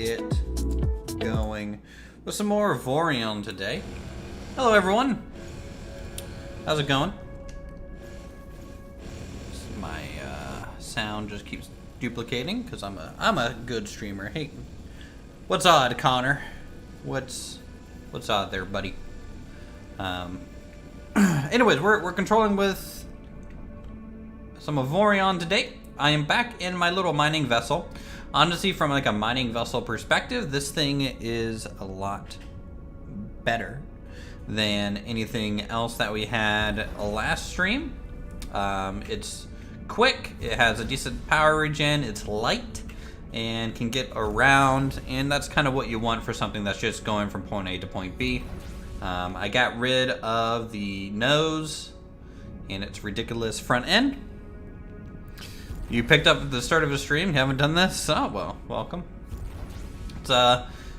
get going with some more Avorion today. Hello everyone. How's it going? My sound just keeps duplicating because I'm a good streamer. Hey, what's odd, Connor? What's odd there, buddy? Anyways, we're controlling with some Avorion today. I am back in my little mining vessel. Honestly, from like a mining vessel perspective, this thing is a lot better than anything else that we had last stream. It's quick, it has a decent power regen, it's light, and can get around, and that's kind of what you want for something that's just going from point A to point B. I got rid of the nose and its ridiculous front end. You picked up at the start of the stream, you haven't done this? Oh, well, welcome. It's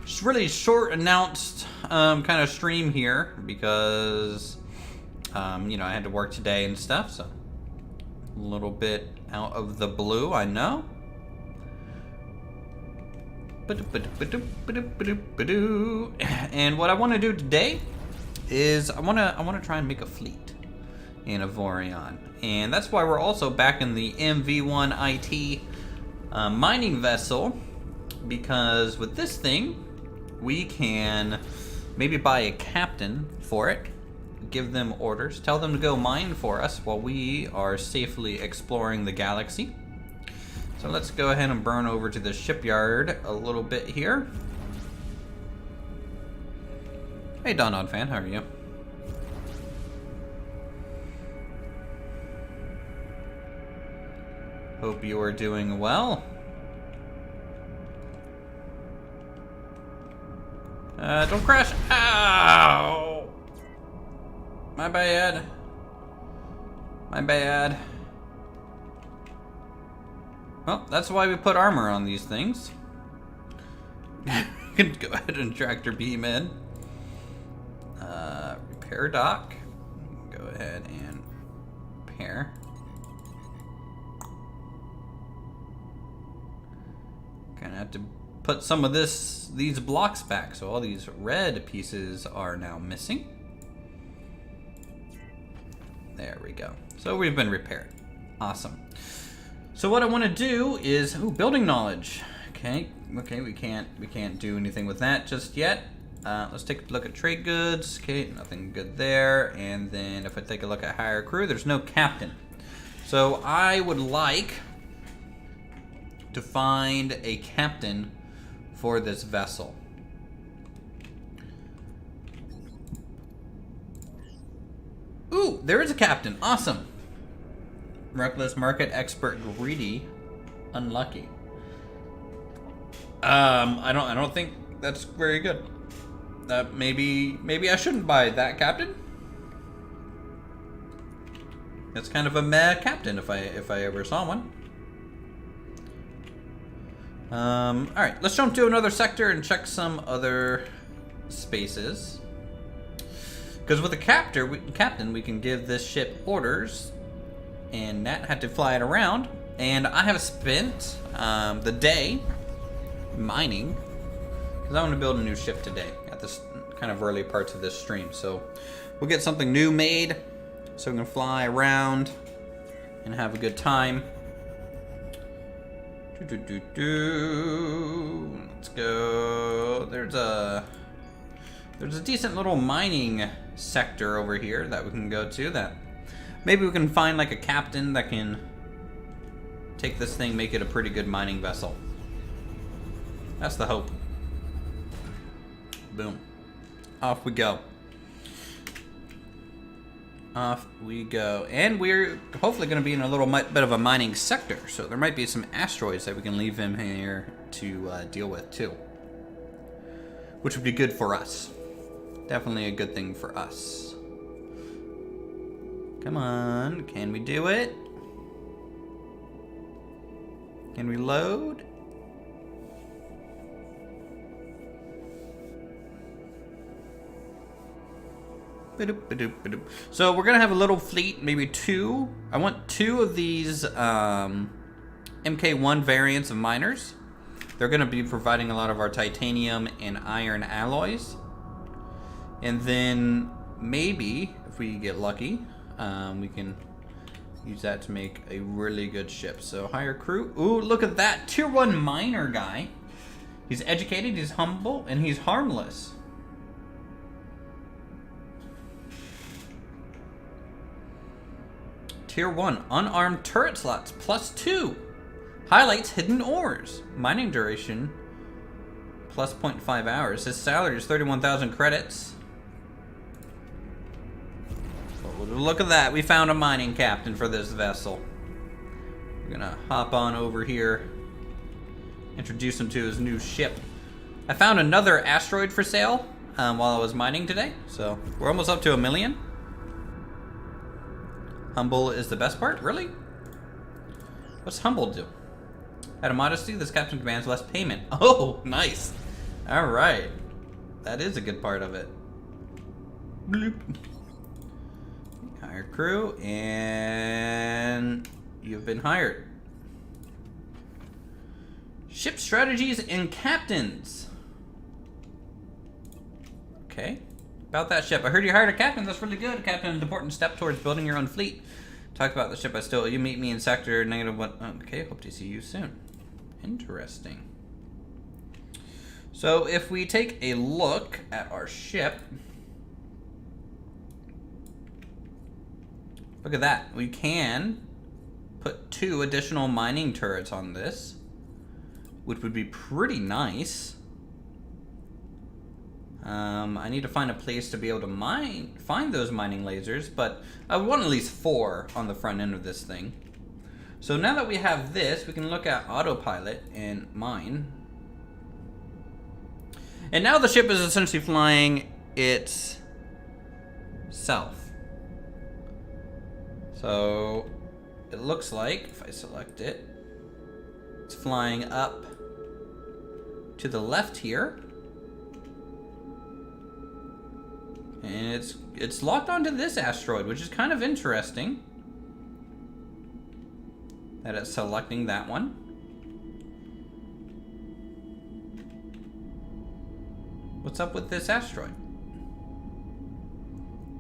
just really short announced kind of stream here because, you know, I had to work today and stuff, so a little bit out of the blue, I know. And what I want to do today is I want to try and make a fleet in Avorion. And that's why we're also back in the MV1 IT mining vessel, because with this thing, we can maybe buy a captain for it, give them orders, tell them to go mine for us while we are safely exploring the galaxy. So let's go ahead and burn over to the shipyard a little bit here. Hey, Don fan, how are you? Hope you are doing well. Don't crash. Ow! My bad. My bad. Well, that's why we put armor on these things. You can go ahead and tractor beam in. Repair dock. Go ahead and repair. Gonna have to put some of these blocks back, so all these red pieces are now missing. There we go. So we've been repaired. Awesome. So what I want to do is building knowledge. Okay, we can't do anything with that just yet. Let's take a look at trade goods. Okay, nothing good there. And then if I take a look at hire crew, there's no captain. So I would like to find a captain for this vessel. Ooh, there is a captain. Awesome. Reckless, market, expert, greedy, unlucky. I don't think that's very good. Maybe I shouldn't buy that captain. That's kind of a meh captain if I ever saw one. Alright, let's jump to another sector and check some other spaces. Because with a captain, we can give this ship orders, and Nat had to fly it around. And I have spent the day mining, because I want to build a new ship today at this kind of early parts of this stream. So we'll get something new made so we can fly around and have a good time. Let's go. There's a decent little mining sector over here that we can go to. That maybe we can find like a captain that can take this thing, make it a pretty good mining vessel. That's the hope. Boom. Off we go. Off we go. And we're hopefully going to be in a little bit of a mining sector, so there might be some asteroids that we can leave him here to deal with too, which would be good for us. Definitely a good thing for us. Come on, can we do it? Can we load? So we're gonna have a little fleet, maybe two. I want two of these MK1 variants of miners. They're going to be providing a lot of our titanium and iron alloys. And then maybe, if we get lucky, we can use that to make a really good ship. So hire crew. Ooh, look at that. Tier 1 miner guy. He's educated, he's humble, and he's harmless. Tier 1, unarmed turret slots, +2. Highlights hidden ores. Mining duration, plus 0.5 hours. His salary is 31,000 credits. Oh, look at that, we found a mining captain for this vessel. We're gonna hop on over here, introduce him to his new ship. I found another asteroid for sale while I was mining today, so we're almost up to 1 million. Humble is the best part? Really? What's humble do? Out of modesty, this captain demands less payment. Oh, nice. Alright. That is a good part of it. Bloop. Hire crew, and you've been hired. Ship strategies and captains. Okay. About that ship. I heard you hired a captain. That's really good. A captain is an important step towards building your own fleet. Talk about the ship I stole. You meet me in sector -1. Okay, hope to see you soon. Interesting. So if we take a look at our ship, look at that. We can put 2 additional mining turrets on this, which would be pretty nice. I need to find a place to be able to find those mining lasers, but I want at least 4 on the front end of this thing. So now that we have this, we can look at autopilot and mine. And now the ship is essentially flying itself. So it looks like, if I select it, it's flying up to the left here. And it's locked onto this asteroid, which is kind of interesting. That it's selecting that one. What's up with this asteroid?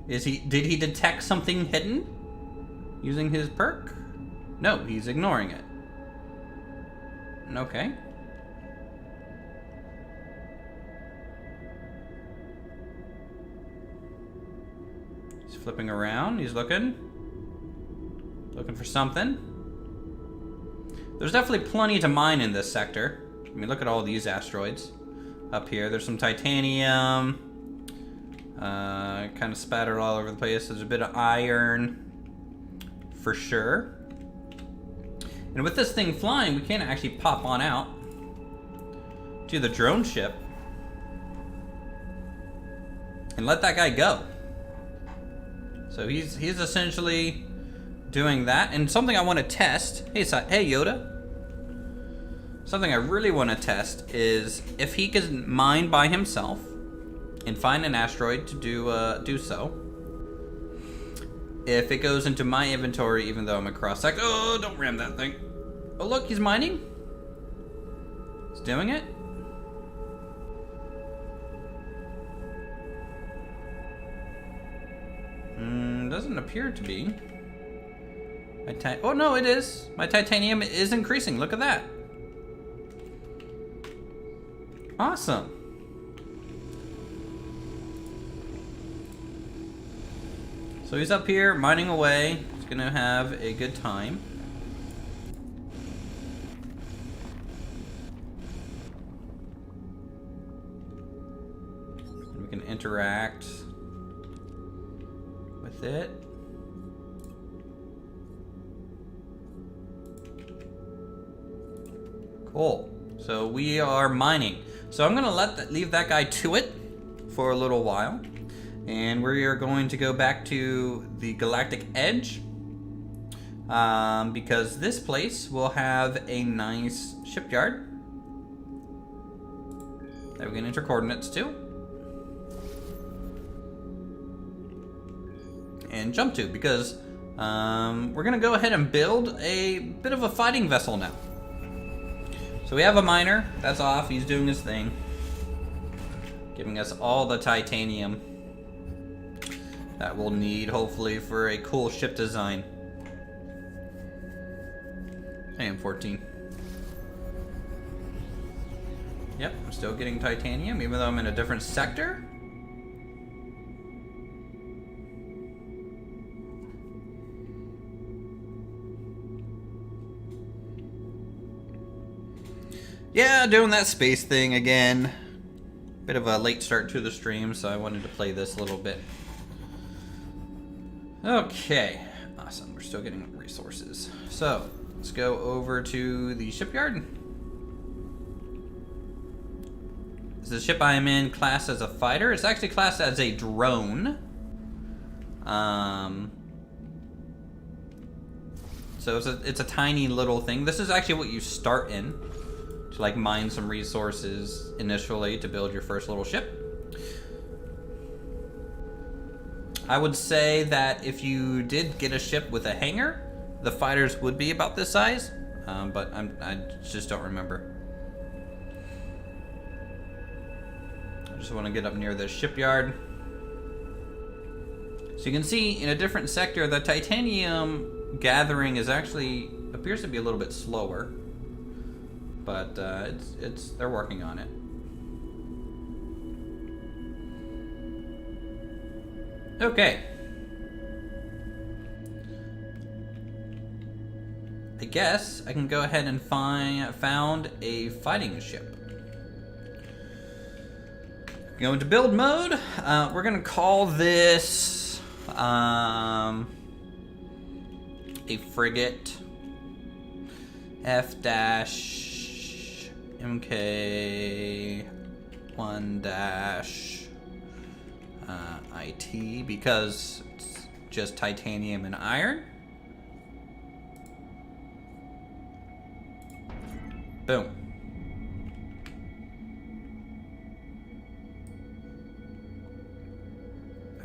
Did he detect something hidden using his perk? No, he's ignoring it. Okay. He's flipping around, he's looking for something. There's definitely plenty to mine in this sector. I mean, look at all these asteroids up here. There's some titanium, kind of spattered all over the place. There's a bit of iron, for sure. And with this thing flying, we can actually pop on out to the drone ship and let that guy go. So he's essentially doing that. And something I want to test. Hey Yoda. Something I really want to test is if he can mine by himself and find an asteroid to do so. If it goes into my inventory, even though I'm across sector. Oh, don't ram that thing. Oh, look, he's mining. He's doing it. Doesn't appear to be. Oh, no, it is. My titanium is increasing. Look at that. Awesome. So he's up here mining away. He's gonna have a good time. We can interact with it. Cool. So we are mining. So I'm gonna leave that guy to it for a little while. And we are going to go back to the Galactic Edge because this place will have a nice shipyard that we can enter coordinates to and jump to, because we're gonna go ahead and build a bit of a fighting vessel now. So we have a miner. That's off. He's doing his thing. Giving us all the titanium that we'll need, hopefully, for a cool ship design. I am 14. Yep, I'm still getting titanium, even though I'm in a different sector. Yeah, doing that space thing again. Bit of a late start to the stream, so I wanted to play this a little bit. Okay, awesome. We're still getting resources. So, let's go over to the shipyard. Is the ship I am in classed as a fighter? It's actually classed as a drone. So it's a tiny little thing. This is actually what you start in, to like mine some resources initially to build your first little ship. I would say that if you did get a ship with a hangar, the fighters would be about this size, but I just don't remember. I just want to get up near the shipyard. So you can see in a different sector, the titanium gathering is actually appears to be a little bit slower, but they're working on it. Okay. I guess I can go ahead and found a fighting ship. Go into build mode. We're gonna call this a frigate. F-MK1-IT because it's just titanium and iron. Boom.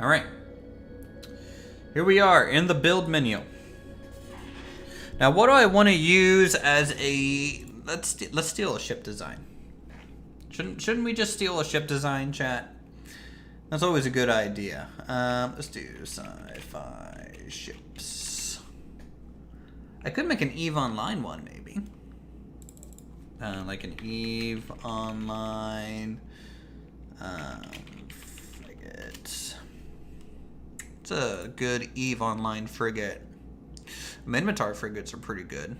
All right. Here we are in the build menu. Now, what do I want to use as a... Let's steal a ship design. Shouldn't we just steal a ship design, chat? That's always a good idea. Let's do sci-fi ships. I could make an EVE Online one, maybe. Like an EVE Online frigate. It's a good EVE Online frigate. Minotaur frigates are pretty good.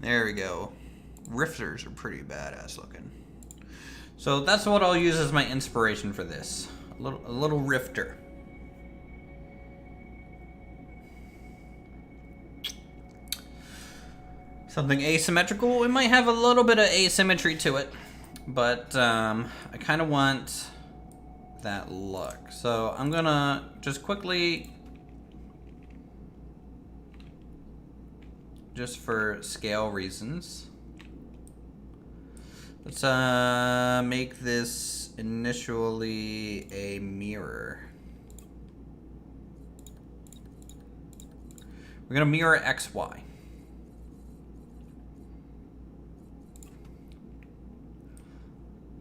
There we go. Rifters are pretty badass looking. So that's what I'll use as my inspiration for this. A little rifter. Something asymmetrical. It might have a little bit of asymmetry to it, but I kind of want that look. So I'm gonna just quickly, just for scale reasons, let's make this initially a mirror. We're gonna mirror XY.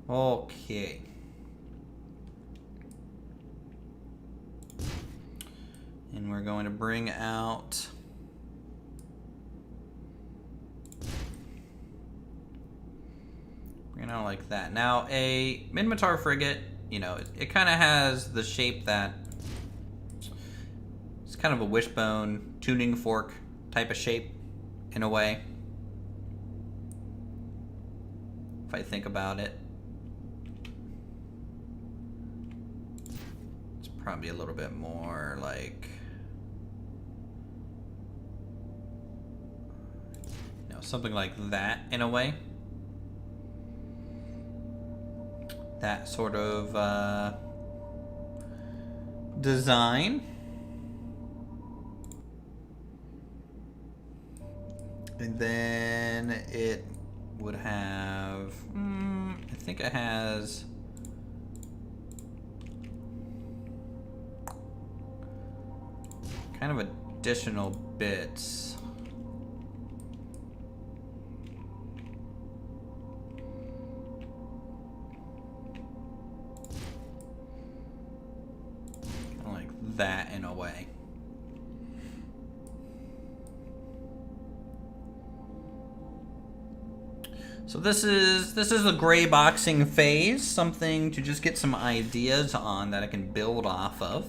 Okay. And we're going to bring out like that. Now, a Minotaur frigate, you know, it kind of has the shape that it's kind of a wishbone tuning fork type of shape in a way, if I think about it. It's probably a little bit more like something like that in a way. That sort of design. And then it would have, I think it has kind of additional bits. Kind of like that in a way. So this is the gray boxing phase, something to just get some ideas on that I can build off of.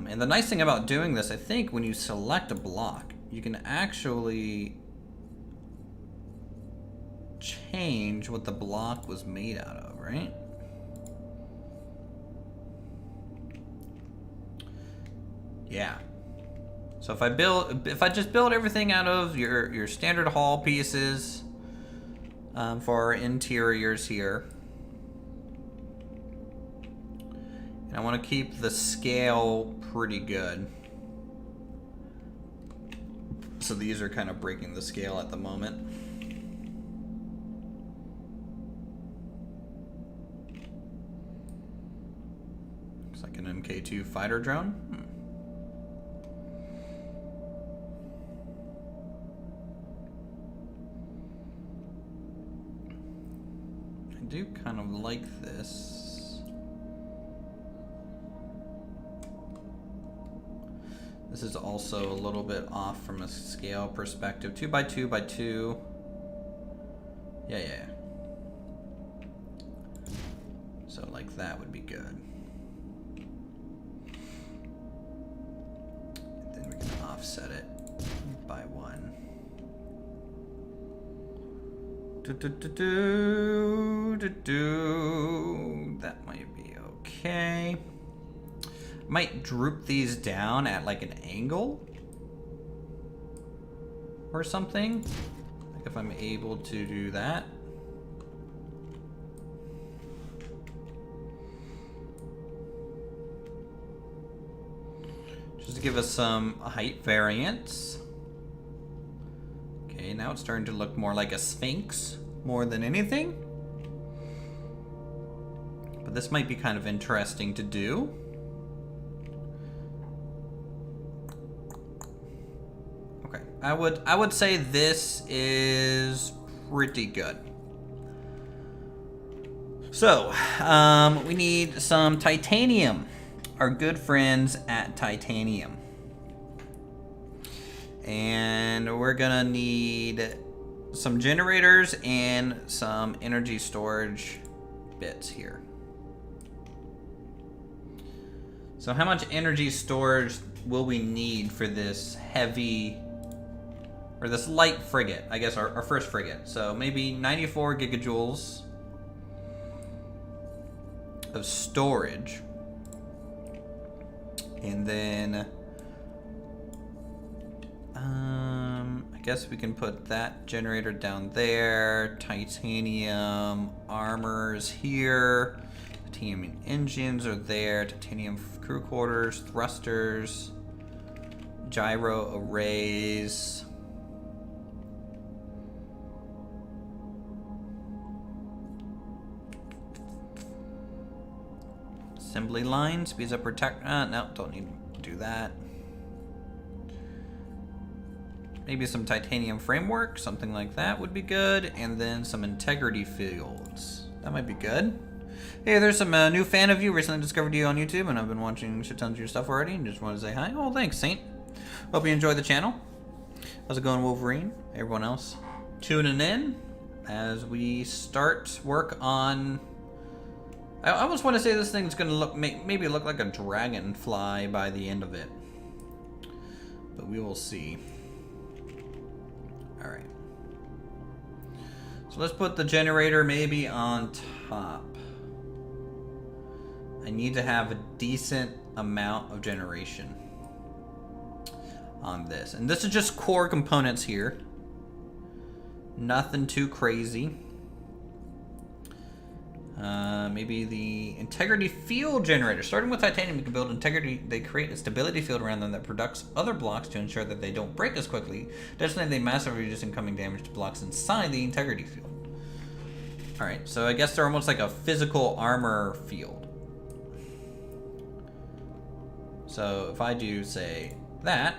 And the nice thing about doing this, I think when you select a block, you can actually change what the block was made out of, right? Yeah. So if I just build everything out of your standard hull pieces, for our interiors here. And I want to keep the scale pretty good. So these are kind of breaking the scale at the moment. Looks like an Mk2 fighter drone. I do kind of like this. This is also a little bit off from a scale perspective. 2 by 2 by 2. Yeah. So like that would be good. And then we can offset it by 1. That might be okay. Might droop these down at like an angle or something. Like if I'm able to do that. Just to give us some height variance. Okay, now it's starting to look more like a sphinx more than anything. But this might be kind of interesting to do. Okay, I would say this is pretty good. So, we need some titanium. Our good friends at Titanium. And we're gonna need some generators and some energy storage bits here. So how much energy storage will we need for this heavy, or this light frigate, I guess our first frigate. So maybe 94 gigajoules of storage. And then I guess we can put that generator down there. Titanium armors here. Titanium engines are there. Titanium crew quarters, thrusters, gyro arrays. Assembly line, speeds up protect. No, don't need to do that. Maybe some titanium framework, something like that would be good. And then some integrity fields. That might be good. Hey, there's some new fan of you. Recently discovered you on YouTube, and I've been watching shit tons of your stuff already. And just want to say hi. Oh, thanks, Saint. Hope you enjoy the channel. How's it going, Wolverine? Everyone else tuning in as we start work on. I almost want to say this thing's gonna look maybe look like a dragonfly by the end of it, but we will see. All right. So let's put the generator maybe on top. I need to have a decent amount of generation on this. And this is just core components here. Nothing too crazy. Maybe the integrity field generator. Starting with titanium, you can build integrity. They create a stability field around them that protects other blocks to ensure that they don't break as quickly. Additionally, they massively reduce incoming damage to blocks inside the integrity field. Alright, so I guess they're almost like a physical armor field. So if I do, say, that,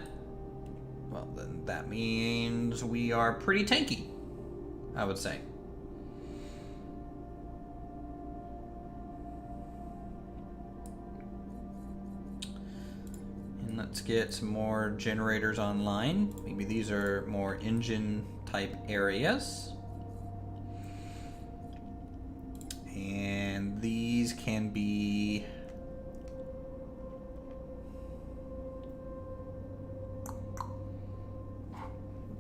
well, then that means we are pretty tanky, I would say. Let's get some more generators online. Maybe these are more engine type areas. And these can be...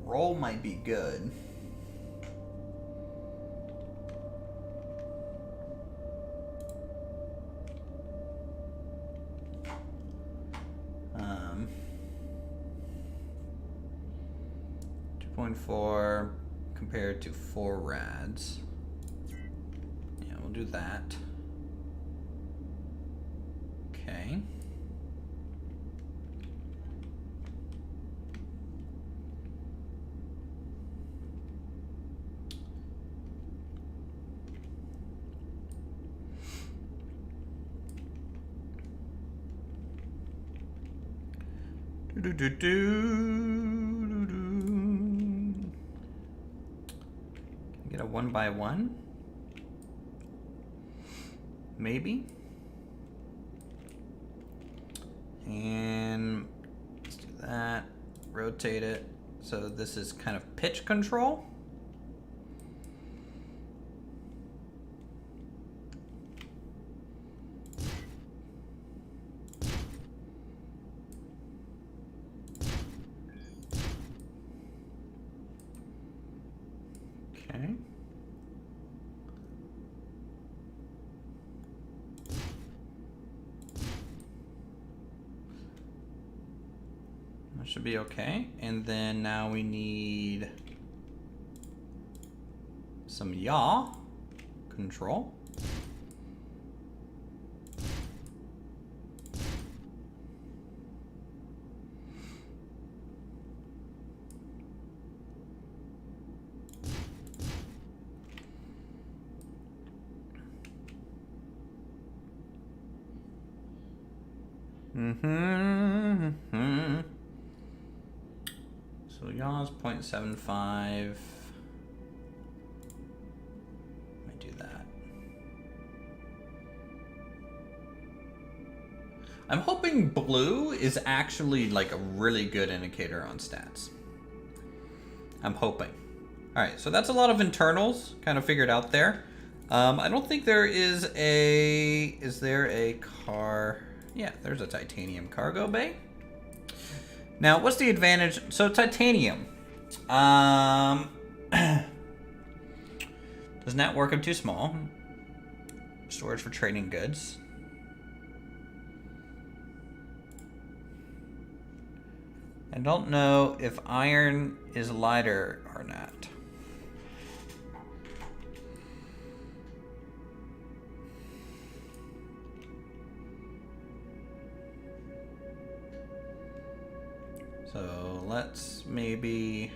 Roll might be good. .4 compared to 4 rads. Yeah, we'll do that. Okay. Get a 1x1? Maybe. And let's do that. Rotate it. So this is kind of pitch control. Okay. That should be okay. And then now we need some yaw control. So yaw's 0.75. I do that. I'm hoping blue is actually like a really good indicator on stats. I'm hoping. Alright, so that's a lot of internals kind of figured out there. I don't think there is a... Is there a car... Yeah, there's a titanium cargo bay. Now, what's the advantage? So, titanium. Does not work up too small. Storage for trading goods. I don't know if iron is lighter or not. So let's maybe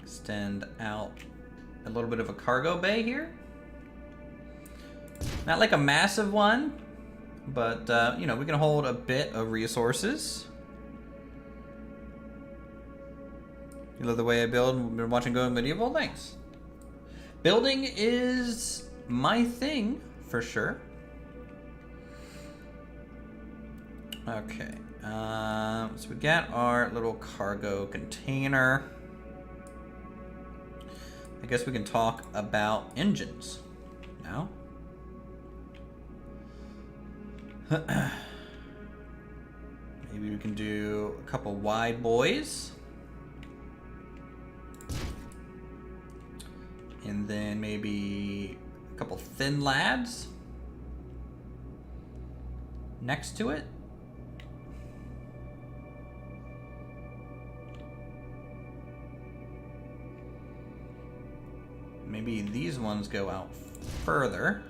extend out a little bit of a cargo bay here. Not like a massive one, but you know, we can hold a bit of resources. You love the way I build? We've been watching Going Medieval? Thanks. Building is my thing, for sure. Okay, so we got our little cargo container. I guess we can talk about engines now. Maybe we can do a couple wide boys. And then maybe a couple thin lads next to it. Maybe these ones go out further.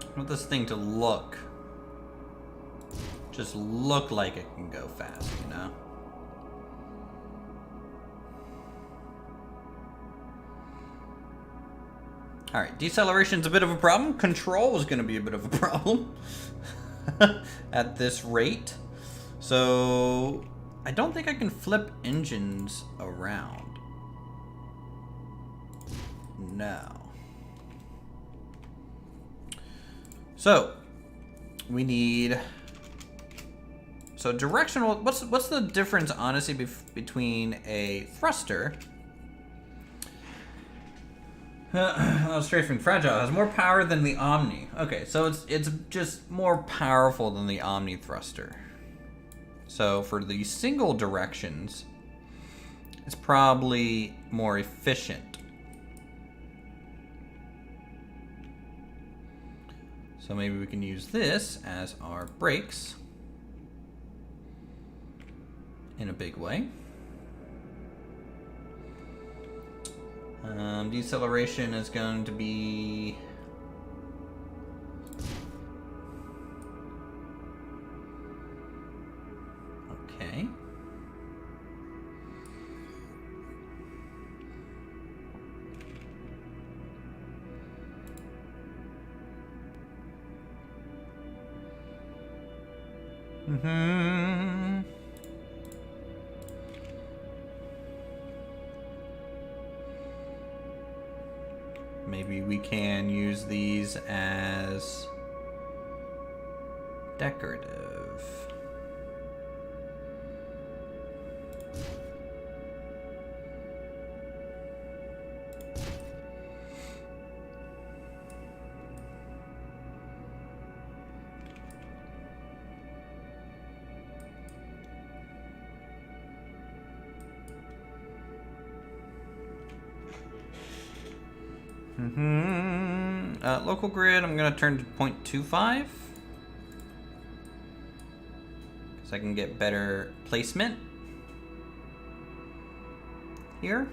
I want this thing to look, just look like it can go fast, you know? Alright, deceleration's a bit of a problem. Control is going to be a bit of a problem at this rate. So, I don't think I can flip engines around. No. So, we need... So directional... What's the difference, honestly, between a thruster... strafing fragile has more power than the Omni. Okay, so it's just more powerful than the Omni thruster. So for the single directions, it's probably more efficient. So maybe we can use this as our brakes in a big way. Deceleration is going to be... Okay. Maybe we can use these as decorative. Local grid, I'm gonna turn to 0.25 because I can get better placement here.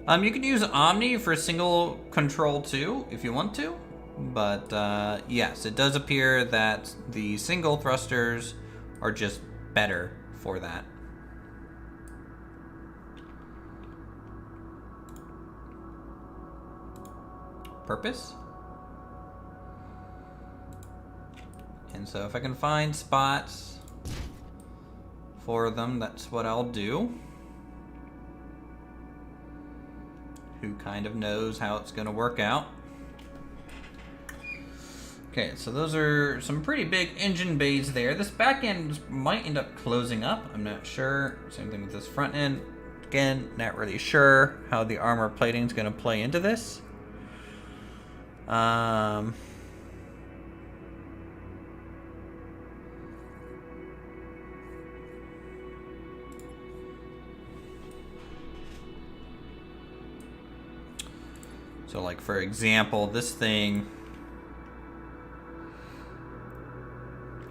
You can use Omni for single control too, if you want to. But yes, it does appear that the single thrusters are just better for that. Purpose. And so if I can find spots for them, that's what I'll do. Who kind of knows how it's going to work out. Okay, so those are some pretty big engine bays there. This back end might end up closing up. I'm not sure. Same thing with this front end. Again, not really sure how the armor plating is going to play into this. So like, for example, this thing,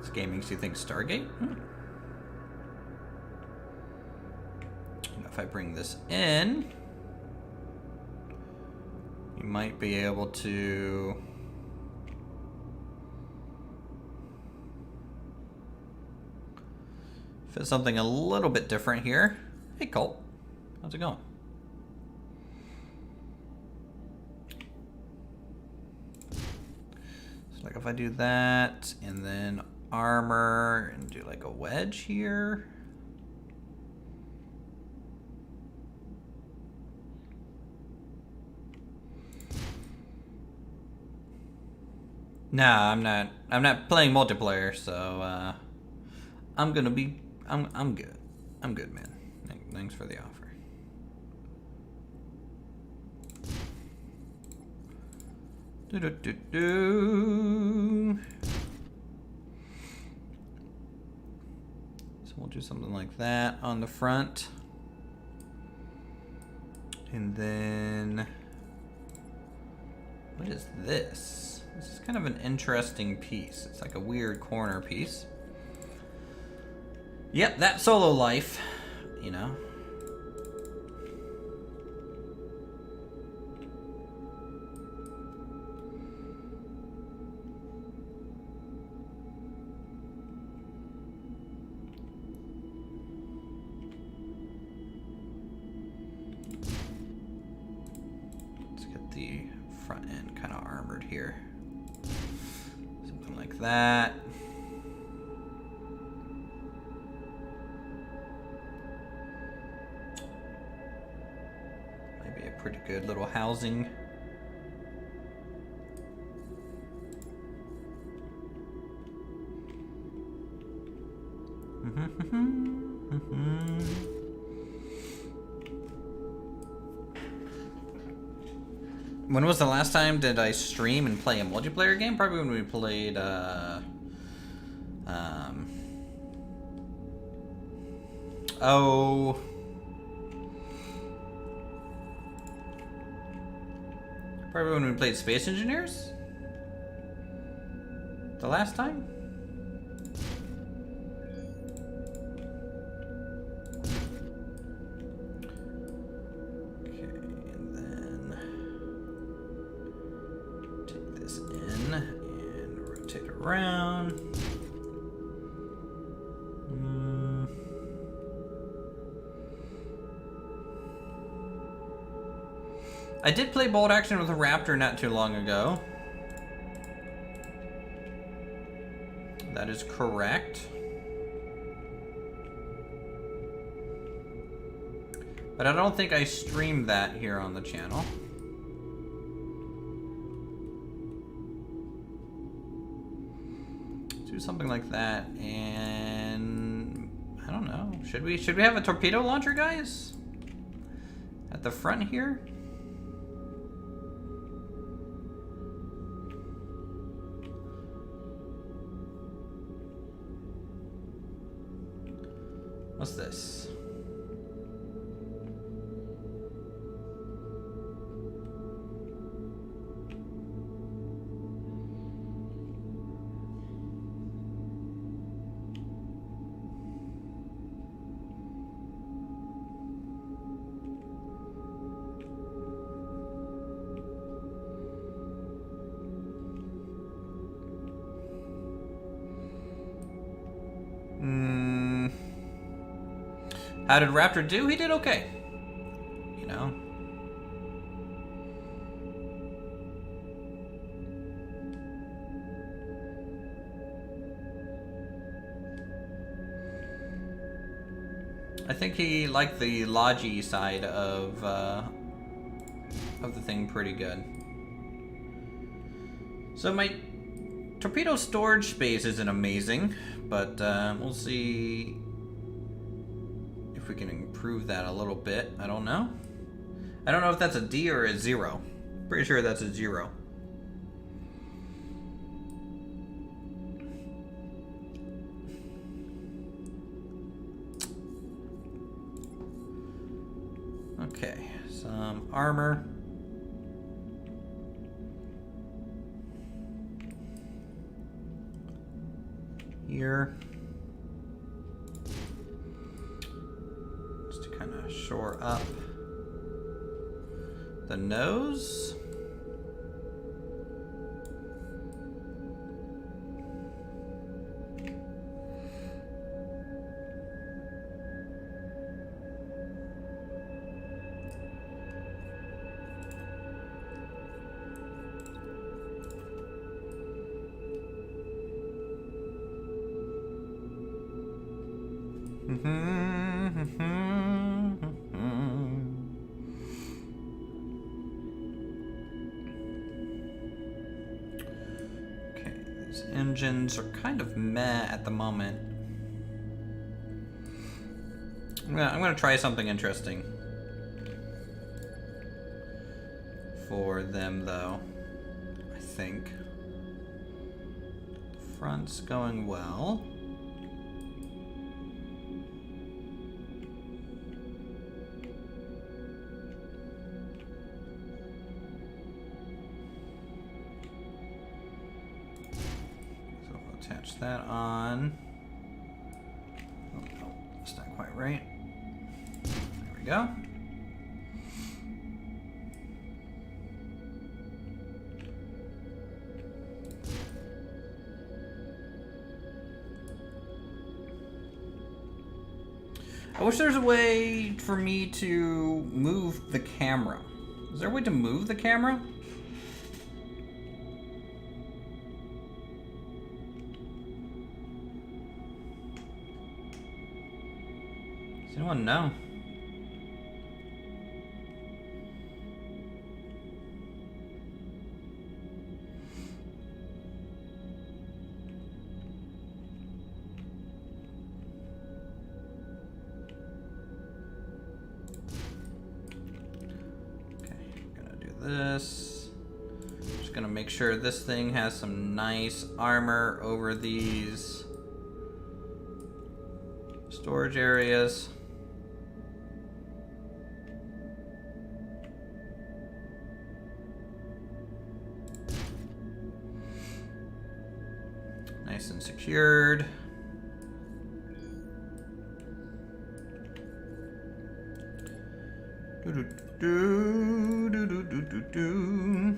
this game makes you think Stargate? If I bring this in, you might be able to fit something a little bit different here. Hey Colt, how's it going? if I do that and then armor and do like a wedge here. Nah, I'm not playing multiplayer, so I'm good. I'm good, man. Thanks for the offer. So we'll do something like that on the front. And then what is this? This is kind of an interesting piece. It's like a weird corner piece. Yep, that solo life, you know. Let's get the front end kind of armored here. Something like that. Maybe a pretty good little housing. When was the last time did I stream and play a multiplayer game? Probably when we played, oh... Probably when we played Space Engineers? The last time? Around. I did play Bolt Action with a Raptor not too long ago. That is correct. But I don't think I streamed that here on the channel. Do something like that, and I don't know. Should we have a torpedo launcher, guys? At the front here? What's this? How did Raptor do? He did okay. You know? I think he liked the Logi side of the thing pretty good. So my torpedo storage space isn't amazing, but we'll see if we can improve that a little bit. I don't know. I don't know if that's a D or a 0. Pretty sure that's a 0. Okay, some armor. Here. Just to kind of shore up the nose. Okay, these engines are kind of meh at the moment. I'm gonna try something interesting for them, though. I think the front's going well. So we'll attach that on. Oh, no, it's not quite right. There we go. I wish there was a way for me to move the camera. Is there a way to move the camera? Does anyone know? This. Just gonna make sure this thing has some nice armor over these storage areas. Nice and secured. Do.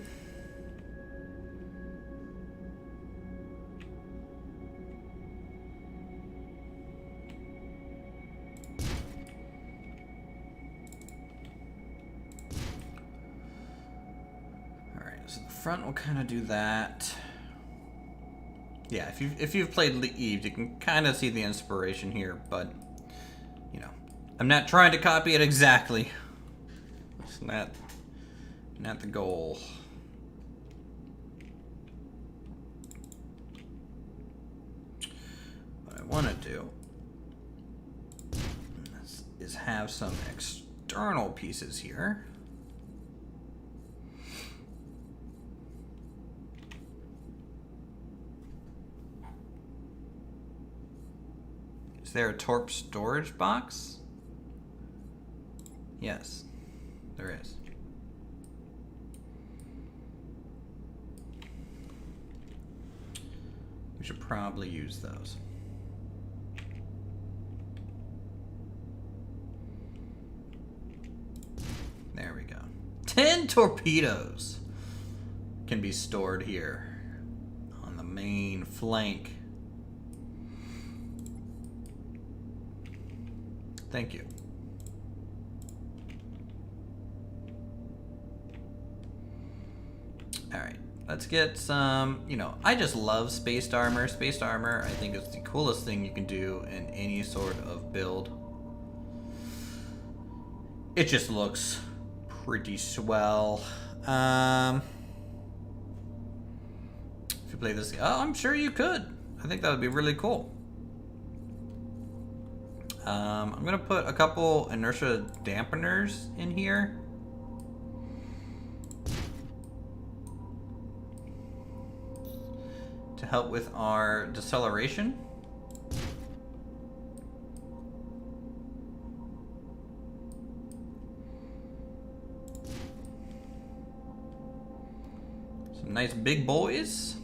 Alright, so the front will kind of do that. Yeah, if you've played Eve, you can kind of see the inspiration here, but you know, I'm not trying to copy it exactly. It's not the goal. What I want to do is have some external pieces here. Is there a torp storage box? Yes, there is. We should probably use those. There we go. 10 torpedoes can be stored here on the main flank. Thank you. Alright, let's get some, you know, I just love spaced armor. Spaced armor, I think, is the coolest thing you can do in any sort of build. It just looks pretty swell. If you play this, oh, I'm sure you could. I think that would be really cool. I'm gonna put a couple inertia dampeners in here. To help with our deceleration. Some nice big boys.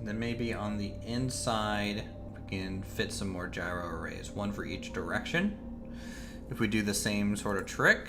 Then maybe on the inside, we can fit some more gyro arrays, one for each direction. If we do the same sort of trick.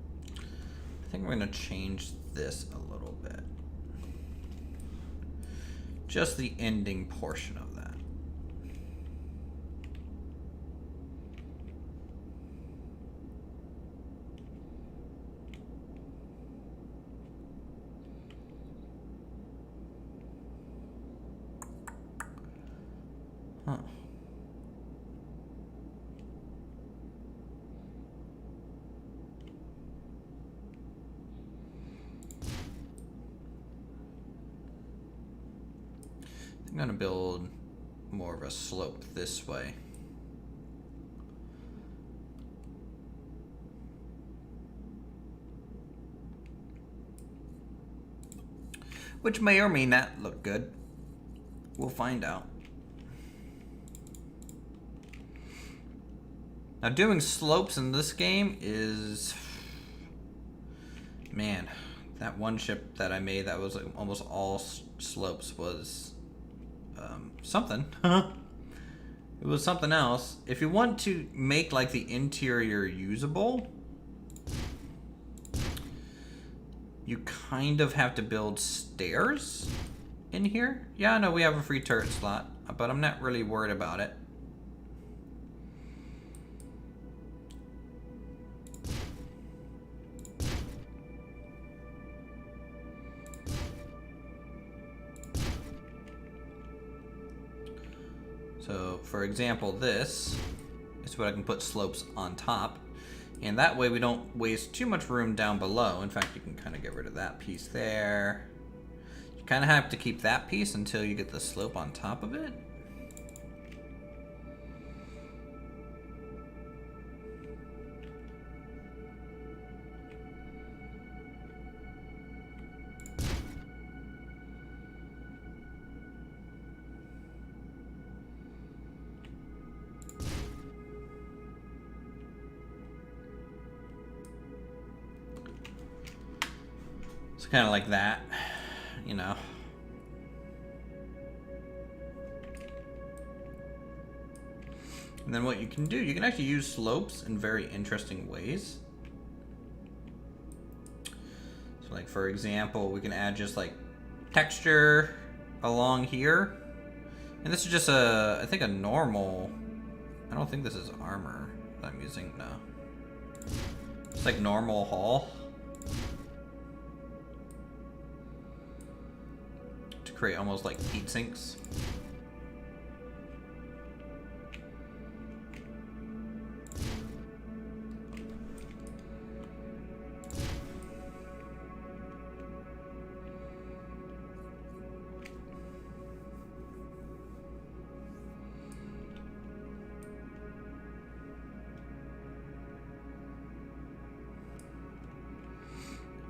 think we're going to change this a little bit. Just the ending portion of that. Huh. I'm gonna build more of a slope this way. Which may or may not look good. We'll find out. Now doing slopes in this game is... Man, that one ship that I made that was like almost all slopes was... something. It was something else. If you want to make like the interior usable, you kind of have to build stairs in here. Yeah, I know we have a free turret slot, but I'm not really worried about it. So, for example, this is what I can put slopes on top, and that way we don't waste too much room down below. In fact, you can kind of get rid of that piece there. You kind of have to keep that piece until you get the slope on top of it. Kind of like that, you know. And then what you can do, you can actually use slopes in very interesting ways. So like, for example, we can add just like texture along here. And this is just a, I think a normal, I don't think this is armor that I'm using, no. It's like normal hull. Create almost like heat sinks.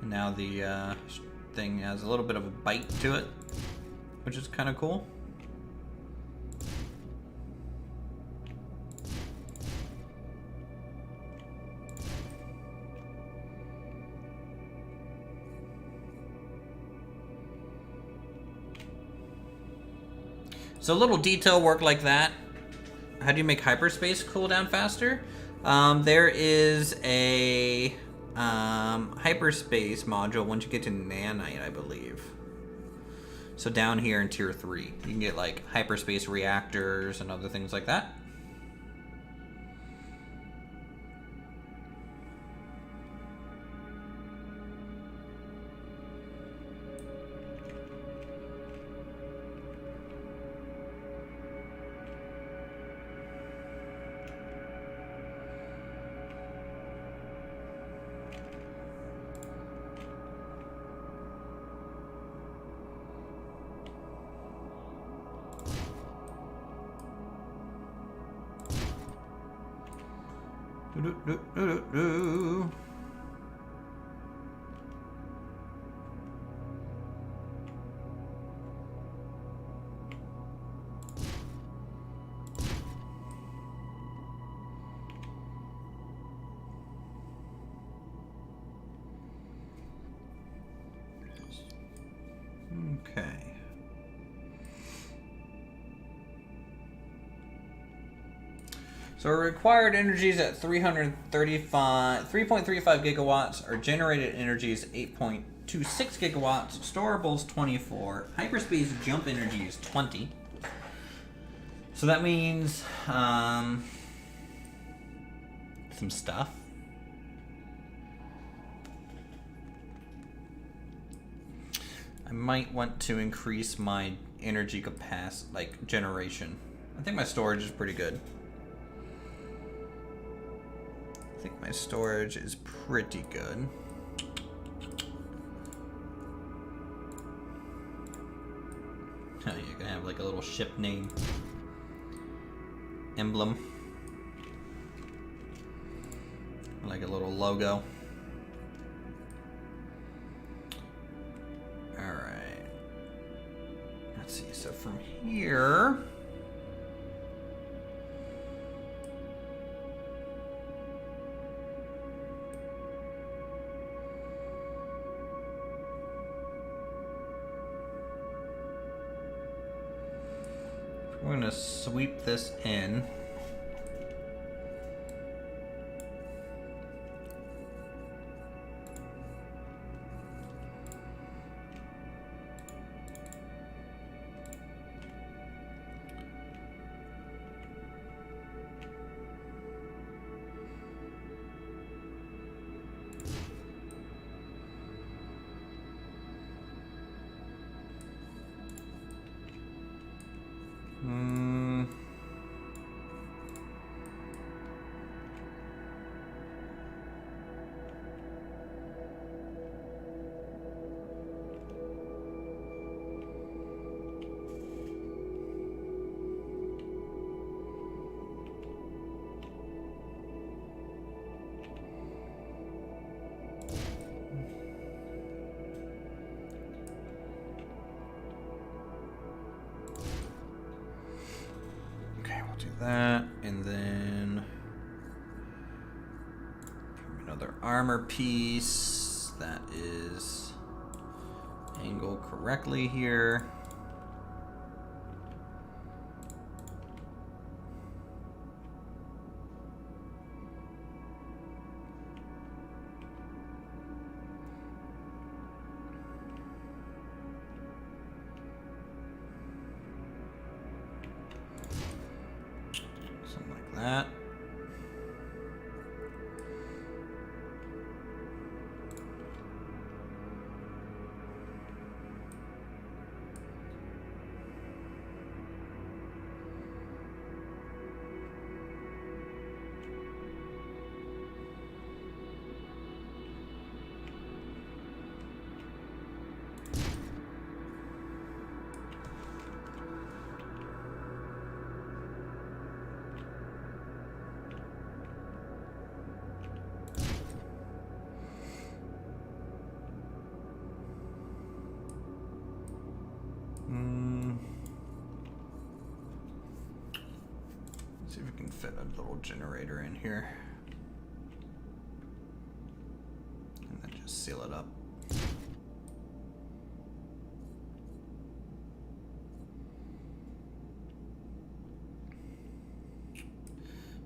And now the thing has a little bit of a bite to it, which is kind of cool. So a little detail work like that. How do you make hyperspace cool down faster? There is a hyperspace module once you get to nanite, I believe. So down here in tier 3, you can get like hyperspace reactors and other things like that. Okay. So required energies at 3.35 gigawatts. Our generated energy is 8.26 gigawatts. Storables 24. Hyperspace jump energy is 20. So that means some stuff. I might want to increase my energy capacity, like generation. I think my storage is pretty good. I think my storage is pretty good. Oh, you're gonna have like a little ship name emblem, like a little logo. All right. Let's see. So from here. We're gonna sweep this in. Do that, and then another armor piece that is angled correctly here. That. See if we can fit a little generator in here. And then just seal it up.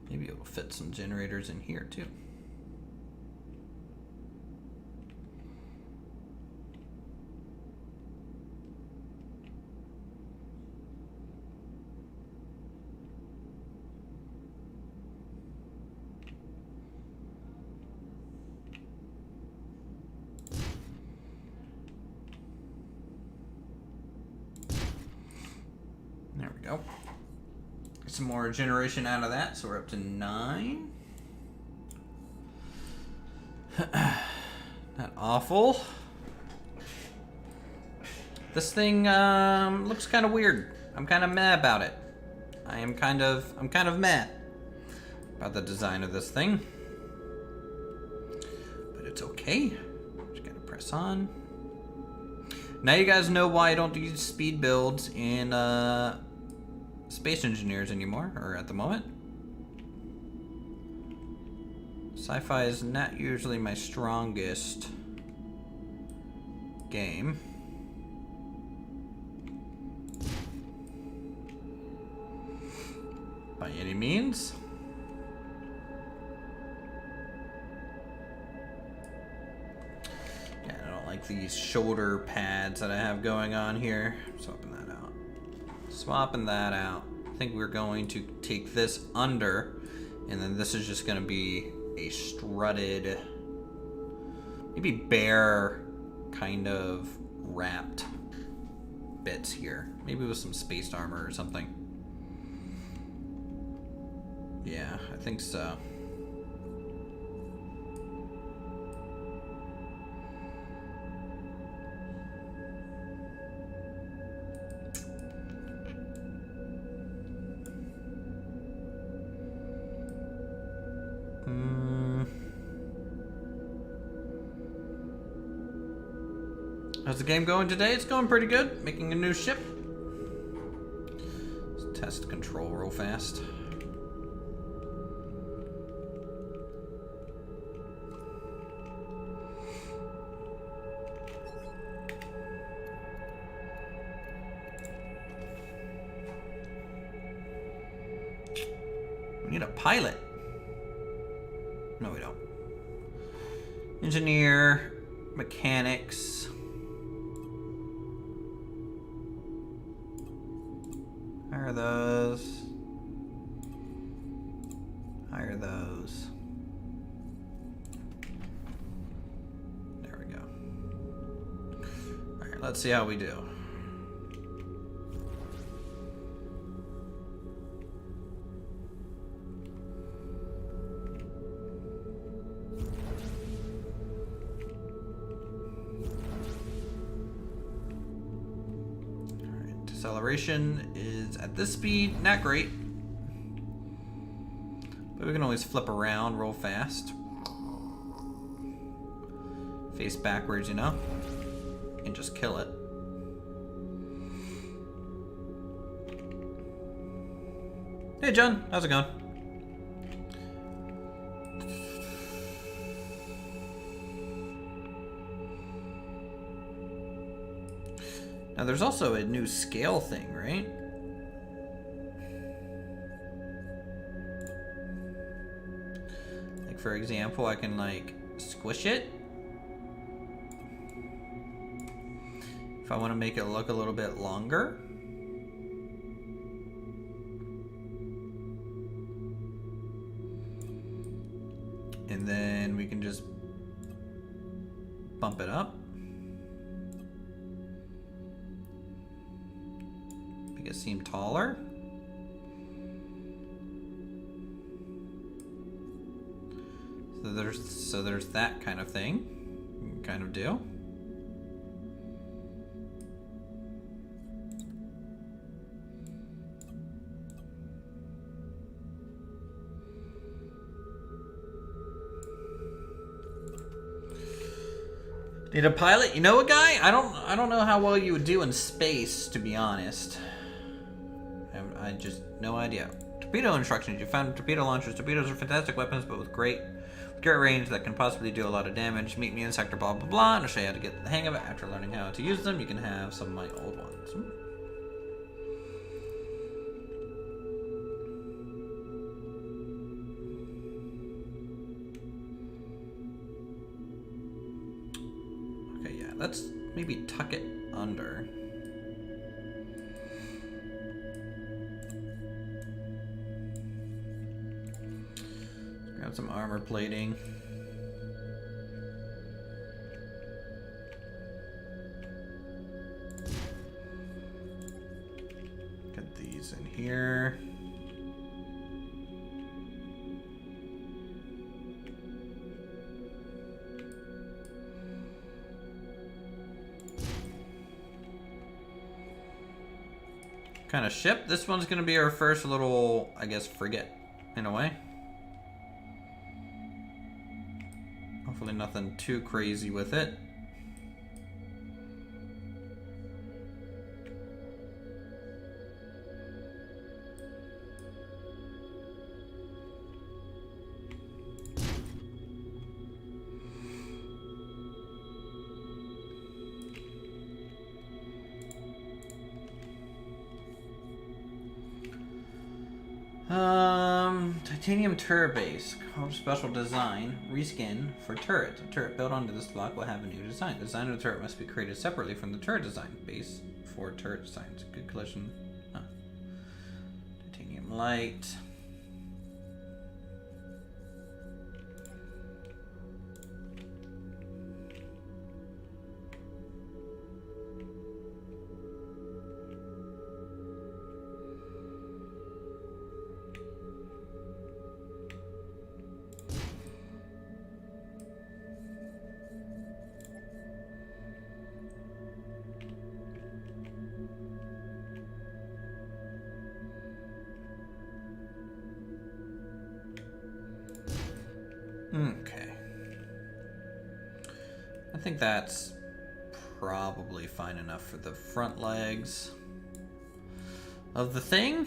Maybe it'll fit some generators in here too. There we go. Get some more generation out of that, so we're up to 9. Not awful. This thing looks kind of weird. I'm kind of mad about it. I'm kind of mad about the design of this thing. But it's okay. Just gotta press on. Now you guys know why I don't do speed builds in Space Engineers anymore, or at the moment. Sci-fi is not usually my strongest game. By any means. like these shoulder pads that I have going on here. Swapping that out. Swapping that out. I think we're going to take this under, and then this is just going to be a strutted, maybe bare kind of wrapped bits here. Maybe with some spaced armor or something. Yeah, I think so. How's the game going today? It's going pretty good. Making a new ship. Let's test control real fast. We need a pilot. No, we don't. Engineer, mechanics. Hire those. Hire those. There we go. All right, let's see how we do. Acceleration is at this speed, not great. But we can always flip around real fast. Face backwards, you know? And just kill it. Hey John, how's it going? Now there's also a new scale thing, right? Like for example, I can like squish it. If I want to make it look a little bit longer. And then we can just bump it up. Make it seem taller. So there's that kind of thing you can kind of do. Need a pilot? You know a guy? I don't know how well you would do in space, to be honest. I just no idea. Torpedo instructions. You found torpedo launchers. Torpedoes are fantastic weapons, but with great range that can possibly do a lot of damage. Meet me in sector blah blah blah, and I'll show you how to get the hang of it. After learning how to use them, you can have some of my old ones. Okay, yeah, let's maybe tuck it under. Grab some armor plating. Get these in here. Kind of ship. This one's gonna be our first little, I guess, frigate in a way. Hopefully nothing too crazy with it. Titanium turret base. Code special design. Reskin for turret. A turret built onto this block will have a new design. The design of the turret must be created separately from the turret design. Base for turret designs. Good collision. Huh. Titanium light. Okay. I think that's probably fine enough for the front legs of the thing.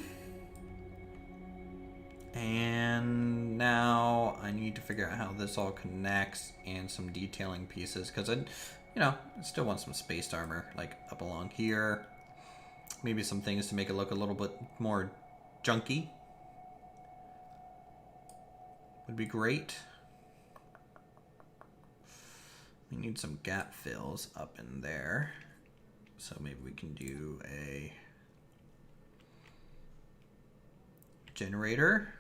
And now I need to figure out how this all connects and some detailing pieces, because I still want some spaced armor, like up along here. Maybe some things to make it look a little bit more junky would be great. We need some gap fills up in there. So maybe we can do a generator.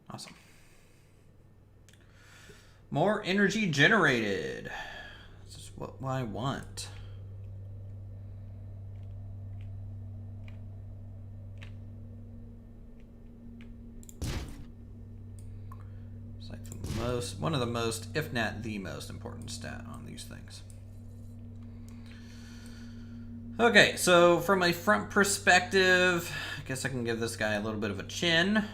Awesome. More energy generated. This is what I want. It's like one of the most, if not the most important stat on these things. Okay, so from a front perspective, I guess I can give this guy a little bit of a chin.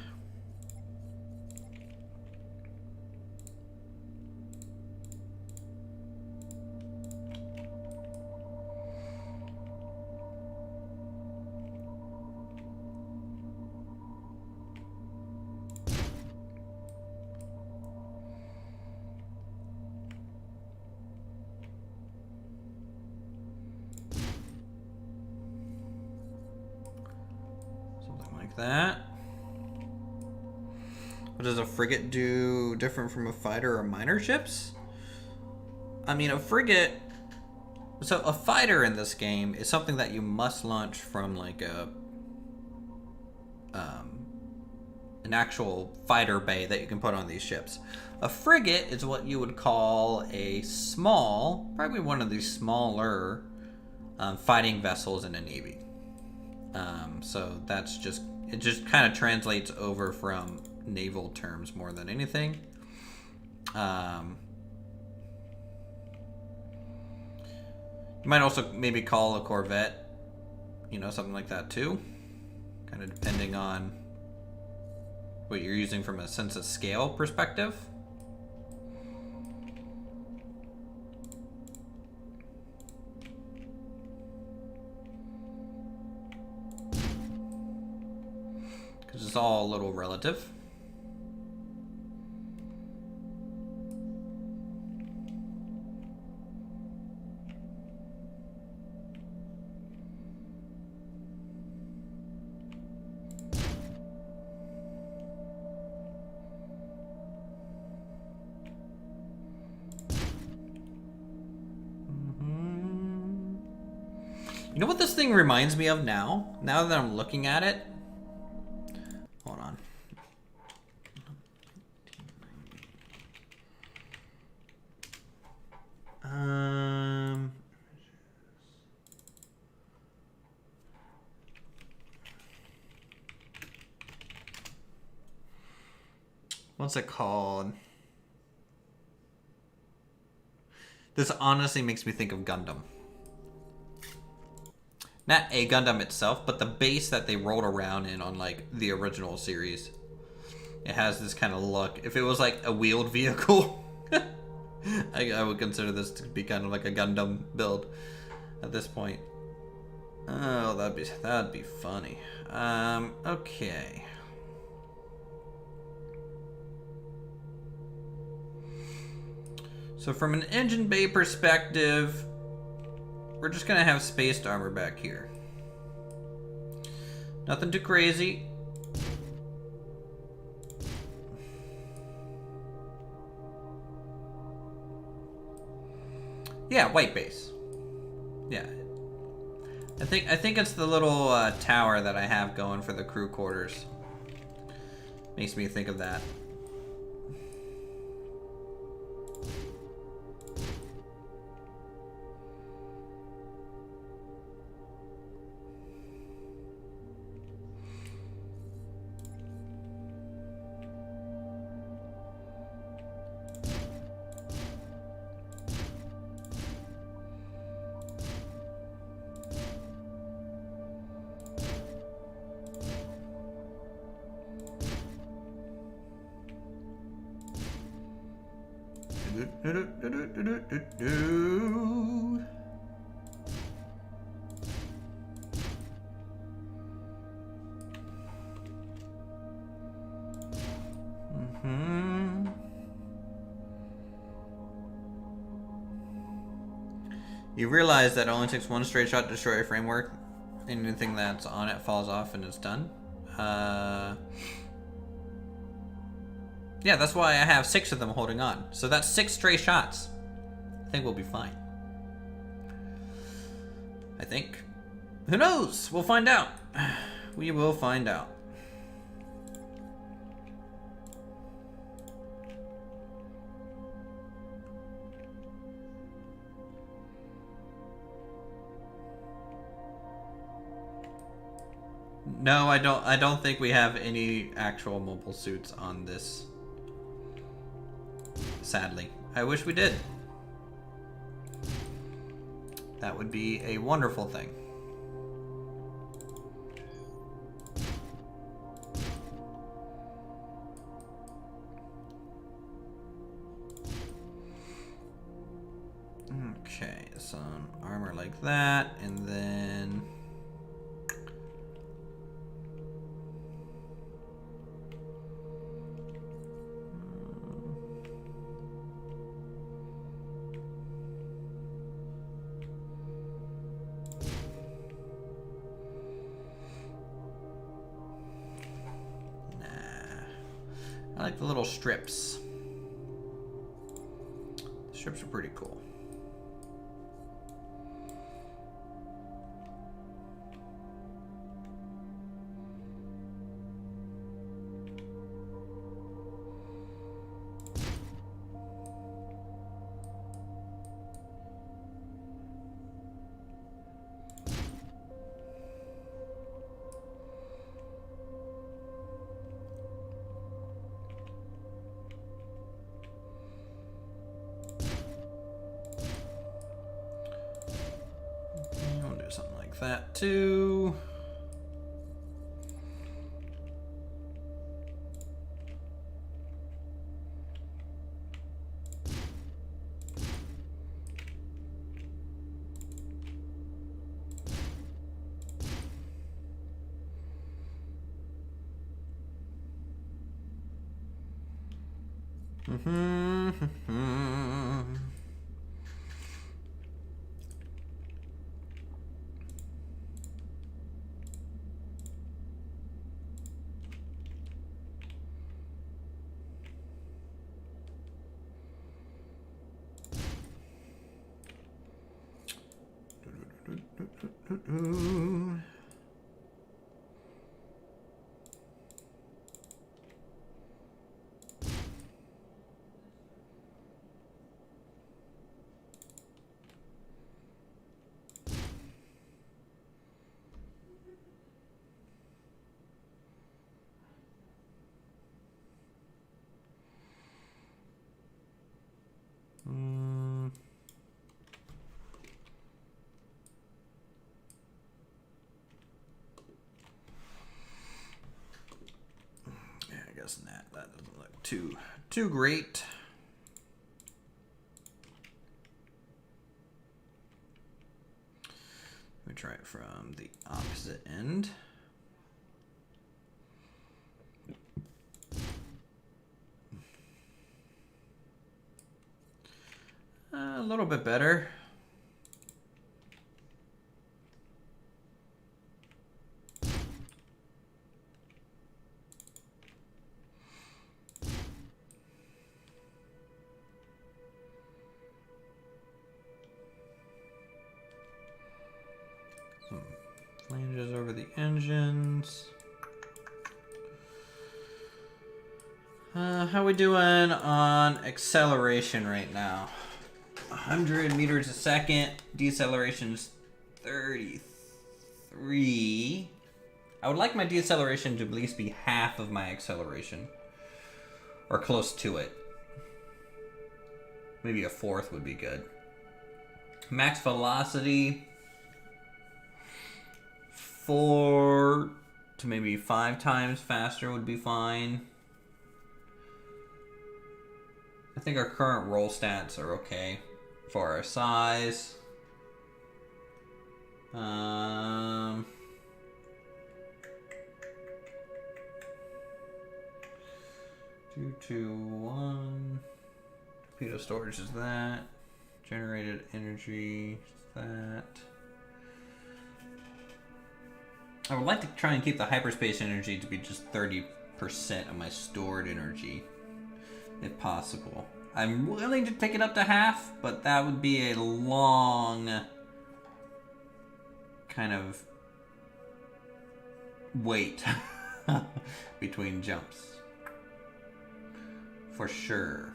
That. What does a frigate do different from a fighter or minor ships? I mean, a frigate... So a fighter in this game is something that you must launch from like an actual fighter bay that you can put on these ships. A frigate is what you would call a small, probably one of these smaller fighting vessels in a navy. So that's just... It just kind of translates over from naval terms more than anything. You might also maybe call a corvette, something like that too. Kind of depending on what you're using from a sense of scale perspective. It's all a little relative. You know what this thing reminds me of now? Now that I'm looking at it? Hold on. What's it called? This honestly makes me think of Gundam. Not a Gundam itself, but the base that they rolled around in on like the original series. It has this kind of look. If it was like a wheeled vehicle, I would consider this to be kind of like a Gundam build at this point. Oh, that'd be funny. Okay. So from an engine bay perspective, we're just gonna have spaced armor back here. Nothing too crazy. Yeah, white base. Yeah. I think it's the little tower that I have going for the crew quarters. Makes me think of that. You realize that it only takes one straight shot to destroy a framework. Anything that's on it falls off and it's done. Yeah, that's why I have 6 of them holding on. So that's 6 stray shots. I think we'll be fine. I think. Who knows? We'll find out. We will find out. No, I don't think we have any actual mobile suits on this. Sadly. I wish we did. That would be a wonderful thing. Okay, some armor like that, and then I like the little strips. The strips are pretty cool. That too. That doesn't look too great. try it from the opposite end. A little bit better. Some flanges over the engines. How we doing on acceleration right now? 100 meters a second. Deceleration's 33. I would like my deceleration to at least be half of my acceleration. Or close to it. Maybe a fourth would be good. Max velocity. 4 to maybe 5 times faster would be fine. I think our current roll stats are okay for our size. 221. Torpedo storage is that. Generated energy is that. I would like to try and keep the hyperspace energy to be just 30% of my stored energy, if possible. I'm willing to take it up to half, but that would be a long kind of wait between jumps. For sure.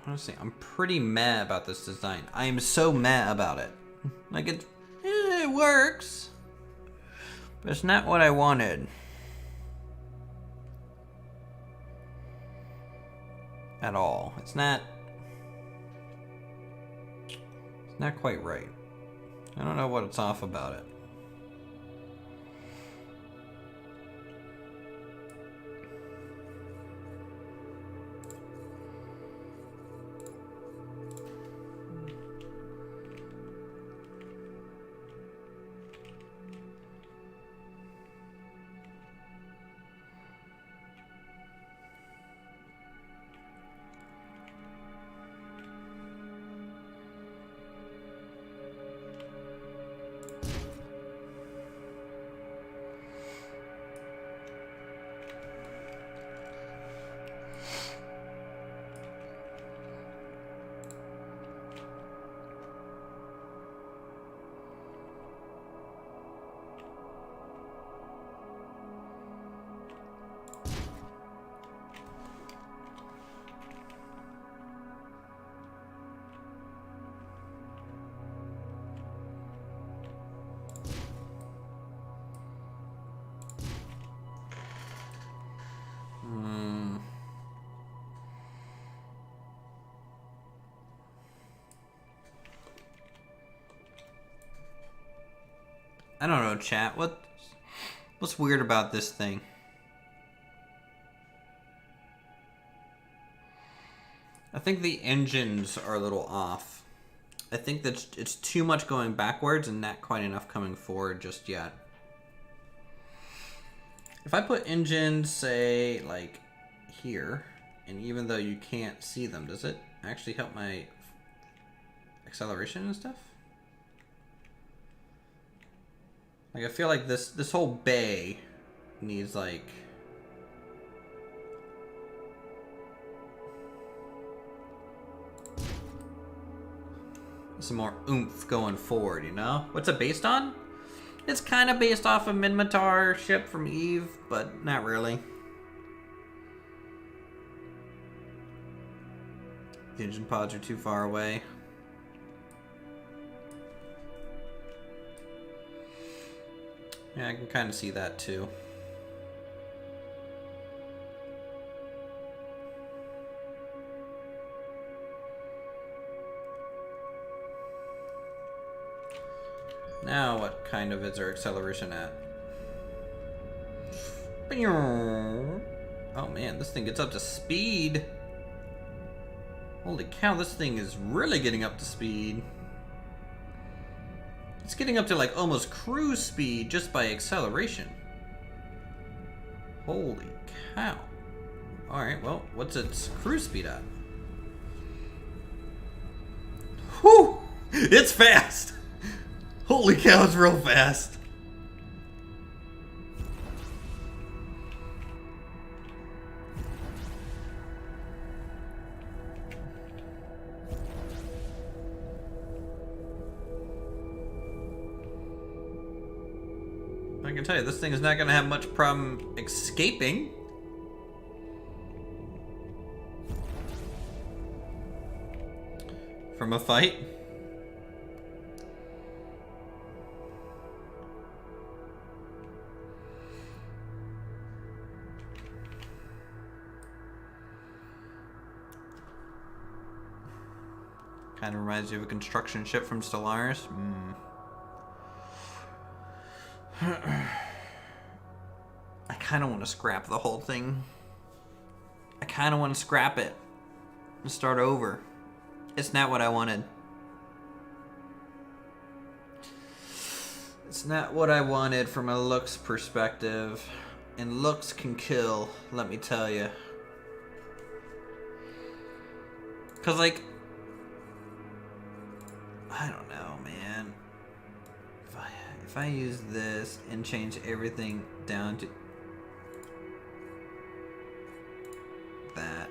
Honestly, I'm pretty meh about this design. I am so meh about it. Like, it works, but it's not what I wanted. At all. It's not quite right. I don't know what's off about it. I don't know, chat. What's weird about this thing? I think the engines are a little off. I think that it's too much going backwards and not quite enough coming forward just yet. If I put engines, say, like here, and even though you can't see them, does it actually help my acceleration and stuff? Like, I feel like this whole bay needs, like, some more oomph going forward, you know? What's it based on? It's kind of based off a Minmatar ship from Eve, but not really. The engine pods are too far away. Yeah, I can kind of see that too. Now what kind of is our acceleration at? Oh man, this thing gets up to speed. Holy cow, this thing is really getting up to speed. It's getting up to like almost cruise speed just by acceleration. Holy cow. Alright, well, what's its cruise speed at? Whew! It's fast! Holy cow, it's real fast. I can tell you, this thing is not going to have much problem escaping. From a fight. Kind of reminds you of a construction ship from Stellaris. I kind of want to scrap the whole thing. I kind of want to scrap it and start over. It's not what I wanted. It's not what I wanted from a looks perspective. And looks can kill, let me tell you. Cause like, I don't know, man. If I use this and change everything down to that.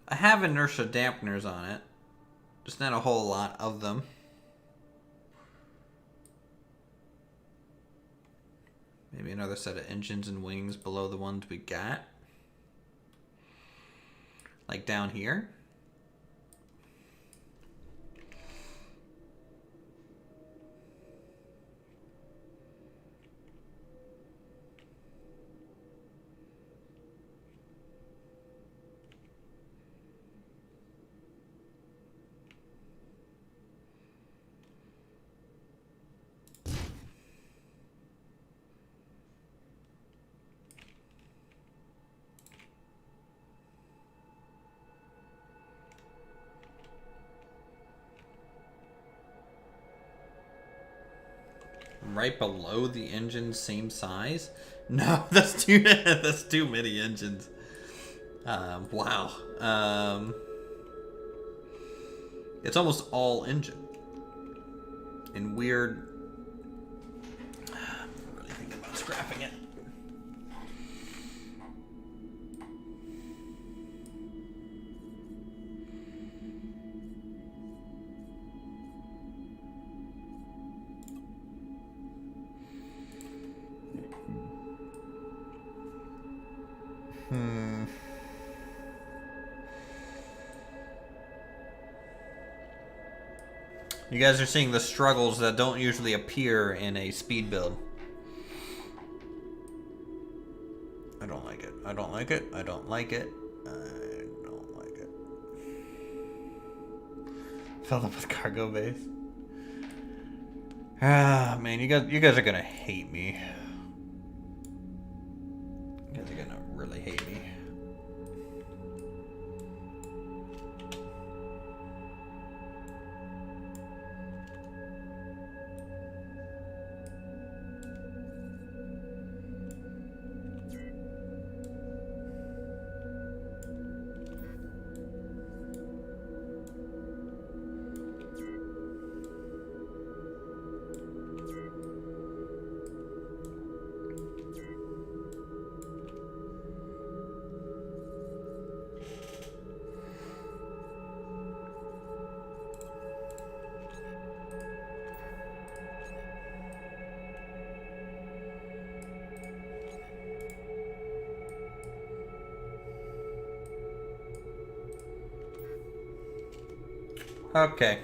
I have inertia dampeners on it, just not a whole lot of them. Maybe another set of engines and wings below the ones we got. Like down here. Right below the engine, same size? No, that's too that's too many engines. Wow. It's almost all engine. And weird. I'm really thinking about scrapping it. You guys are seeing the struggles that don't usually appear in a speed build. I don't like it. I don't like it. I don't like it. I don't like it. Filled up with cargo base. Ah, man, you guys are gonna hate me. You guys are gonna really hate me. Okay.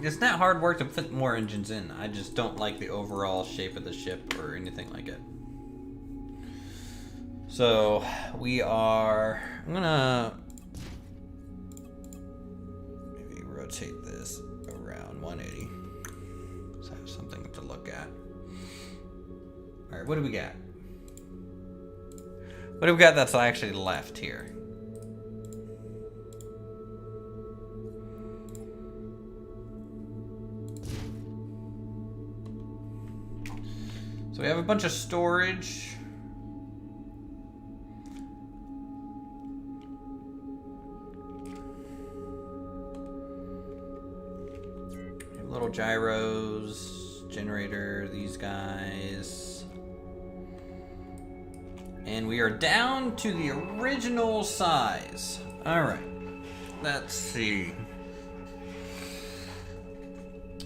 It's not hard work to fit more engines in. I just don't like the overall shape of the ship or anything like it. So we are... I'm gonna maybe rotate this around 180. So I have something to look at. Alright, what do we got? What do we got that's actually left here? So we have a bunch of storage. Little gyros, generator, these guys. And we are down to the original size. All right, let's see.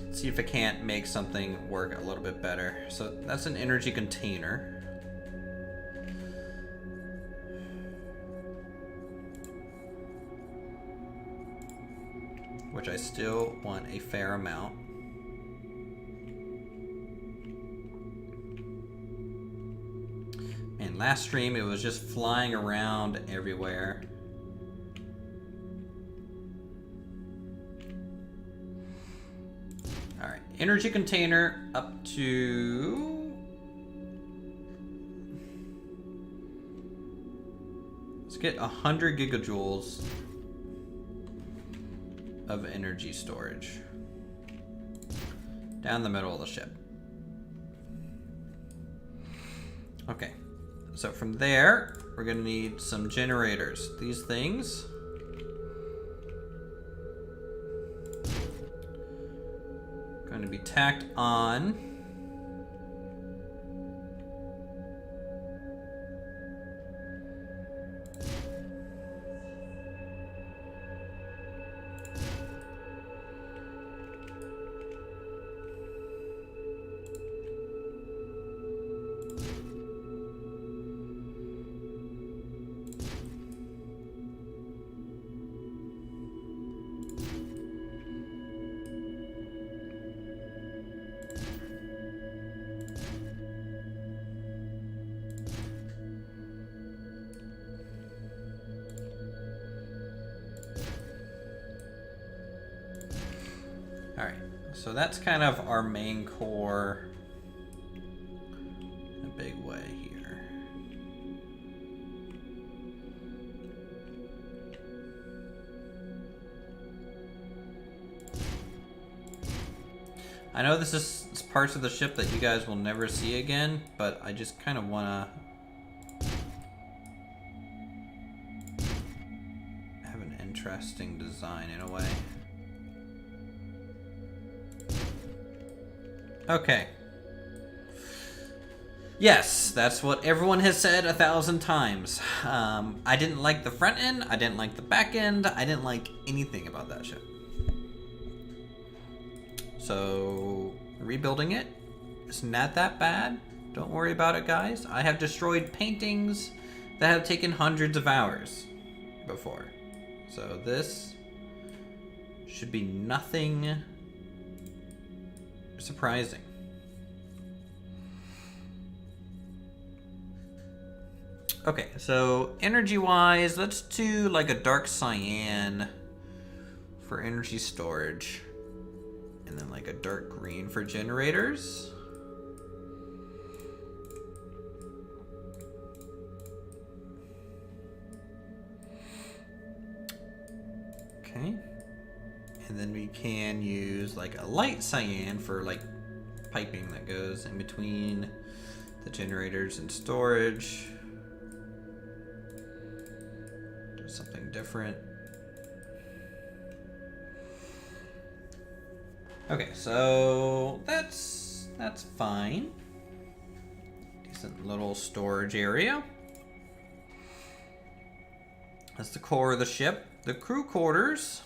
Let's see if I can't make something work a little bit better. So that's an energy container. Which I still want a fair amount. And last stream, it was just flying around everywhere. All right, energy container up to... Let's get 100 gigajoules of energy storage down the middle of the ship. Okay, so from there we're gonna need some generators. These things going to be tacked on. Alright, so that's kind of our main core in a big way here. I know this is parts of the ship that you guys will never see again, but I just kind of want to have an interesting design in a way. Okay. Yes, that's what everyone has said 1,000 times. I didn't like the front end, I didn't like the back end, I didn't like anything about that ship. So, rebuilding it is not that bad. Don't worry about it, guys. I have destroyed paintings that have taken hundreds of hours before. So this should be nothing surprising. Okay, so energy-wise, let's do like a dark cyan for energy storage. And then like a dark green for generators. Okay. And then we can use like a light cyan for like piping that goes in between the generators and storage. Do something different. Okay, so that's fine. Decent little storage area. That's the core of the ship. The crew quarters.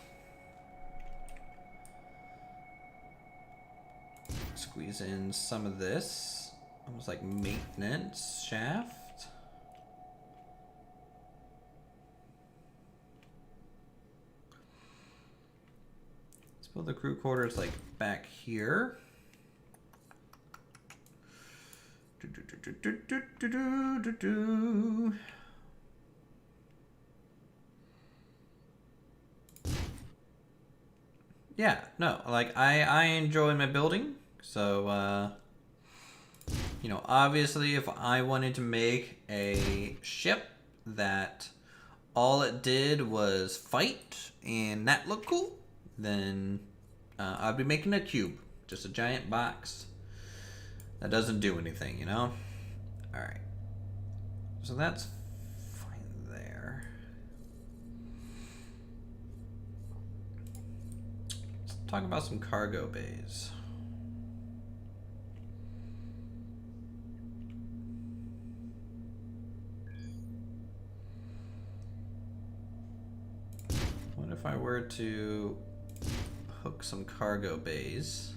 Squeeze in some of this. Almost like maintenance shaft. build the crew quarters like back here. Yeah, no, like I enjoy my building, so you know, obviously if I wanted to make a ship that all it did was fight and that looked cool, then I'd be making a cube, just a giant box that doesn't do anything, you know? Alright, so that's fine there. Let's talk about some cargo bays. What if I were to hook some cargo bays?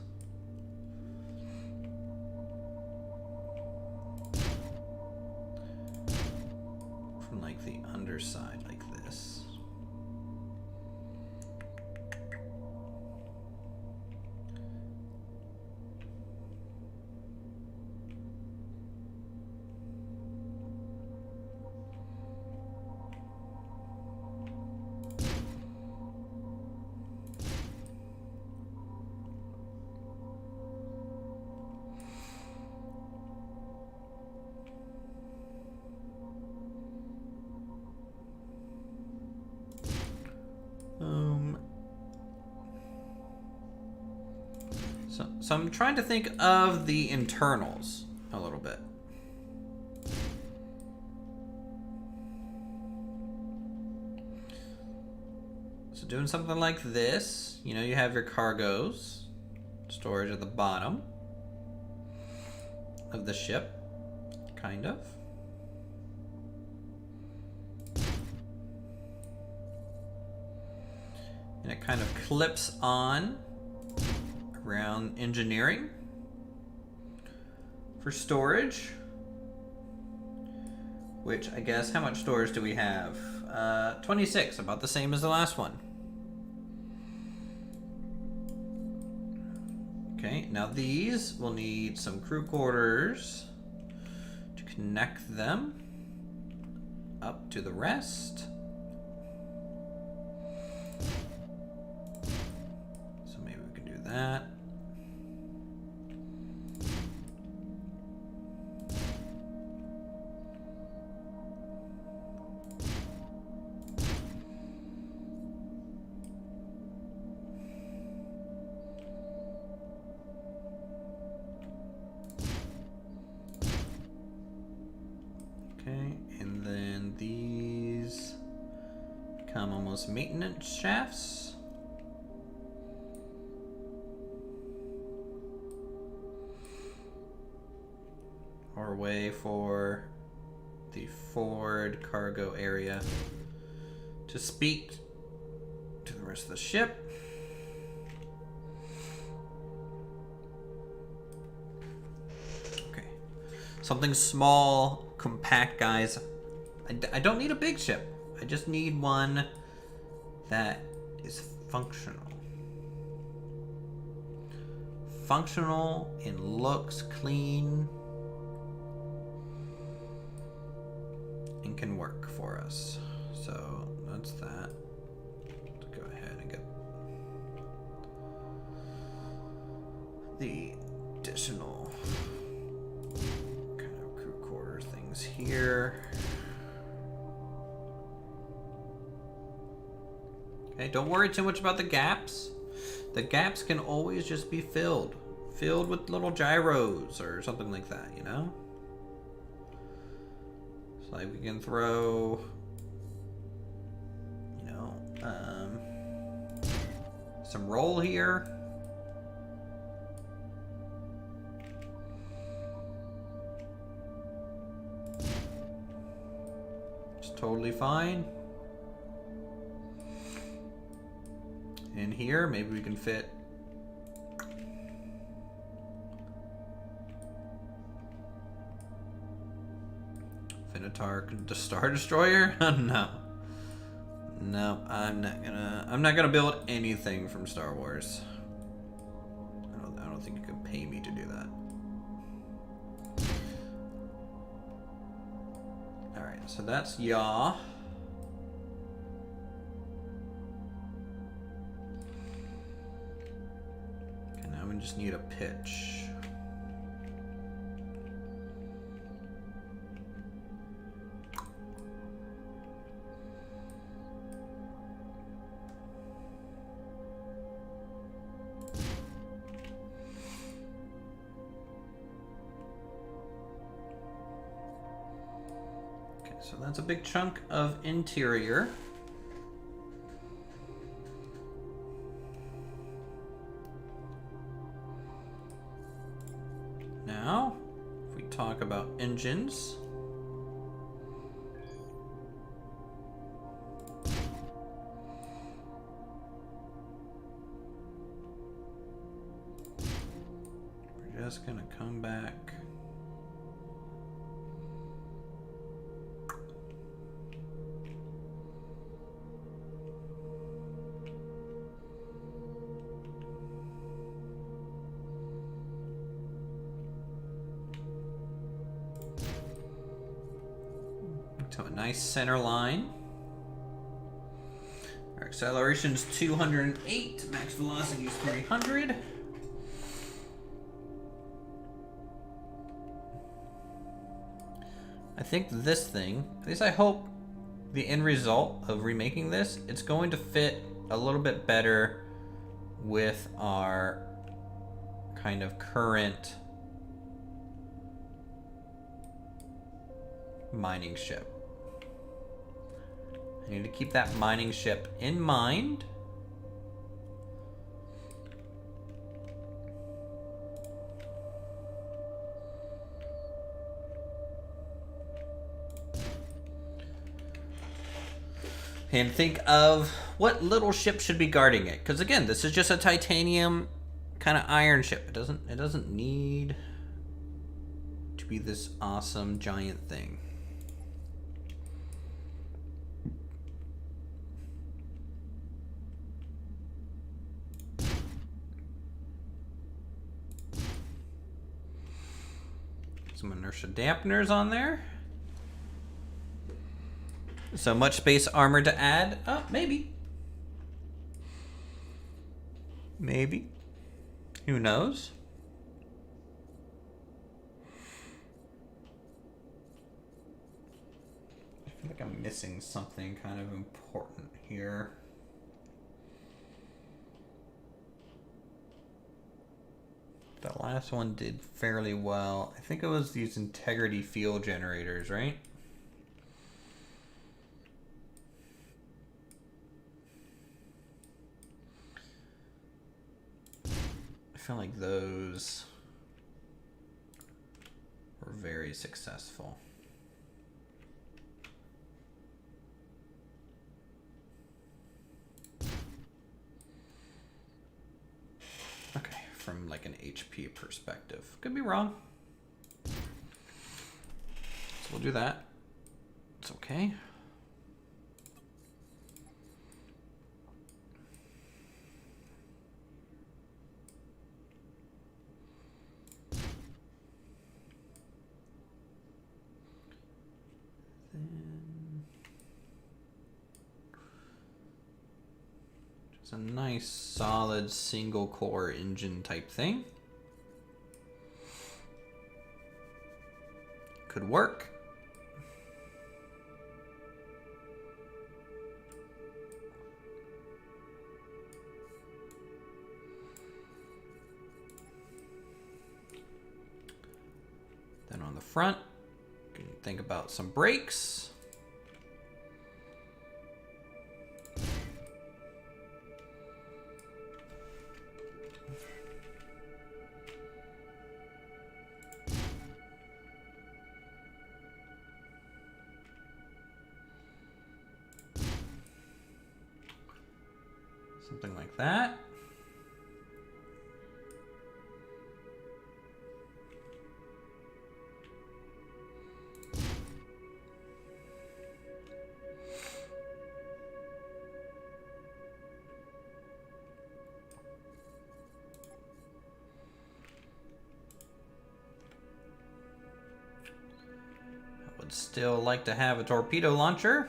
From like the underside like this. So I'm trying to think of the internals a little bit. So doing something like this, you know, you have your cargoes, storage at the bottom of the ship, kind of. And it kind of clips on around engineering for storage, which I guess, how much storage do we have? 26, about the same as the last one. Okay, now these will need some crew quarters to connect them up to the rest. So maybe we can do that. Maintenance shafts. Or a way for the forward cargo area to speak to the rest of the ship. Okay. Something small, compact, guys. I don't need a big ship. I just need one that is functional. Functional and looks clean and can work for us. So that's that. Let's go ahead and get the additional kind of crew quarters things here. Okay, don't worry too much about the gaps. The gaps can always just be filled with little gyros or something like that, you know? So like we can throw, you know, some roll here. It's totally fine. In here, maybe we can fit Finitar Star Destroyer. No, I'm not gonna build anything from Star Wars. pay me to do that. Alright, so that's yaw. Okay, now we just need a pitch. So that's a big chunk of interior. Now, if we talk about engines. We're just gonna come back. To a nice center line. Our acceleration's 208, max velocity is 300. I think this thing, at least I hope the end result of remaking this, it's going to fit a little bit better with our kind of current mining ship. I need to keep that mining ship in mind. And think of what little ship should be guarding it. Because again, this is just a titanium kind of iron ship. It doesn't need to be this awesome giant thing. Some inertia dampeners on there. So much space armor to add? Oh, maybe. Maybe. Who knows? I feel like I'm missing something kind of important here. The last one did fairly well. I think it was these integrity fuel generators, right? I feel like those were very successful. Okay, from like an HP perspective. Could be wrong. So we'll do that. It's okay. It's a nice solid single core engine type thing. Could work. Then on the front, you can think about some brakes. Something like that. would still like to have a torpedo launcher.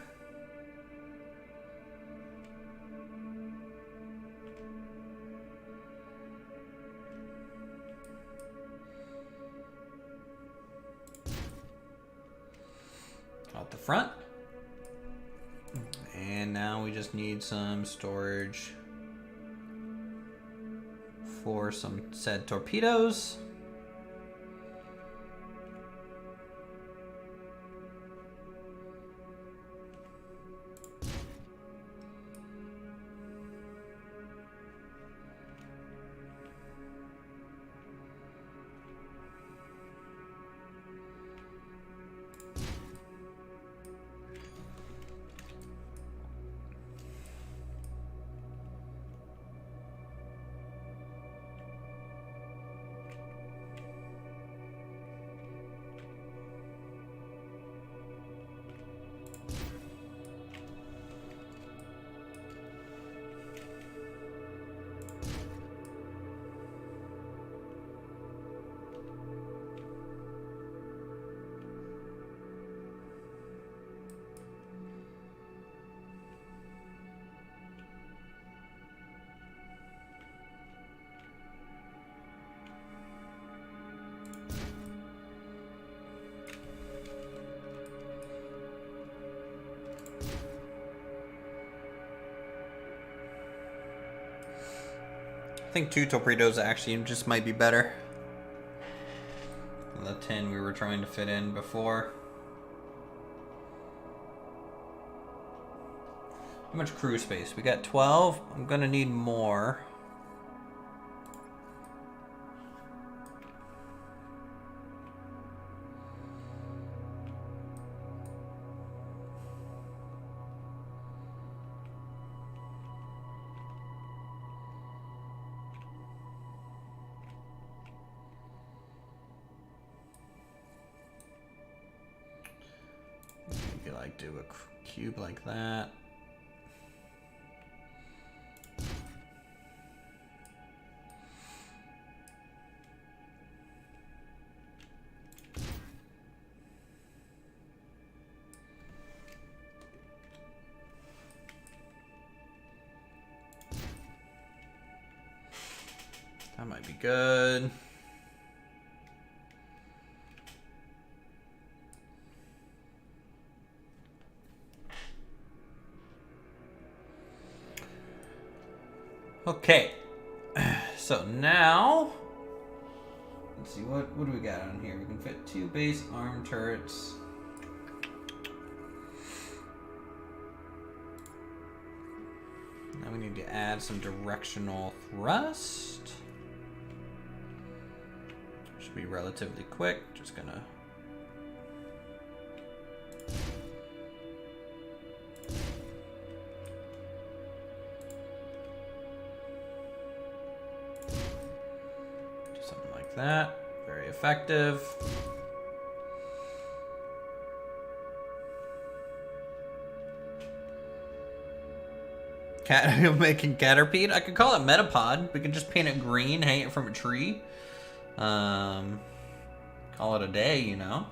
Out the front. And now we just need some storage for some said torpedoes. I think 2 torpedoes actually just might be better than the 10 we were trying to fit in before. How much crew space? We got 12. I'm gonna need more. Maybe like do a cube like that. That might be good. Okay, so now, let's see, what do we got on here? We can fit 2 base arm turrets. Now we need to add some directional thrust. Should be relatively quick, just gonna... that. Very effective. Making Caterpie. I could call it Metapod. We can just paint it green, hang it from a tree. Call it a day, you know.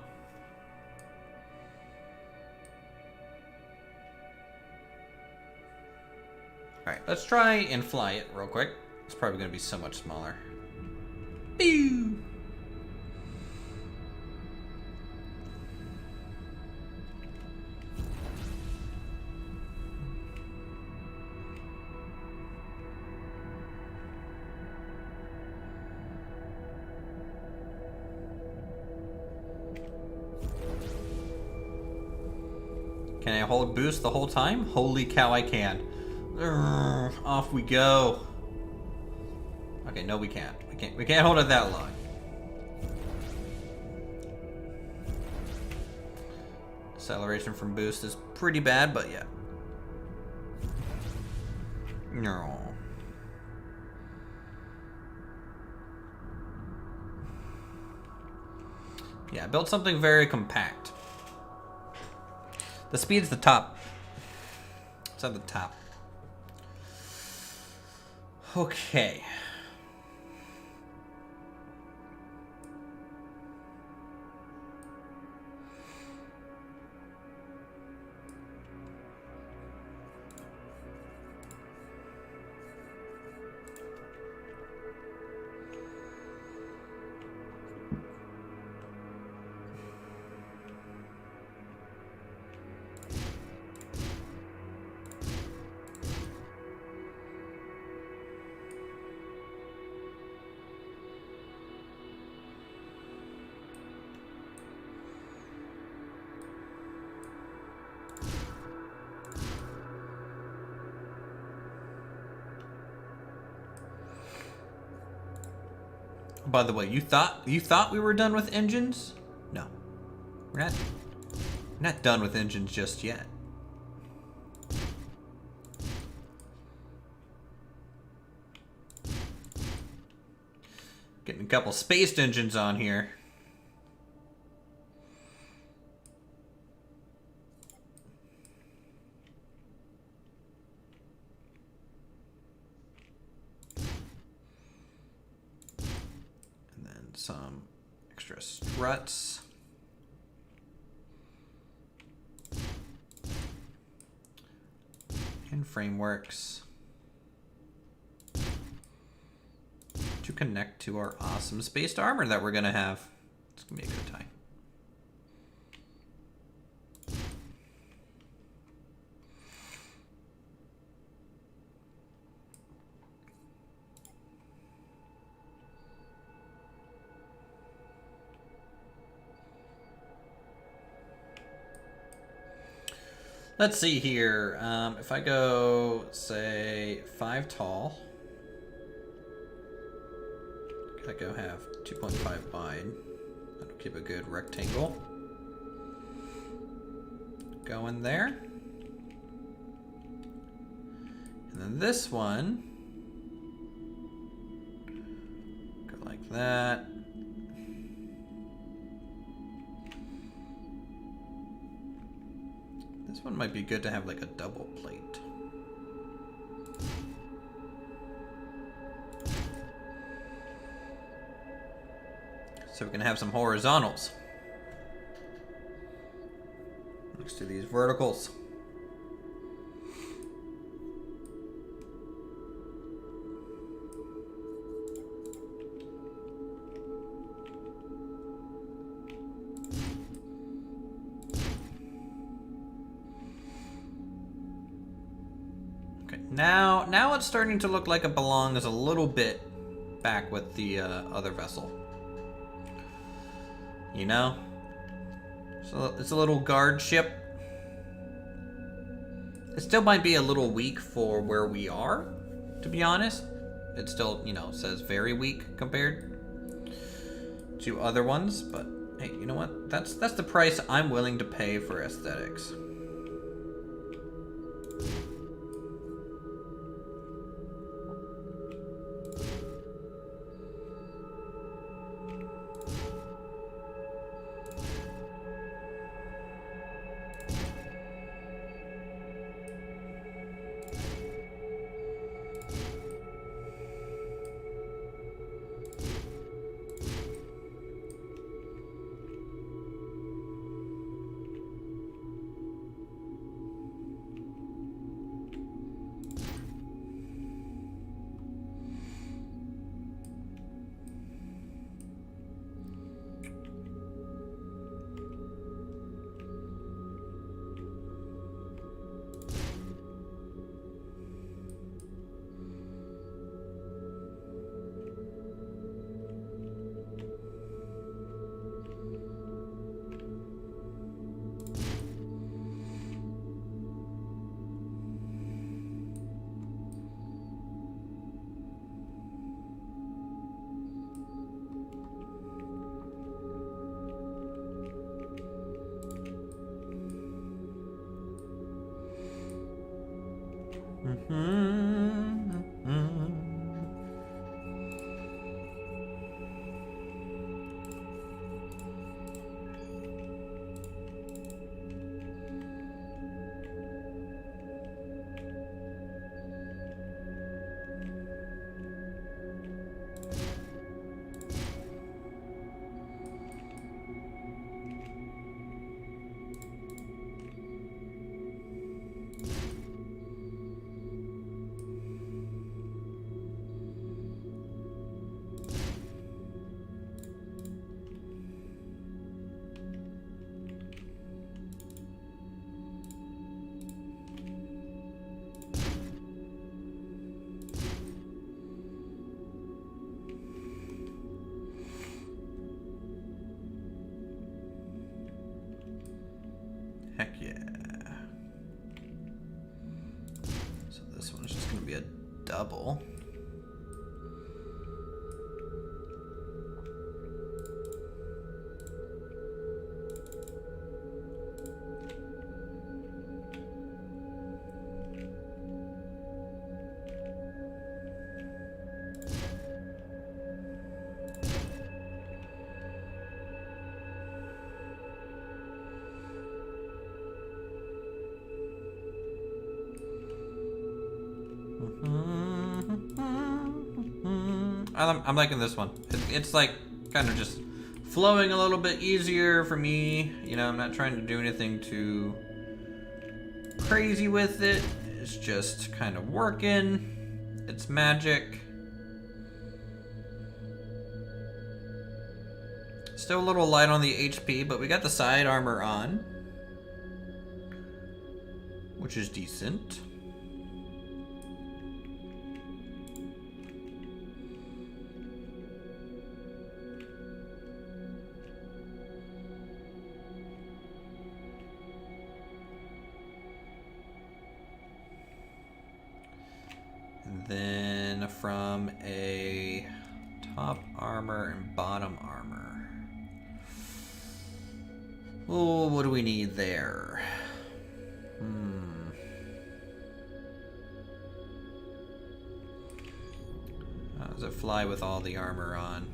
Alright, let's try and fly it real quick. It's probably going to be so much smaller. Pew! Can I hold boost the whole time? Holy cow, I can. Urgh, off we go. Okay, no we can't. We can't hold it that long. Acceleration from boost is pretty bad, but yeah. No. Yeah, built something very compact. The speed's the top. It's at the top. Okay. By the way, you thought we were done with engines? No. We're not done with engines just yet. Getting a couple spaced engines on here. And then some extra struts. And frameworks. To connect to our awesome spaced armor that we're gonna have. It's gonna be a good time. Let's see here. If I go, say, 5 tall. I go have 2.5 wide. That'll keep a good rectangle. Go in there. And then this one. Go like that. This one might be good to have like a double plate. So we can have some horizontals next to these verticals. Okay, now it's starting to look like it belongs a little bit back with the other vessel. You know? So it's a little guard ship. It still might be a little weak for where we are, to be honest. It still, you know, says very weak compared to other ones, but hey, you know what? That's the price I'm willing to pay for aesthetics. Heck yeah. So this one's just gonna be a double. I'm liking this one. It's like kind of just flowing a little bit easier for me. You know, I'm not trying to do anything too crazy with it. It's just kind of working. It's magic. Still a little light on the HP, but we got the side armor on, which is decent. And then from a top armor and bottom armor. Oh, what do we need there? How does it fly with all the armor on?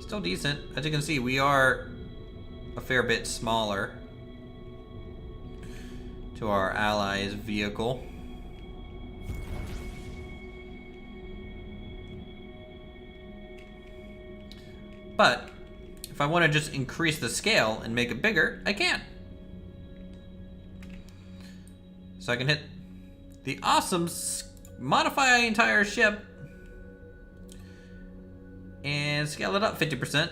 Still decent. As you can see, we are a fair bit smaller to our allies' vehicle. But if I want to just increase the scale and make it bigger, I can. So I can hit the awesome modify entire ship and scale it up 50%.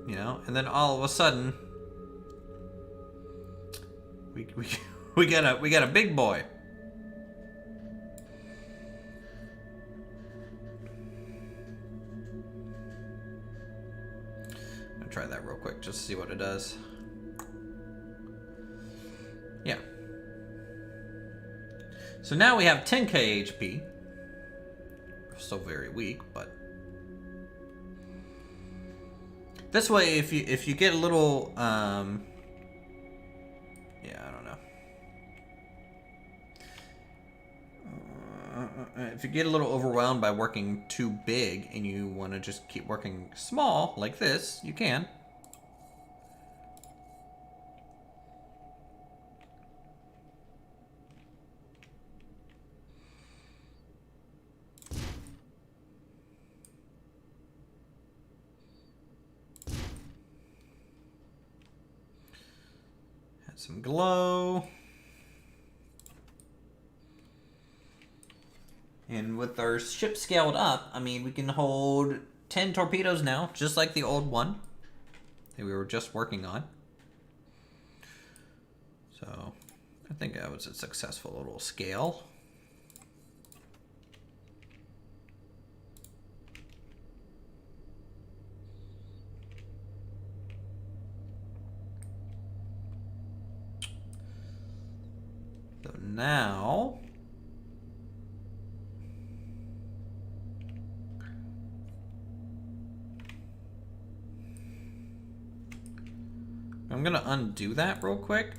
You know, and then all of a sudden we got a big boy. Try that real quick just to see what it does. Yeah. So now we have 10k HP. Still very weak, but this way, if you get a little, yeah, I don't know. If you get a little overwhelmed by working too big and you want to just keep working small like this, you can. Add some glow. And with our ship scaled up, I mean, we can hold 10 torpedoes now, just like the old one that we were just working on. So I think that was a successful little scale. So now I'm gonna undo that real quick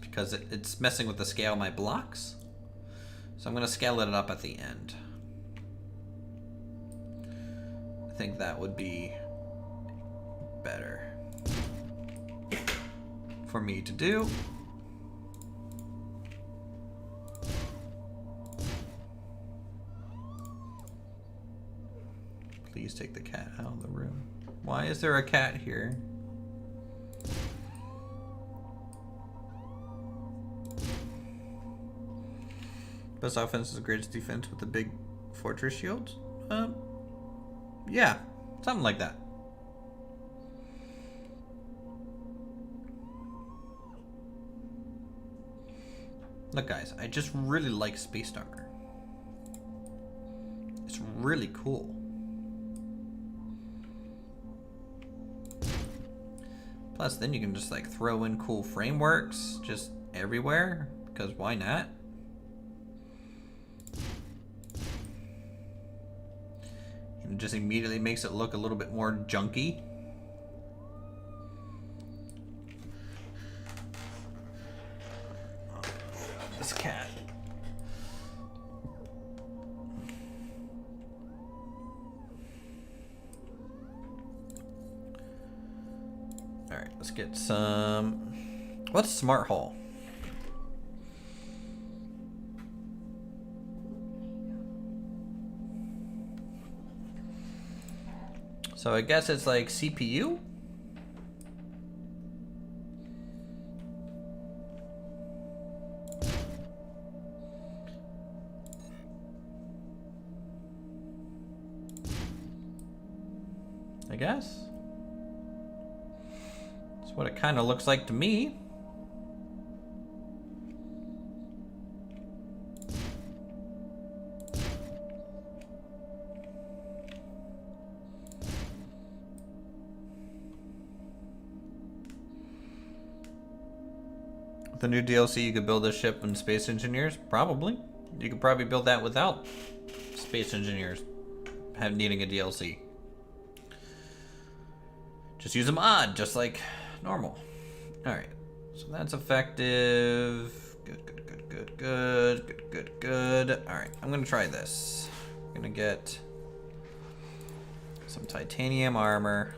because it's messing with the scale of my blocks. So I'm gonna scale it up at the end. I think that would be better for me to do. Please take the cat out of the room. Why is there a cat here? Best offense is the greatest defense with the big fortress shields? Yeah, something like that. Look guys, I just really like space armor. It's really cool. Plus, then you can just like throw in cool frameworks just everywhere, because why not? And it just immediately makes it look a little bit more junky. Oh, this cat. Alright, let's get some What's smart hull? So I guess it's like CPU? I guess. That's what it kind of looks like to me. With the new DLC, you could build a ship and space engineers? Probably. You could probably build that without space engineers needing a DLC. Just use a mod, just like normal. Alright, so that's effective. Good. Alright, I'm gonna try this. I'm gonna get some titanium armor.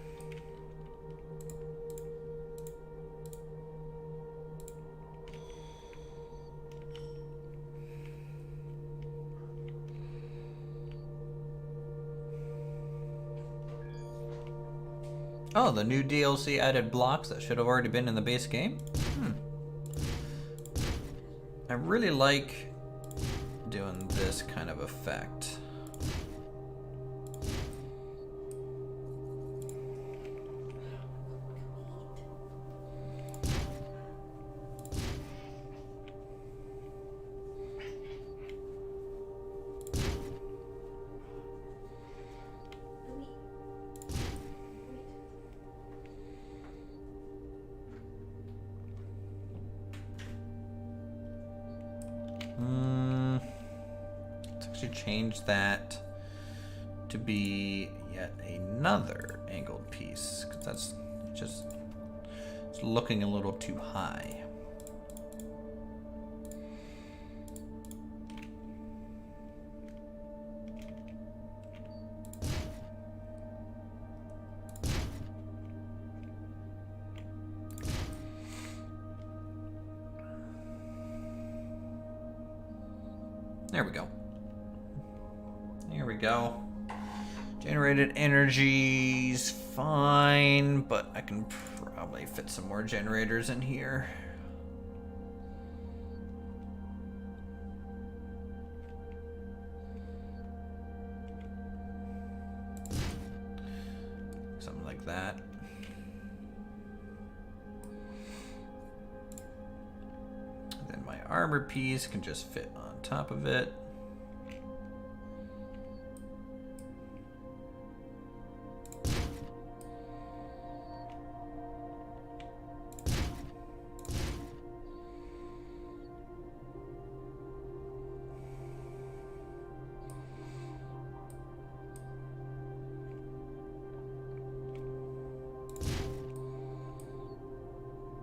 Oh, the new DLC added blocks that should have already been in the base game? I really like doing this kind of effect. Let's actually change that to be yet another angled piece, because that's just, it's looking a little too high. There we go. There we go. Generated energy's fine, but I can probably fit some more generators in here. Something like that. Then my armor piece can just fit on top of it.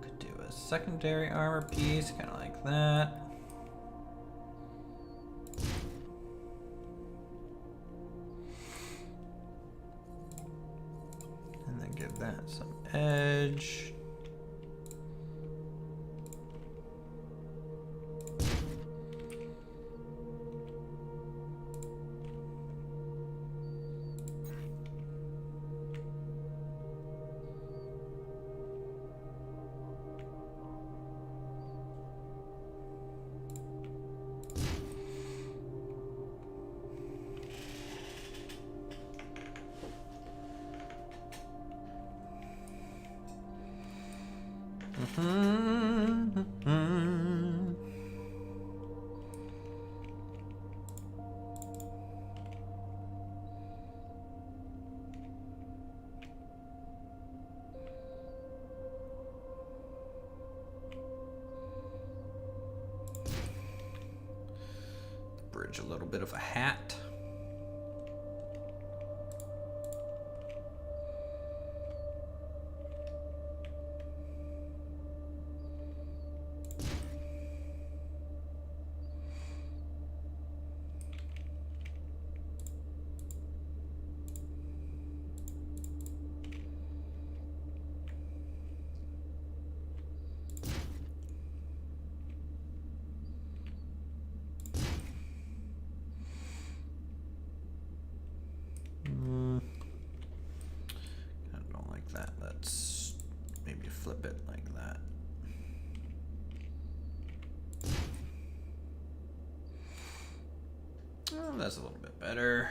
Could do a secondary armor piece, kind of like that. Give that some edge. Bridge, a little bit of a hat. I don't like that. Let's maybe flip it like that. Oh, that's a little bit better.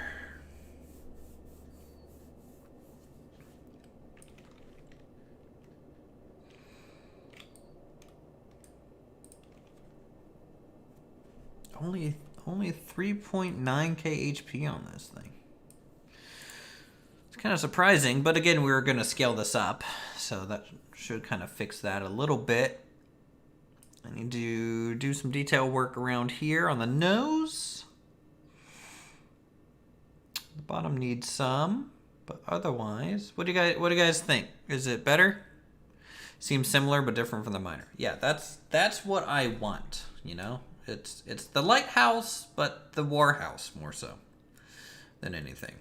Only 3.9k HP on this thing. It's kind of surprising, but again, we were going to scale this up, so that should kind of fix that a little bit. I need to do some detail work around here on the nose. The bottom needs some, but otherwise, what do you guys think? Is it better? Seems similar but different from the minor. Yeah, that's what I want, you know? It's the lighthouse, but the warhouse more so than anything.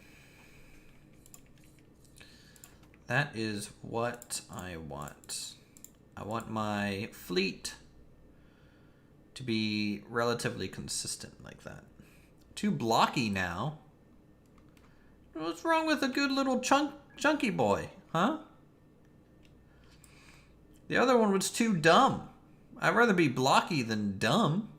That is what I want. I want my fleet to be relatively consistent like that. Too blocky now. What's wrong with a good little chunky boy, huh? The other one was too dumb. I'd rather be blocky than dumb.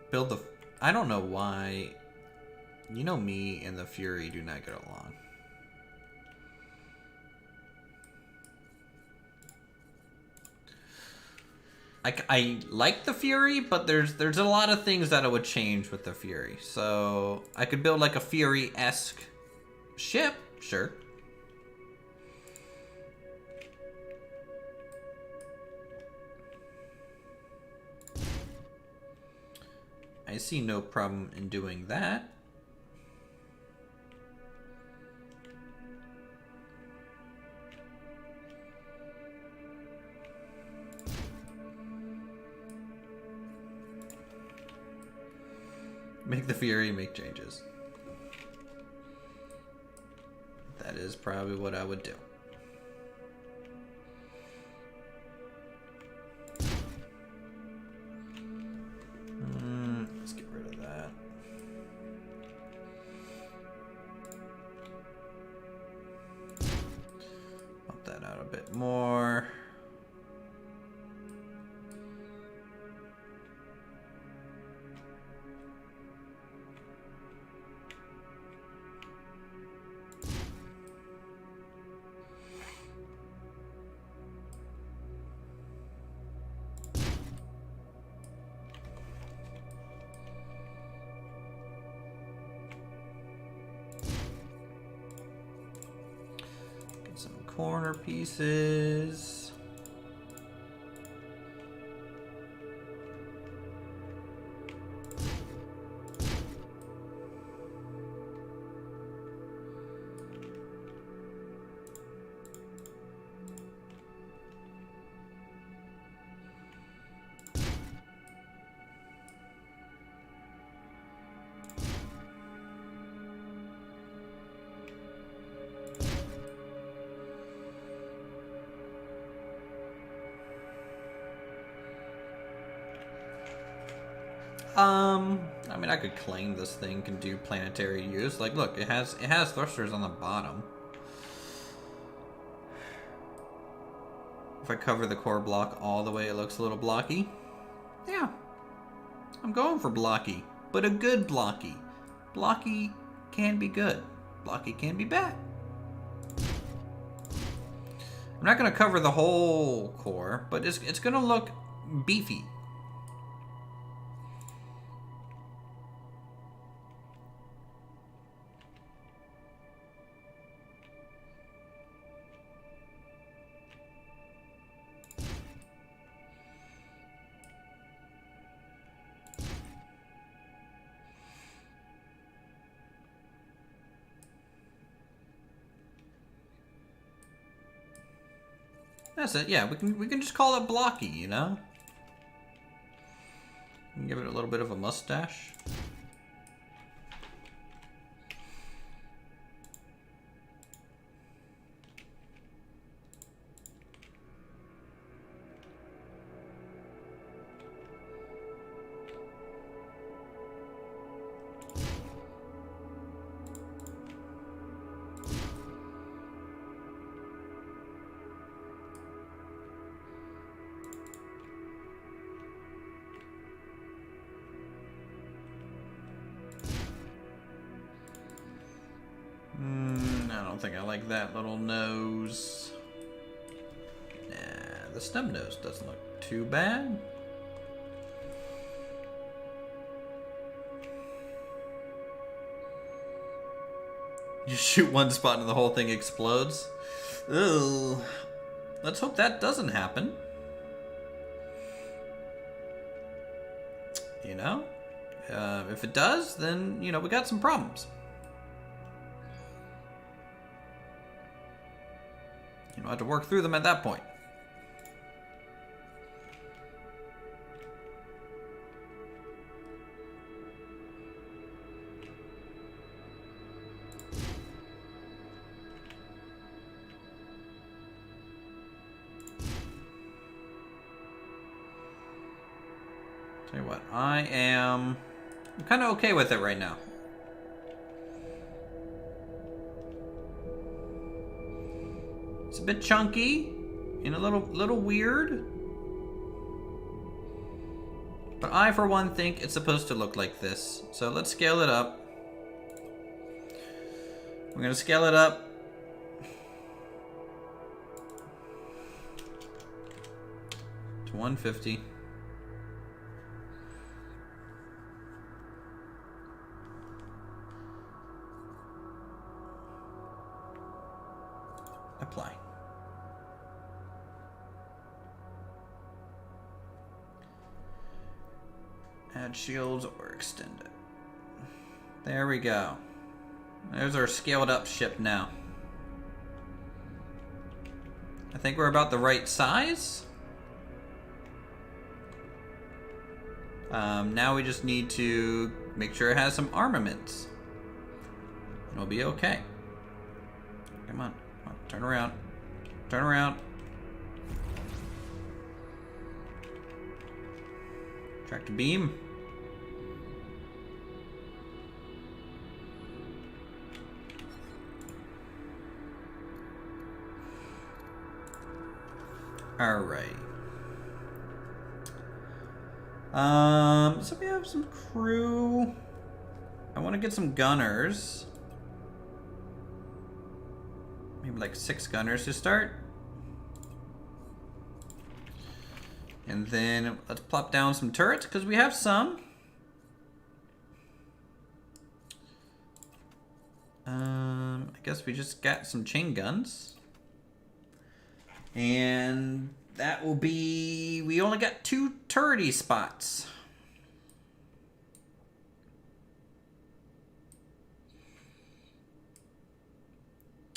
Build the... I don't know why... You know me and the Fury do not get along. I like the Fury, but there's a lot of things that I would change with the Fury. So I could build like a Fury-esque ship, sure. I see no problem in doing that. Make the Fury make changes. That is probably what I would do. Let's get rid of that. Bump that out a bit more. Some corner pieces. I mean, I could claim this thing can do planetary use. Like, look, it has thrusters on the bottom. If I cover the core block all the way, it looks a little blocky. Yeah, I'm going for blocky, but a good blocky. Blocky can be good. Blocky can be bad. I'm not going to cover the whole core, but it's going to look beefy. That's it. Yeah, we can just call it blocky, you know? Give it a little bit of a mustache. I don't think I like that little nose. Nah, the snub nose doesn't look too bad. You shoot one spot and the whole thing explodes. Ugh. Let's hope that doesn't happen. You know? If it does, then, you know, we got some problems. You know, I have to work through them at that point. Tell you what, I'm kind of okay with it right now. It's a bit chunky and a little weird. But I, for one, think it's supposed to look like this. So let's scale it up. We're gonna scale it up to 150. Apply. Add shields or extend it. There we go. There's our scaled up ship now. I think we're about the right size. Now we just need to make sure it has some armaments. And it'll be okay. Come on. Turn around. Turn around. Track to beam. Alright. So we have some crew. I want to get some gunners. Maybe like 6 gunners to start. And then let's plop down some turrets, because we have some. I guess we just got some chain guns. And that will be... we only got 2 turrety spots.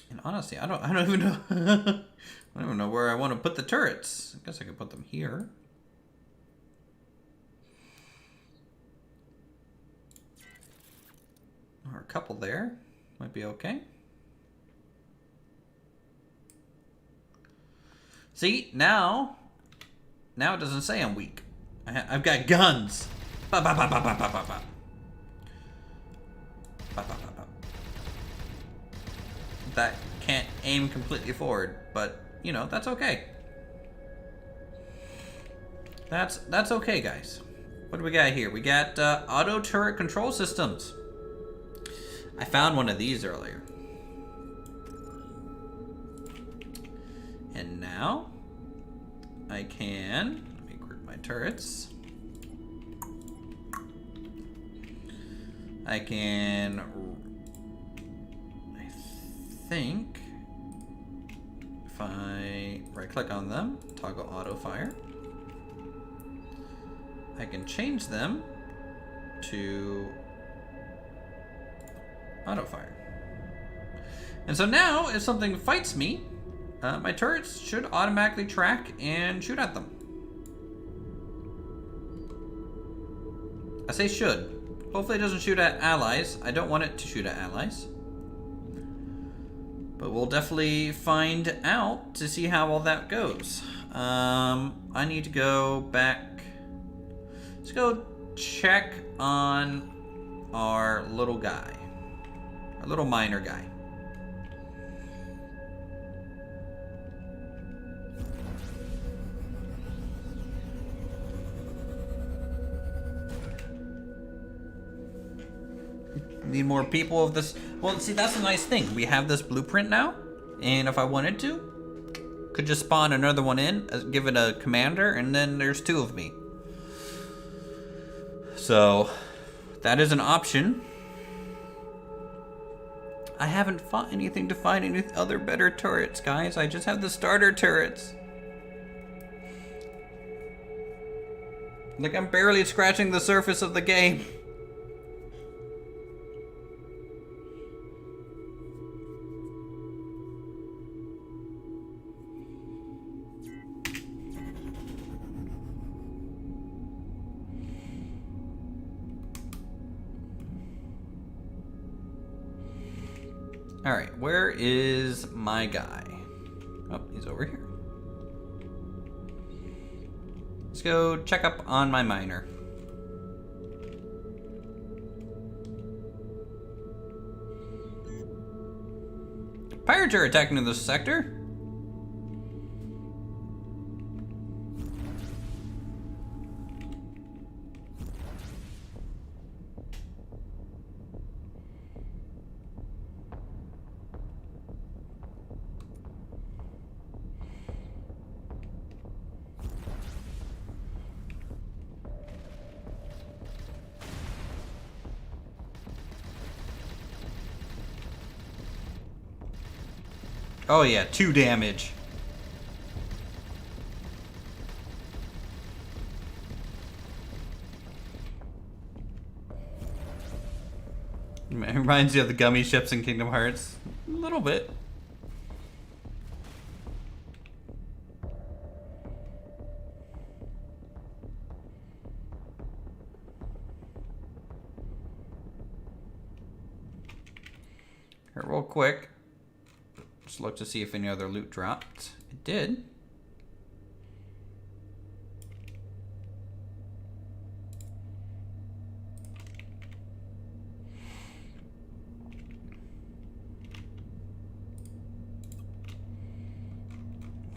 And honestly, I don't even know. I don't even know where I want to put the turrets. I guess I could put them here. Or a couple there. Might be okay. See, now it doesn't say I'm weak. I've got guns. Ba, ba, ba, ba, ba, ba, ba, ba. Ba, ba, ba, ba. That can't aim completely forward, but you know, that's okay. That's okay, guys. What do we got here? We got auto turret control systems. I found one of these earlier. And now I can, let me group my turrets. I can, I think, if I right click on them, toggle auto fire, I can change them to auto fire. And so now if something fights me, my turrets should automatically track and shoot at them. I say should. Hopefully it doesn't shoot at allies. I don't want it to shoot at allies. But we'll definitely find out to see how all that goes. I need to go back. Let's go check on our little guy. Our little miner guy. Need more people of this. Well, see, that's a nice thing. We have this blueprint now, and if I wanted to, could just spawn another one in, give it a commander, and then there's 2 of me. So, that is an option. I haven't fought anything to find any other better turrets, guys. I just have the starter turrets. Like, I'm barely scratching the surface of the game. Alright, where is my guy? Oh, he's over here. Let's go check up on my miner. Pirates are attacking this sector. Oh yeah, 2 damage. It reminds you of the gummy ships in Kingdom Hearts. A little bit. Here, real quick. Just look to see if any other loot dropped. It did.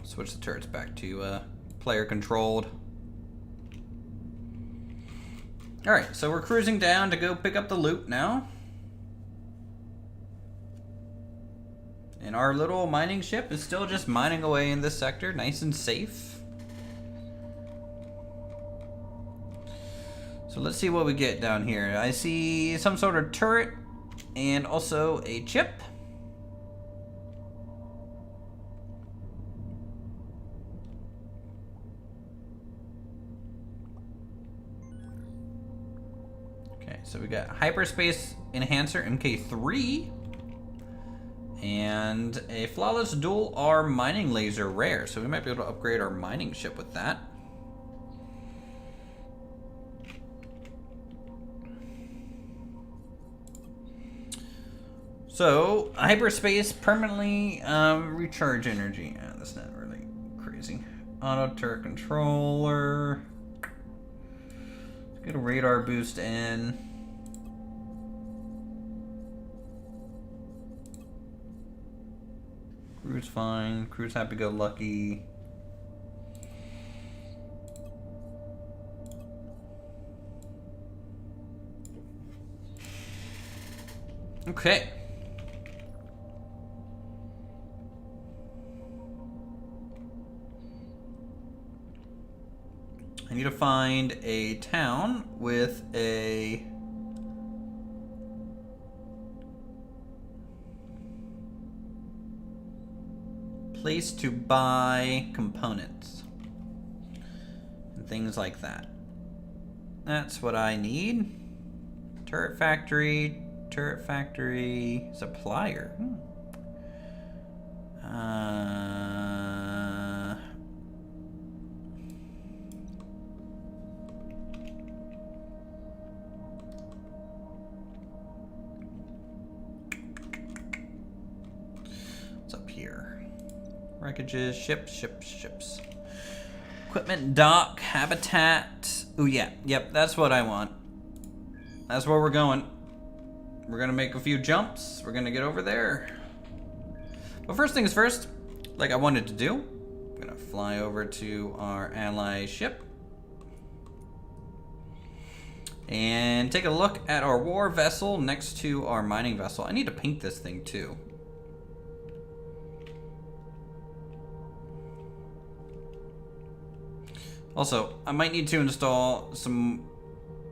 Switch the turrets back to player controlled. Alright, so we're cruising down to go pick up the loot now. And our little mining ship is still just mining away in this sector, nice and safe. So let's see what we get down here. I see some sort of turret and also a chip. Okay, so we got hyperspace enhancer MK3. And a flawless dual R mining laser rare, so we might be able to upgrade our mining ship with that. So hyperspace permanently recharge energy. That's not really crazy. Auto turret controller. Let's get a radar boost in. Crew's fine. Crew's happy-go-lucky. Okay. I need to find a town with a place to buy components and things like that. That's what I need. Turret factory, supplier. Wreckages, ships. Equipment dock, habitat. Oh yeah, yep, that's what I want. That's where we're going. We're gonna make a few jumps. We're gonna get over there. But first things first, like I wanted to do, I'm gonna fly over to our ally ship and take a look at our war vessel next to our mining vessel. I need to paint this thing too. Also, I might need to install some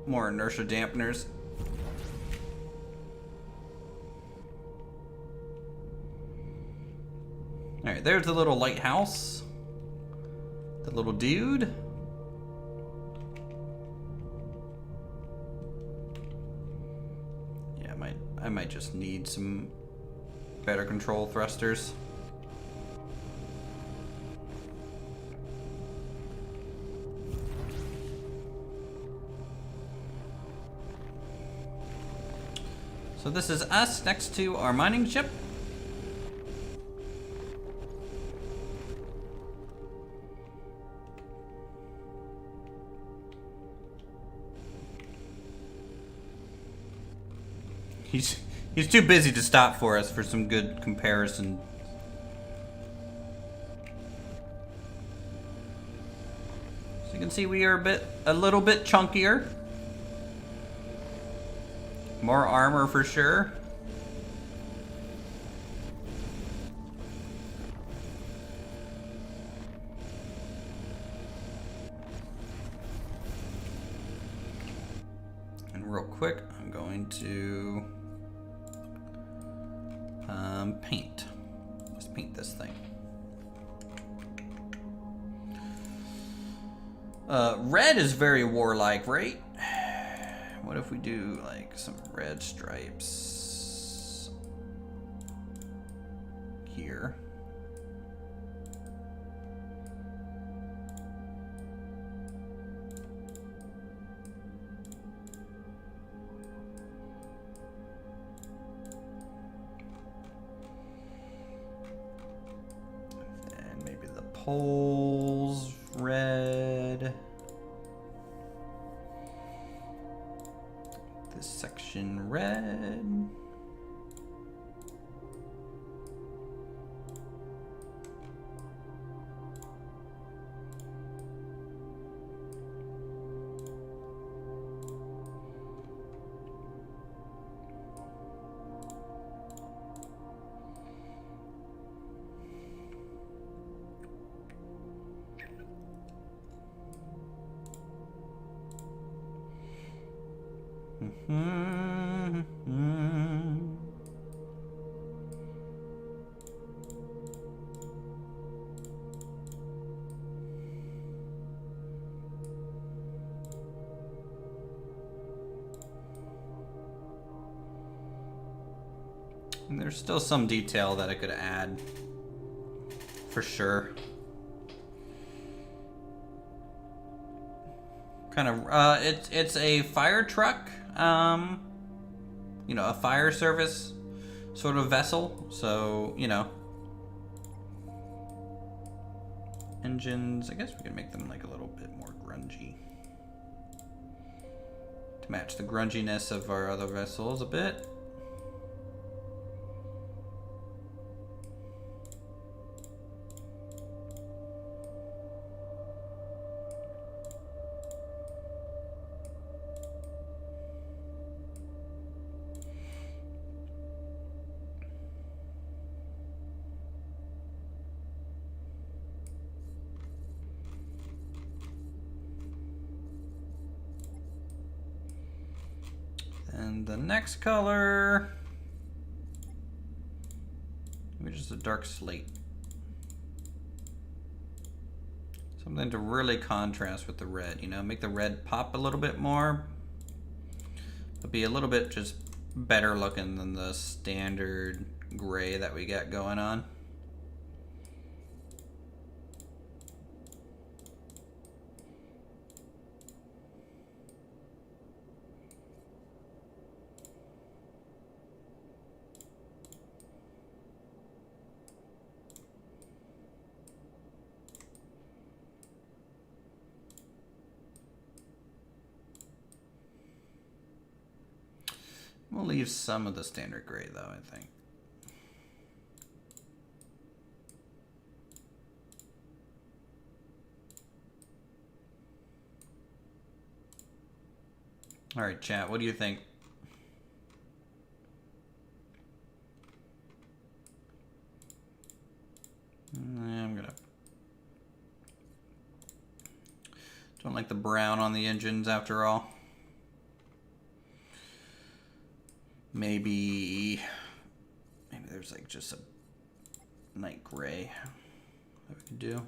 more inertia dampeners. Alright, there's the little lighthouse. The little dude. Yeah, I might just need some better control thrusters. So this is us next to our mining ship. He's too busy to stop for us for some good comparison. So you can see we are a little bit chunkier. More armor for sure. And real quick, I'm going to paint. Let's paint this thing. Red is very warlike, right? What if we do like some red stripes here? And maybe the poles red. This section red. And there's still some detail that I could add, for sure. Kind of, it's a fire truck, you know, a fire service sort of vessel. So, you know, engines, I guess we could make them like a little bit more grungy to match the grunginess of our other vessels a bit. And the next color, maybe just a dark slate. Something to really contrast with the red, you know, make the red pop a little bit more, but be a little bit just better looking than the standard gray that we got going on. We'll leave some of the standard gray though, I think. All right, chat, what do you think? I'm gonna... Don't like the brown on the engines after all. Maybe there's like just a night gray that we could do.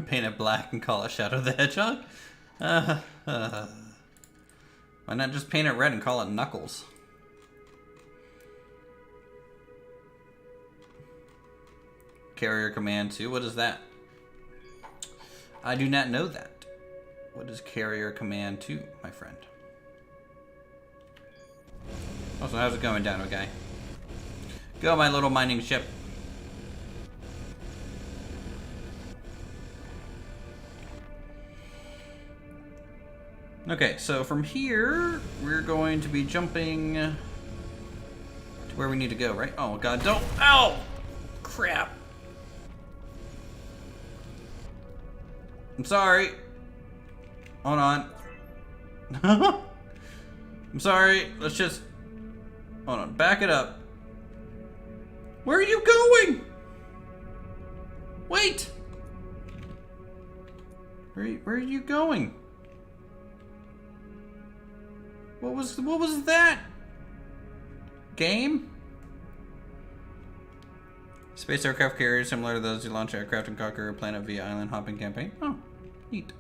Paint it black and call it Shadow the Hedgehog? Why not just paint it red and call it Knuckles? Carrier Command 2, what is that? I do not know that. What is Carrier Command 2, my friend? Oh, so how's it going down, okay? Go, my little mining ship. Okay, so from here, we're going to be jumping to where we need to go, right? Oh god, don't! Ow! Crap! I'm sorry. Hold on. I'm sorry. Let's just... Hold on, back it up. Where are you going? Wait! Where are you going? What was that? Game? Space aircraft carriers similar to those who launch aircraft and conquer a planet via island hopping campaign. Oh, neat.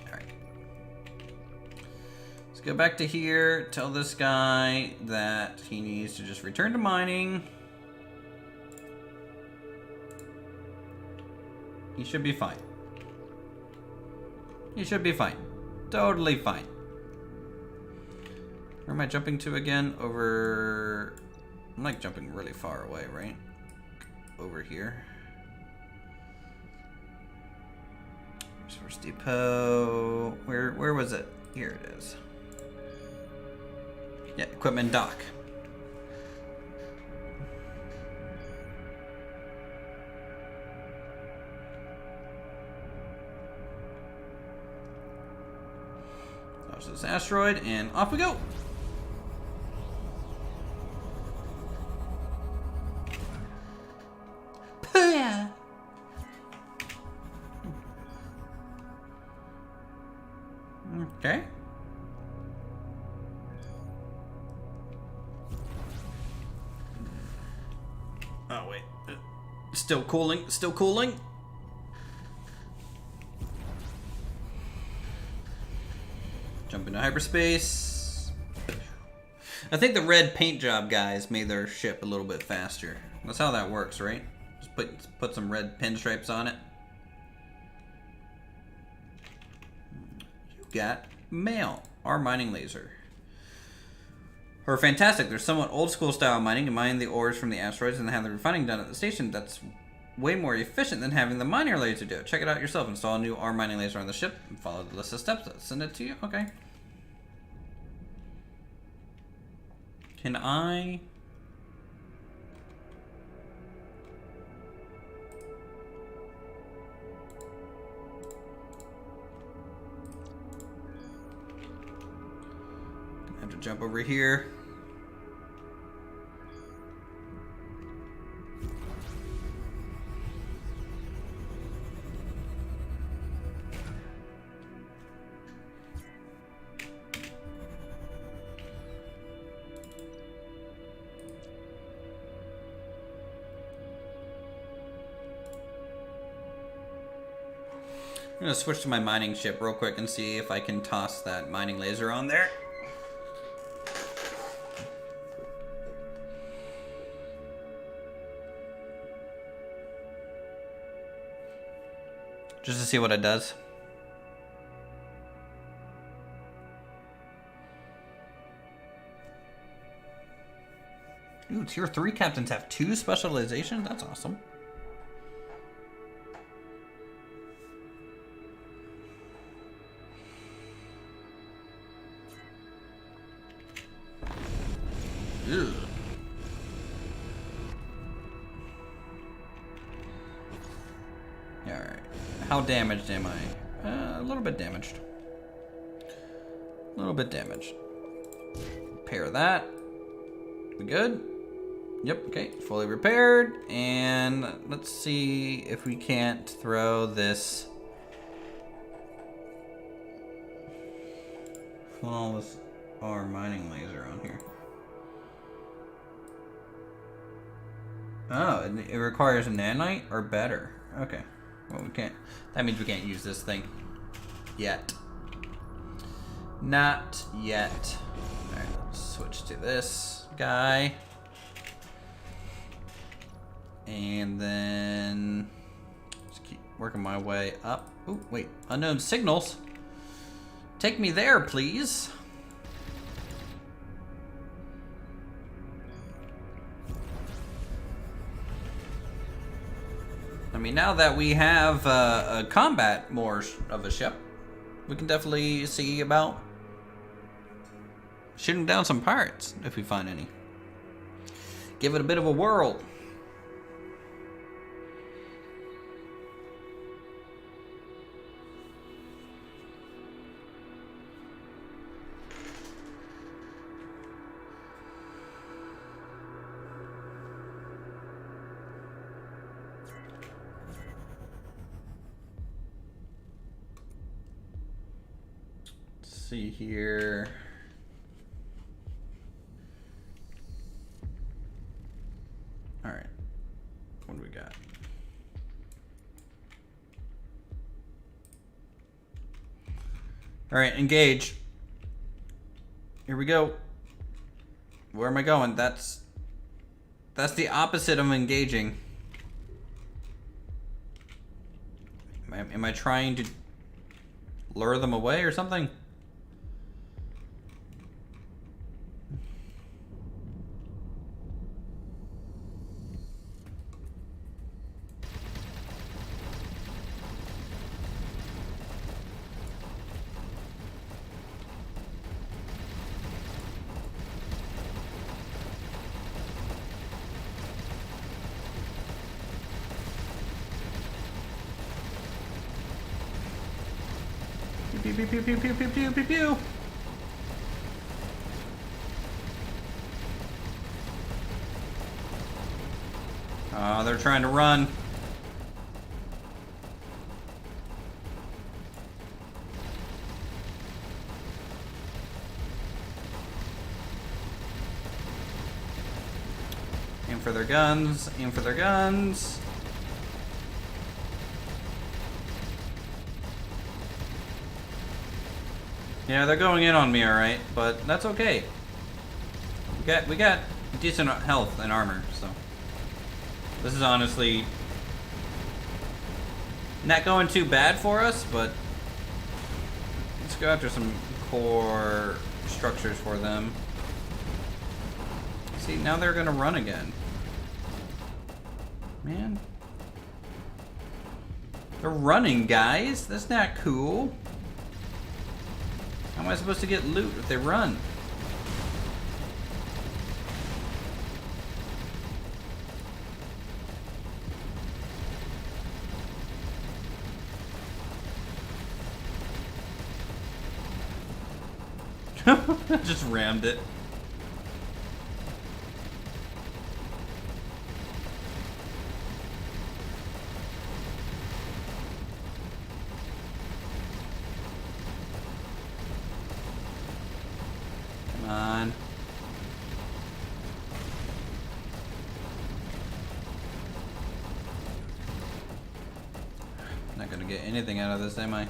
Alright. Let's go back to here, tell this guy that he needs to just return to mining. He should be fine. He should be fine. Totally fine. Where am I jumping to again? Over... I'm like jumping really far away, right? Over here. Resource depot. Where was it? Here it is. Yeah, equipment dock. Dodge this asteroid, and off we go! Pooh! Okay. Oh, wait. Still cooling, still cooling. Jump into hyperspace. I think the red paint job guys made their ship a little bit faster. That's how that works, right? Just put some red pinstripes on it. You got mail. Our mining laser. Or fantastic. There's somewhat old school style mining. You mine the ores from the asteroids and have the refining done at the station. That's way more efficient than having the miner laser do it. Check it out yourself. Install a new R mining laser on the ship and follow the list of steps. Let's send it to you. Okay. Can I... I have to jump over here. I'm gonna switch to my mining ship real quick and see if I can toss that mining laser on there. Just to see what it does. Ooh, tier 3 captains have 2 specializations? That's awesome. Ew. Alright. How damaged am I? A little bit damaged. A little bit damaged. Repair that. We good? Yep, okay. Fully repaired. And let's see if we can't throw this. Flawless R mining laser on here. Oh, it requires a nanite or better. Okay. Well, we can't. That means we can't use this thing. Yet. Not yet. Alright, let's switch to this guy. And then just keep working my way up. Oh, wait. Unknown signals. Take me there, please. I mean, now that we have a combat more of a ship, we can definitely see about shooting down some pirates if we find any. Give it a bit of a whirl. See here. All right. What do we got? All right, engage. Here we go. Where am I going? That's the opposite of engaging. Am I trying to lure them away or something? Pew, pew, pew, pew, pew, pew, pew, pew, pew. Oh, they're trying to run. Aim for their guns, aim for their guns. Yeah, they're going in on me, alright, but that's okay. We got decent health and armor, so this is honestly not going too bad for us, but let's go after some core structures for them. See, now they're gonna run again. Man. They're running, guys. That's not cool. How am I supposed to get loot if they run? Just rammed it. Come on. Not gonna gonna get anything out of this, am I?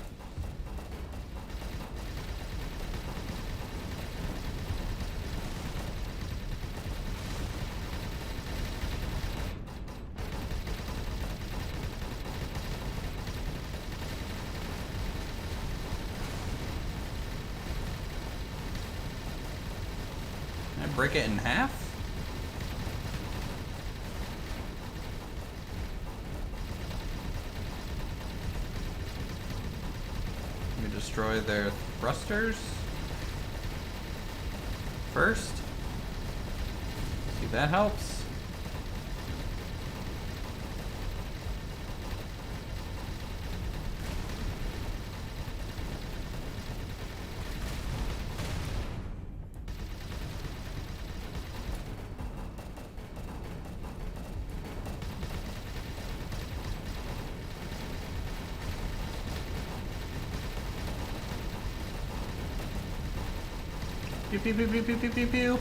Can I break it in half? Destroy their thrusters first. See if that helps. Pew pew pew pew pew pew pew pew.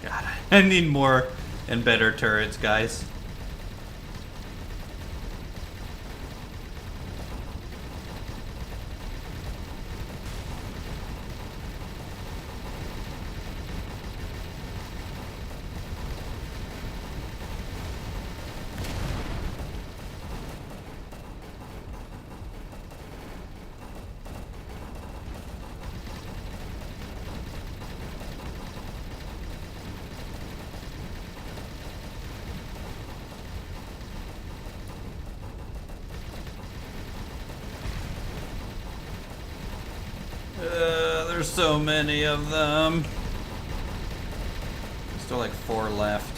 God, I need more and better turrets, guys. There's so many of them. There's still like 4 left.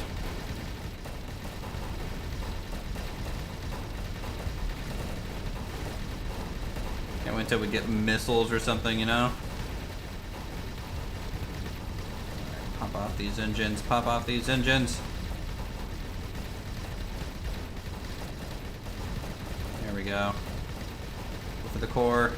Can't wait until we get missiles or something, you know? Pop off these engines, pop off these engines. There we go. Go for the core.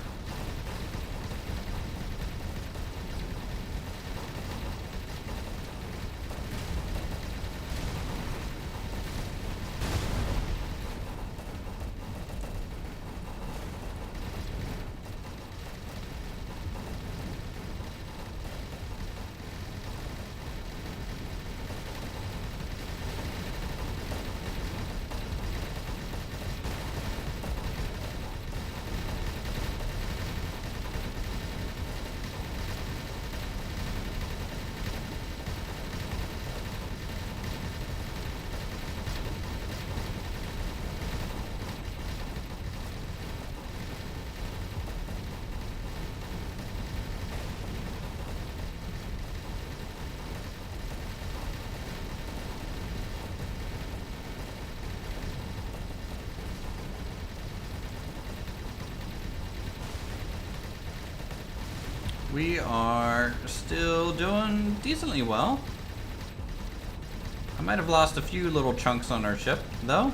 We are still doing decently well. I might have lost a few little chunks on our ship, though.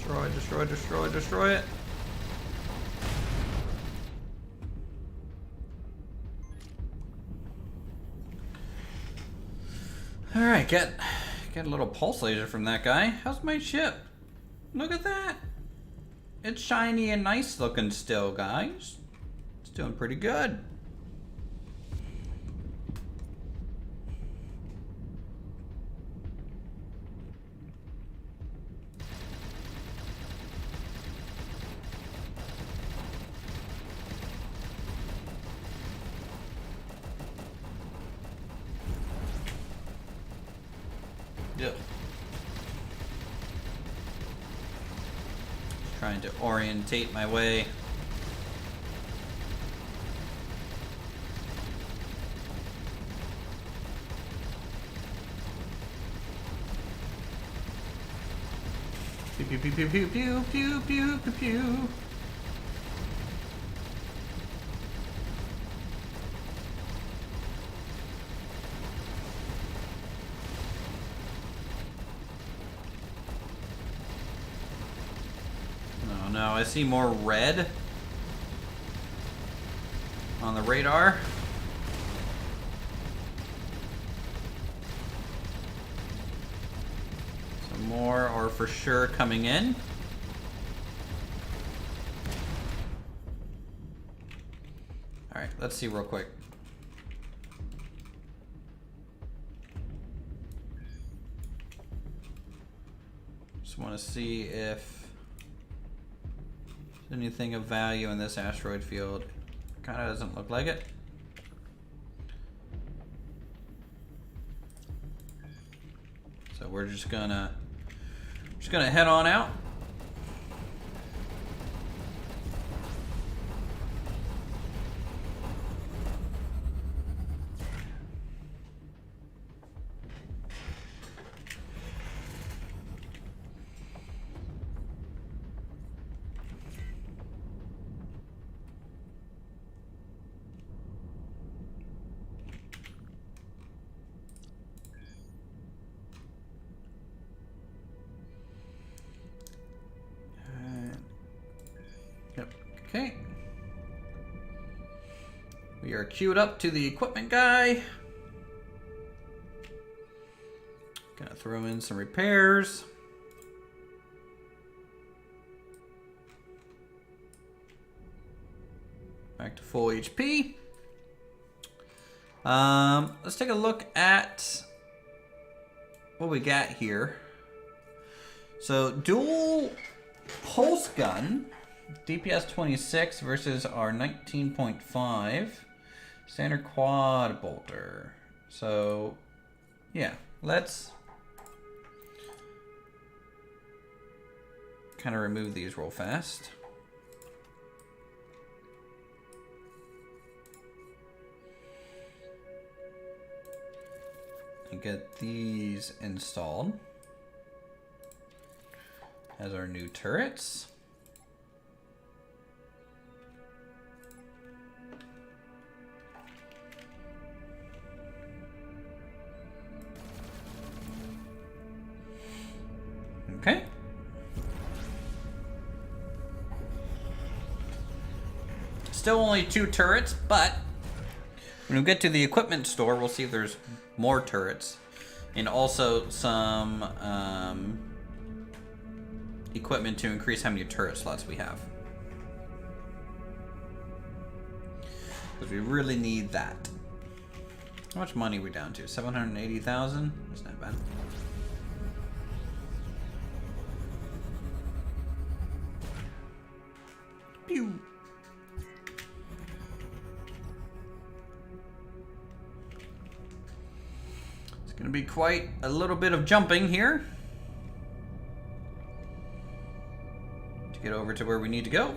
Destroy, destroy, destroy, destroy it. Alright, get a little pulse laser from that guy. How's my ship? Look at that. It's shiny and nice looking still, guys. It's doing pretty good. Yep. Trying to orientate my way. Pew pew pew pew pew pew pew pew pew pew. Oh no, I see more red on the radar. Some more are for sure coming in. Alright, let's see real quick. Just want to see if there's anything of value in this asteroid field. Kind of doesn't look like it. So we're just gonna head on out. Yep. Okay. We are queued up to the equipment guy. Gonna throw in some repairs. Back to full HP. Let's take a look at what we got here. So dual pulse gun. DPS 26 versus our 19.5 standard quad bolter. So yeah, let's kind of remove these real fast. And get these installed as our new turrets. Okay. Still only 2 turrets, but when we get to the equipment store, we'll see if there's more turrets. And also some equipment to increase how many turret slots we have. Because we really need that. How much money are we down to? 780,000? That's not bad. Pew. It's going to be quite a little bit of jumping here to get over to where we need to go.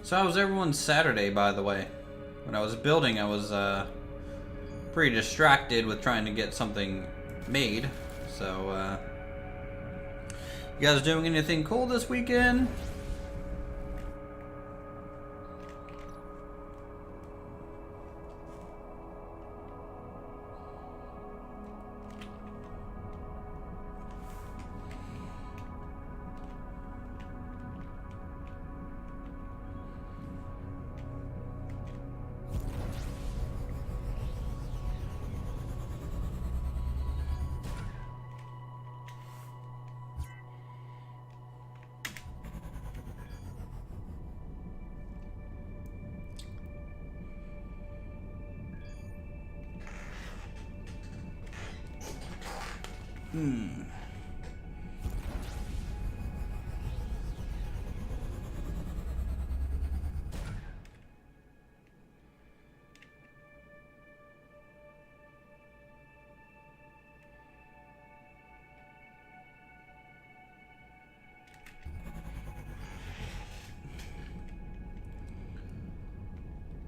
So how was everyone's Saturday, by the way? When I was building, I was pretty distracted with trying to get something made. So, you guys doing anything cool this weekend?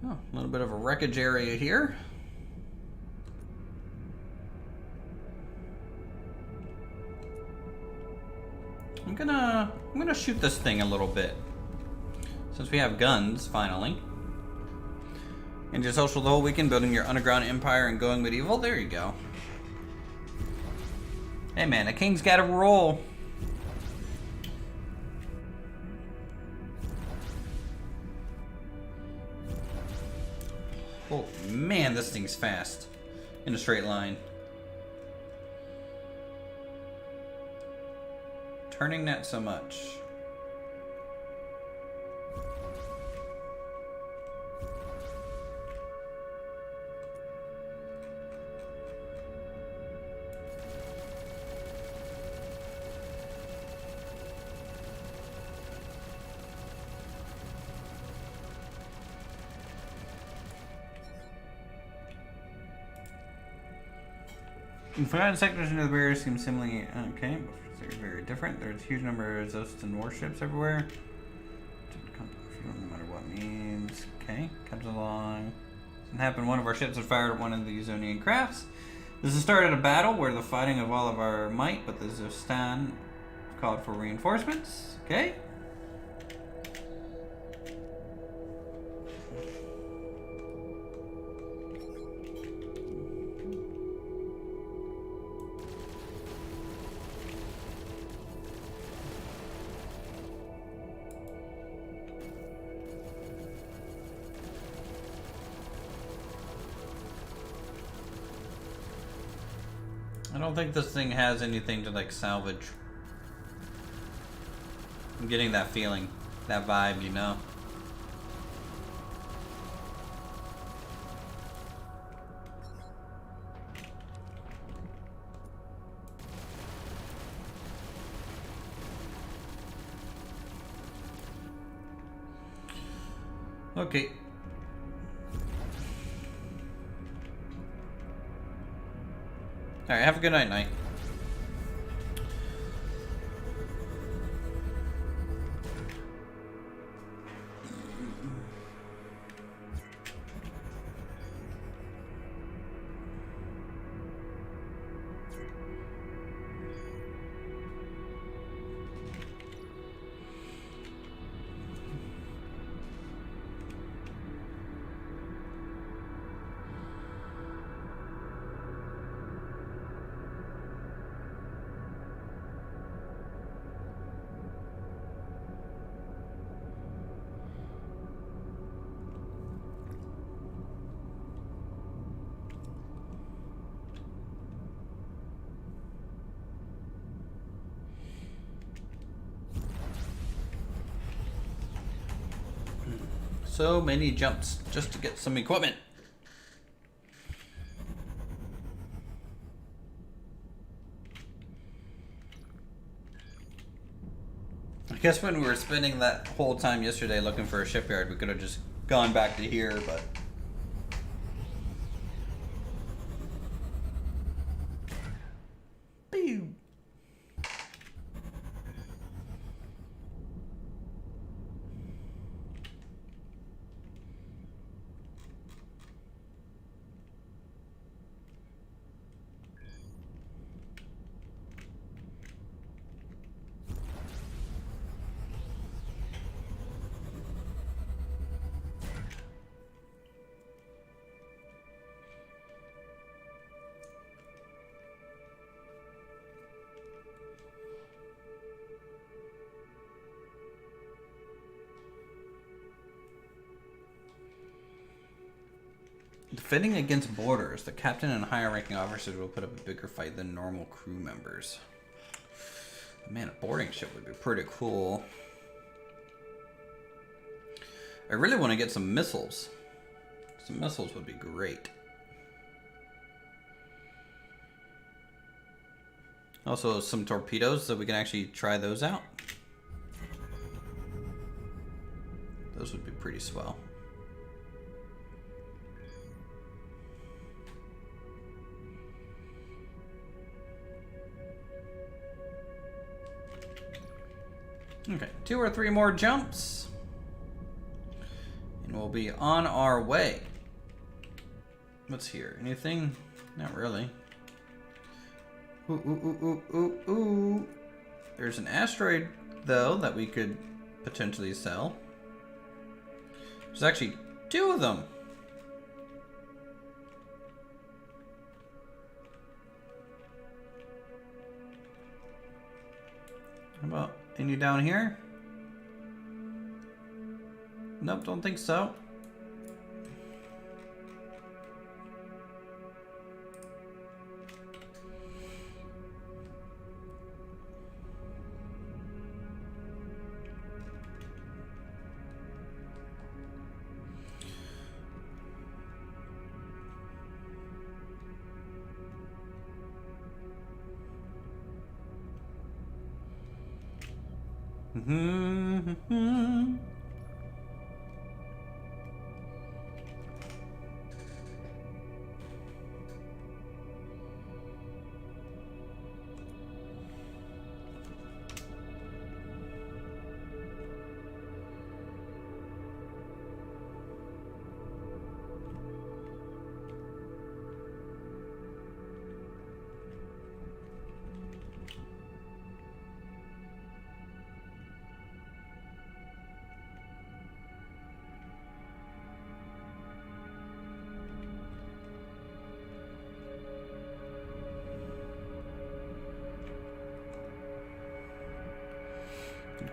Oh, a little bit of a wreckage area here. I'm gonna shoot this thing a little bit. Since we have guns, finally. And just social the whole weekend, building your underground empire and going medieval. There you go. Hey man, a king's gotta roll. Oh man, this thing's fast. In a straight line. Turning not so much. Forgotten sectors into the barrier seem similarly okay, but they're very different. There's a huge number of Zosts and warships everywhere. No matter what means. Okay, comes along. Doesn't happen. One of our ships had fired at one of the Zonian crafts. This has started a battle where the fighting of all of our might, but the Zostan called for reinforcements. Okay. I don't think this thing has anything to like salvage. I'm getting that feeling, that vibe, you know. Okay. Alright, have a good night, Knight. So many jumps just to get some equipment. I guess when we were spending that whole time yesterday looking for a shipyard, we could have just gone back to here, but... Pew! Defending against borders, the captain and higher ranking officers will put up a bigger fight than normal crew members. Man, a boarding ship would be pretty cool. I really want to get some missiles. Some missiles would be great. Also, some torpedoes, so we can actually try those out. Those would be pretty swell. Okay, 2 or 3 more jumps. And we'll be on our way. What's here? Anything? Not really. Ooh, ooh, ooh, ooh, ooh, ooh. There's an asteroid, though, that we could potentially sell. There's actually 2 of them. How about any down here? Nope, don't think so.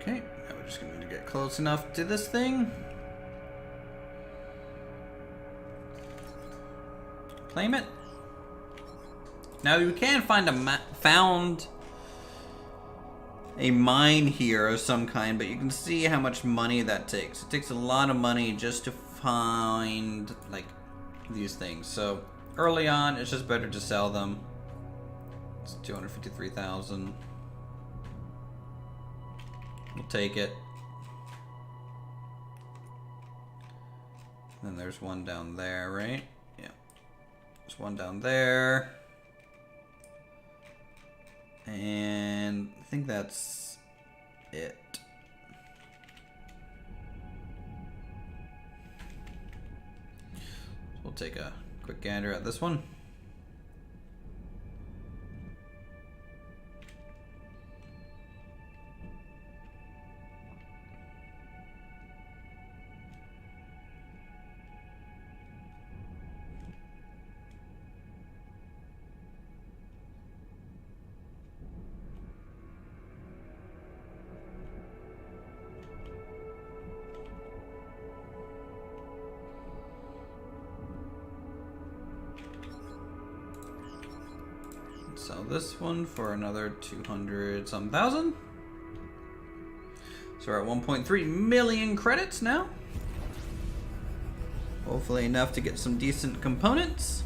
Okay, now we're just going to get close enough to this thing. Claim it. Now you can find a mine here of some kind, but you can see how much money that takes. It takes a lot of money just to find like these things. So early on, it's just better to sell them. It's 253,000. We'll take it. Then there's one down there, right? Yeah. There's one down there. And I think that's it. So we'll take a quick gander at this one. Sell this one for another 200-some thousand. So we're at 1.3 million credits now. Hopefully enough to get some decent components.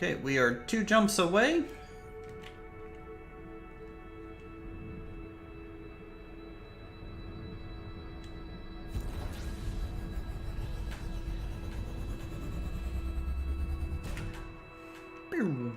Okay, we are 2 jumps away. Pew.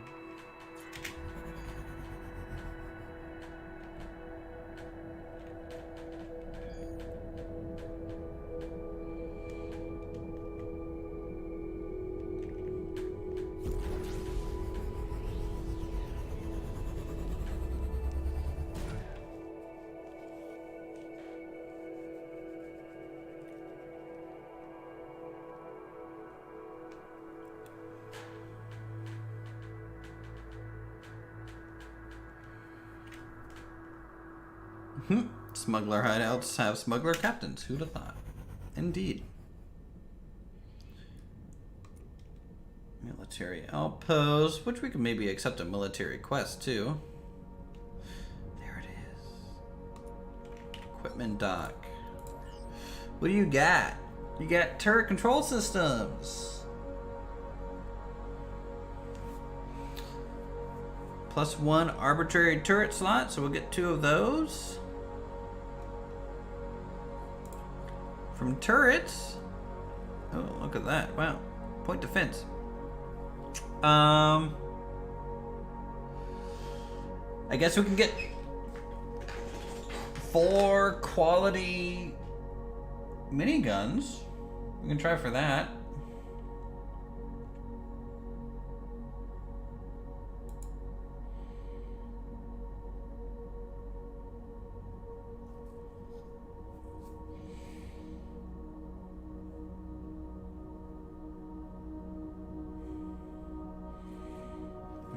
Smuggler hideouts have smuggler captains. Who'd have thought? Indeed. Military outpost, which we could maybe accept a military quest too. There it is. Equipment dock. What do you got? You got turret control systems. +1 arbitrary turret slot, so we'll get 2 of those. From turrets. Oh, look at that. Wow. Point defense. I guess we can get 4 quality miniguns. We can try for that.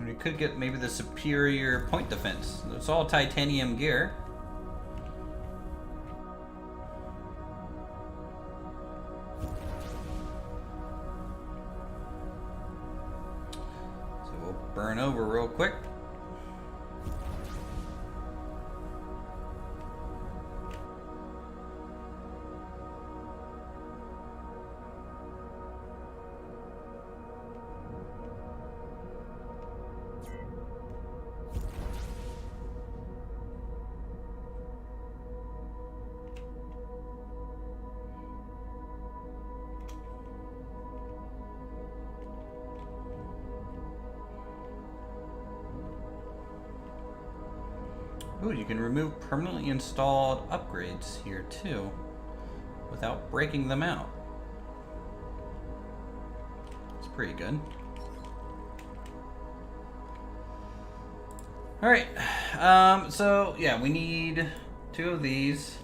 We could get maybe the superior point defense. It's all titanium gear. So we'll burn over real quick. Ooh, you can remove permanently installed upgrades here too, without breaking them out. It's pretty good. Alright, so yeah, we need 2 of these.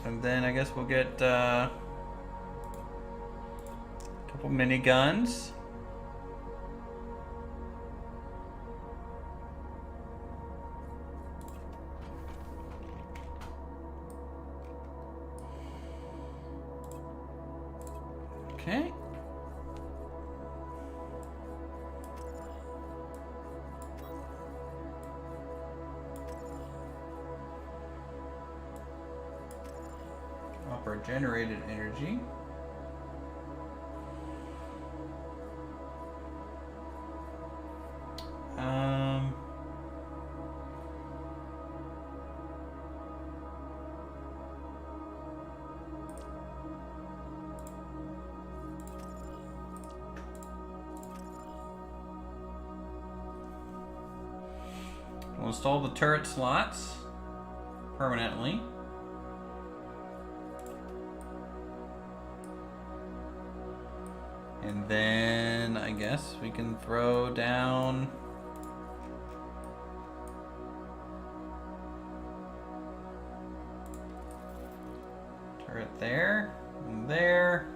And then I guess we'll get a couple miniguns. Okay. Offer generated energy. We'll install the turret slots permanently. And then I guess we can throw down turret there and there.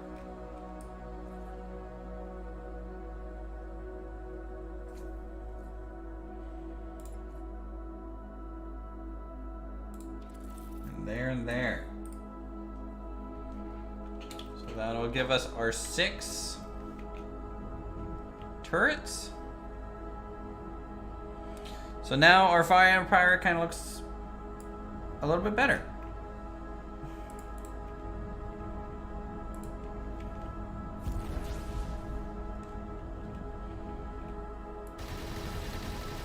And there and there. So that'll give us our 6 turrets. So now our Fire Empire kind of looks a little bit better.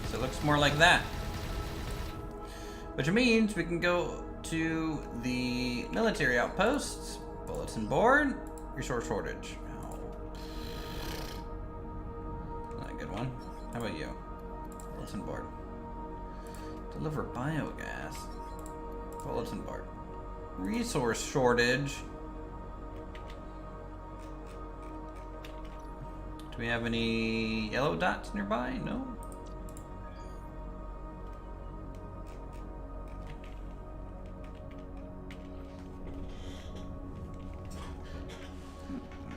So it looks more like that. Which means we can go to the military outposts, bulletin board, resource shortage. One. How about you? Bulletin board. Deliver biogas. Bulletin board. Resource shortage. Do we have any yellow dots nearby? No.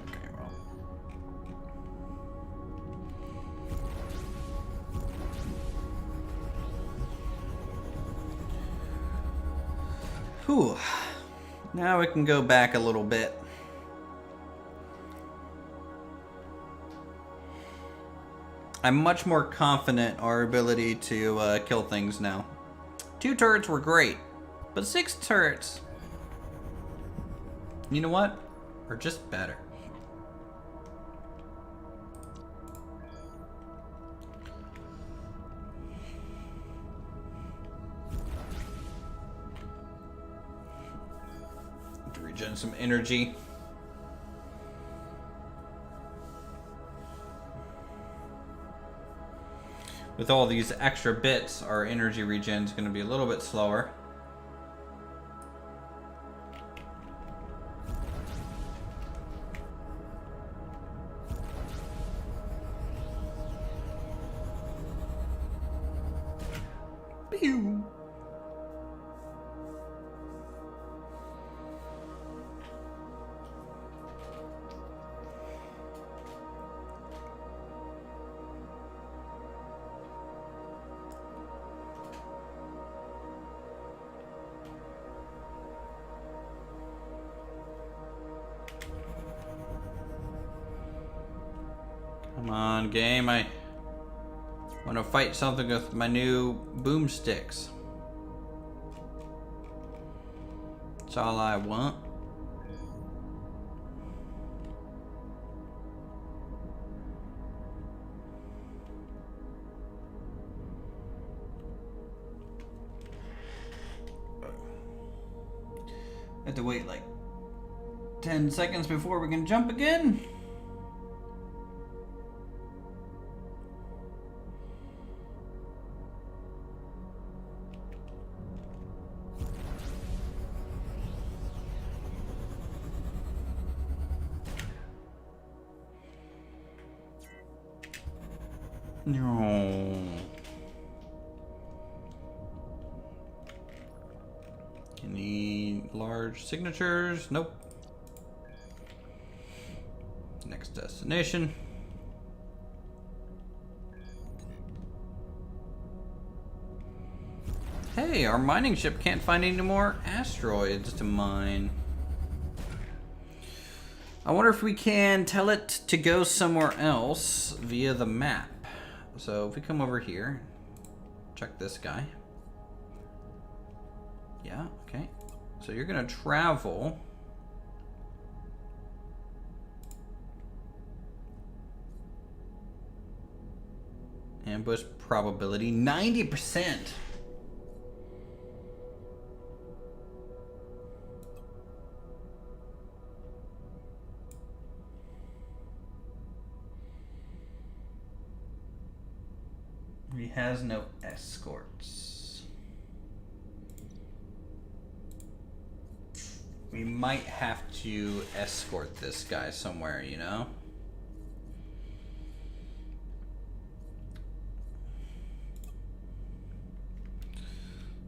Okay, well. Whew. Now we can go back a little bit. I'm much more confident in our ability to kill things now. 2 turrets were great, but 6 turrets, you know what? Are just better. To regen some energy. With all these extra bits, our energy regen is going to be a little bit slower. Pew! Come on, game. I want to fight something with my new boomsticks. That's all I want. I have to wait like 10 seconds before we can jump again. No. Any large signatures? Nope. Next destination. Hey, our mining ship can't find any more asteroids to mine. I wonder if we can tell it to go somewhere else via the map. So if we come over here, check this guy. Yeah, okay. So you're gonna travel. Ambush probability, 90%. He has no escorts. We might have to escort this guy somewhere, you know?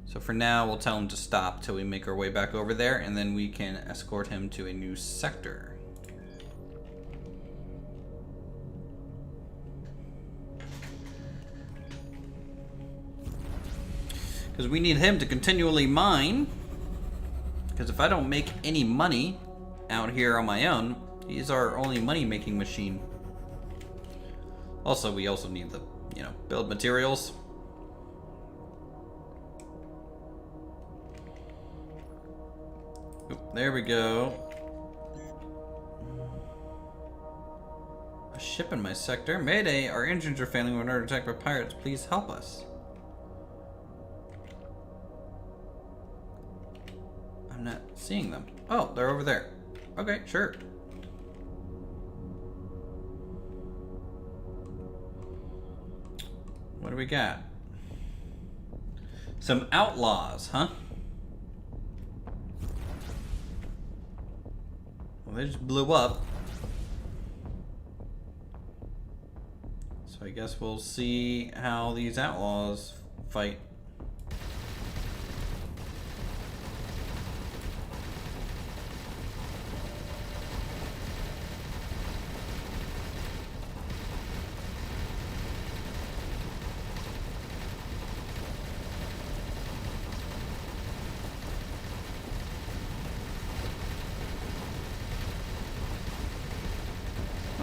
So for now, we'll tell him to stop till we make our way back over there, and then we can escort him to a new sector. Because we need him to continually mine. Because if I don't make any money out here on my own, he's our only money-making machine. Also, we also need the, you know, build materials. Oop, there we go. A ship in my sector. Mayday, our engines are failing. We're under attack by pirates. Please help us. I'm not seeing them. Oh, they're over there. Okay, sure. What do we got? Some outlaws, huh? Well, they just blew up. So I guess we'll see how these outlaws fight.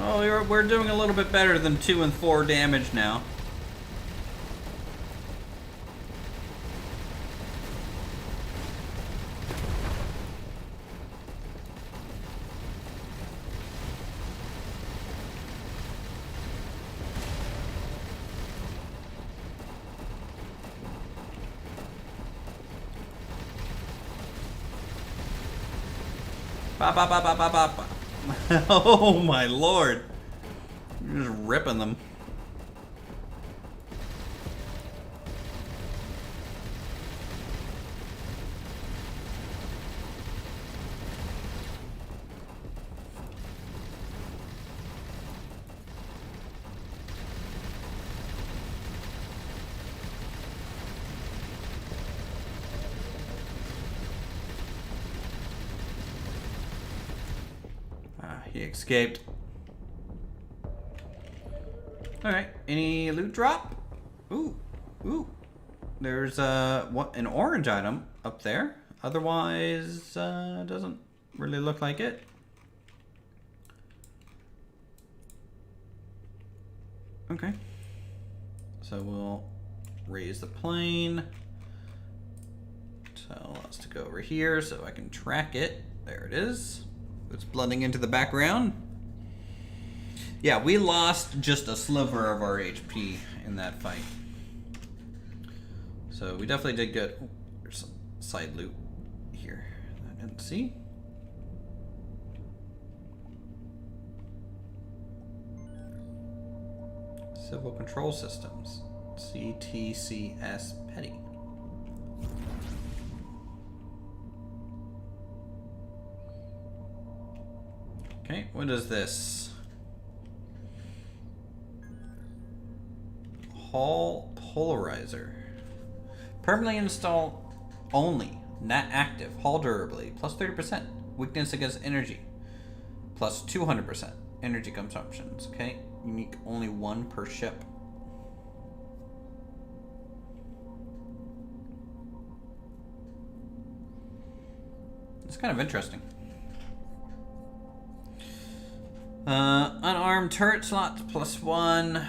Oh, we're doing a little bit better than 2 and 4 damage now. Ba ba ba ba ba ba ba. Oh my lord. You're just ripping them. He escaped. Alright, any loot drop? Ooh, ooh. There's an orange item up there. Otherwise, doesn't really look like it. Okay. So we'll raise the plane. Tell us to go over here so I can track it. There it is. It's blending into the background. Yeah, we lost just a sliver of our HP in that fight. So we definitely did get... Oh, there's some side loot here I didn't see. Civil Control Systems. CTCS Petty. Okay, what is this? Hull polarizer. Permanently install only. Not active. Hull durably. Plus 30%. Weakness against energy. Plus 200% energy consumptions. Okay. Unique only 1 per ship. It's kind of interesting. Unarmed turret slot plus 1.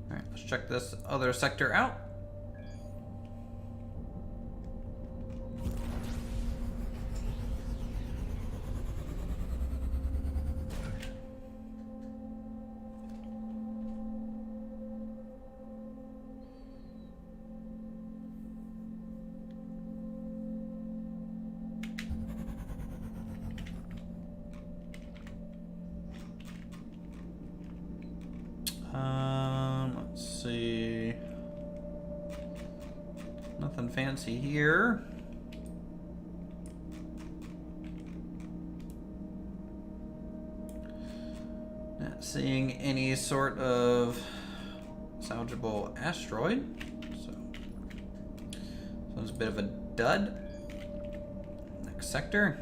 Alright, let's check this other sector out. Let's see. Nothing fancy here. Not seeing any sort of salvageable asteroid. So it's a bit of a dud. Next sector.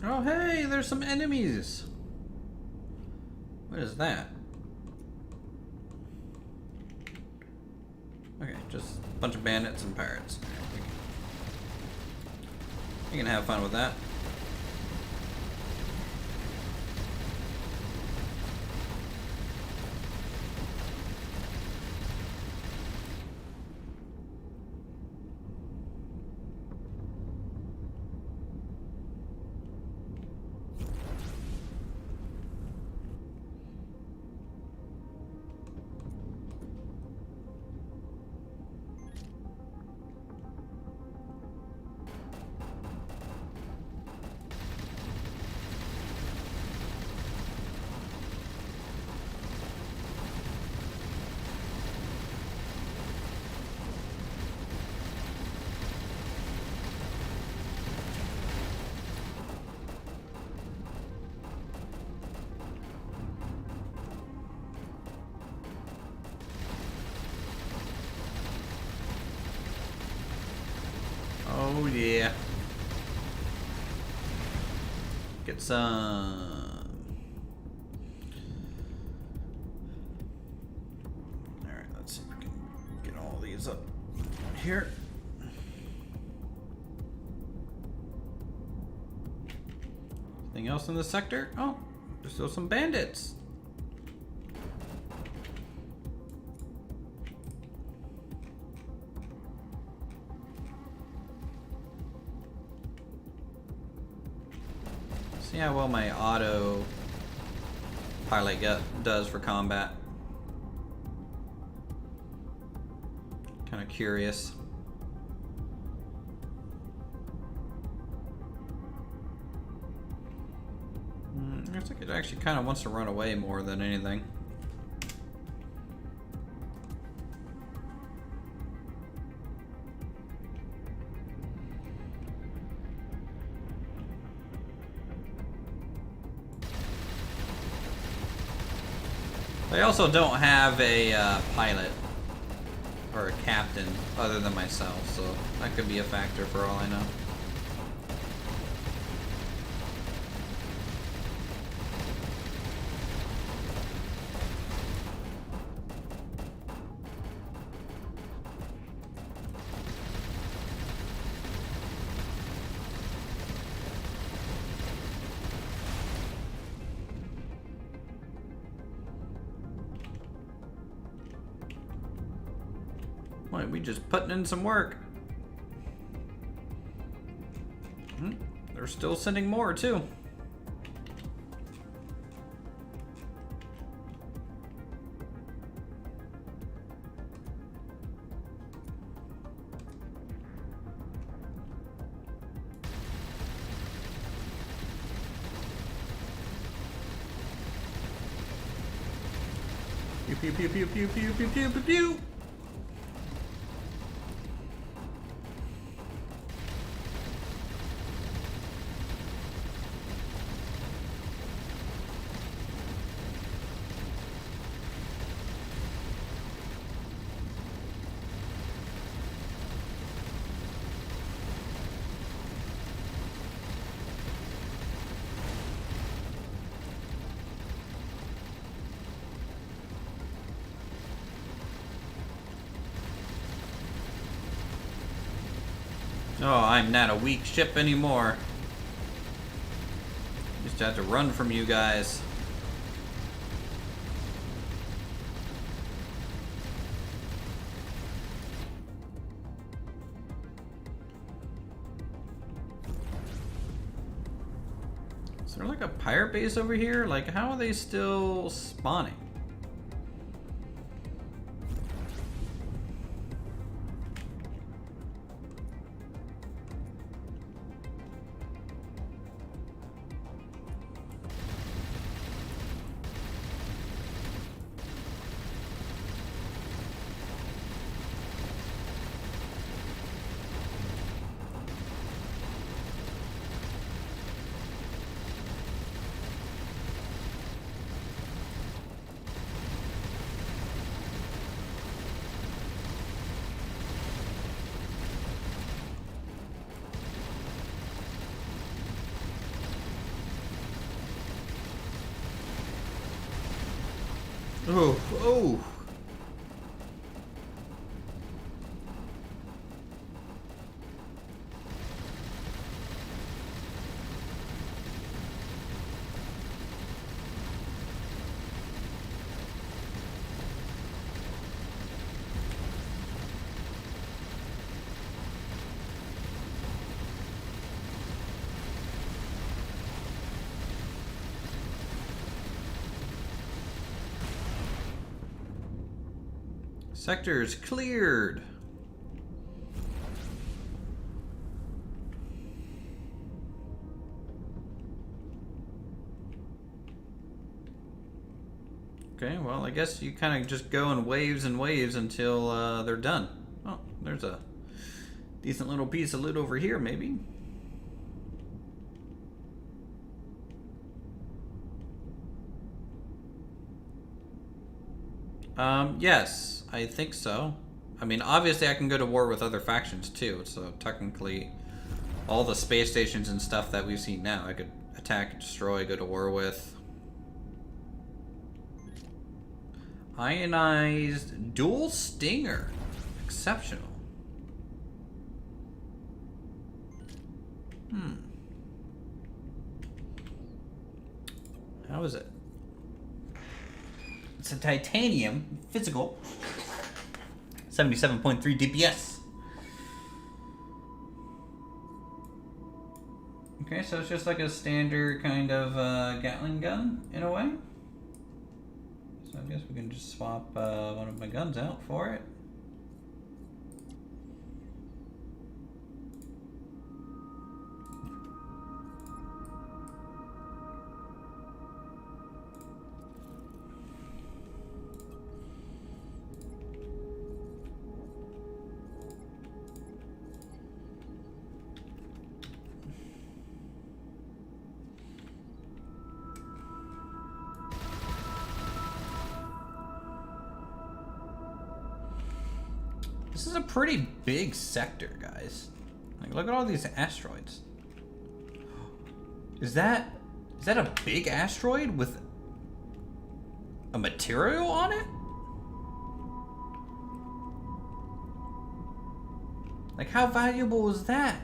Oh hey, there's some enemies. What is that? Okay, just a bunch of bandits and pirates. You can have fun with that. Oh yeah. Get some. Alright, let's see if we can get all these up here. Anything else in this sector? Oh, there's still some bandits. See how well my auto pilot does for combat. Kind of curious. Looks like it actually kind of wants to run away more than anything. They also don't have a pilot or a captain other than myself, so that could be a factor for all I know. Why, we just putting in some work. They're still sending more too. Pew pew pew pew pew pew pew pew pew pew. Oh, I'm not a weak ship anymore. Just had to run from you guys. Is there like a pirate base over here? Like, how are they still spawning? Oh, oh. Sectors cleared. Okay, well, I guess you kind of just go in waves and waves until they're done. Oh, there's a decent little piece of loot over here, maybe. Yes, I think so. I mean, obviously I can go to war with other factions too, so technically all the space stations and stuff that we've seen now, I could attack, destroy, go to war with. Ionized dual stinger. Exceptional. How is it? It's a titanium physical. 77.3 DPS. Okay, so it's just like a standard kind of Gatling gun in a way. So I guess we can just swap one of my guns out for it. This is a pretty big sector, guys. Like, look at all these asteroids. Is that a big asteroid with a material on it? Like, how valuable is that?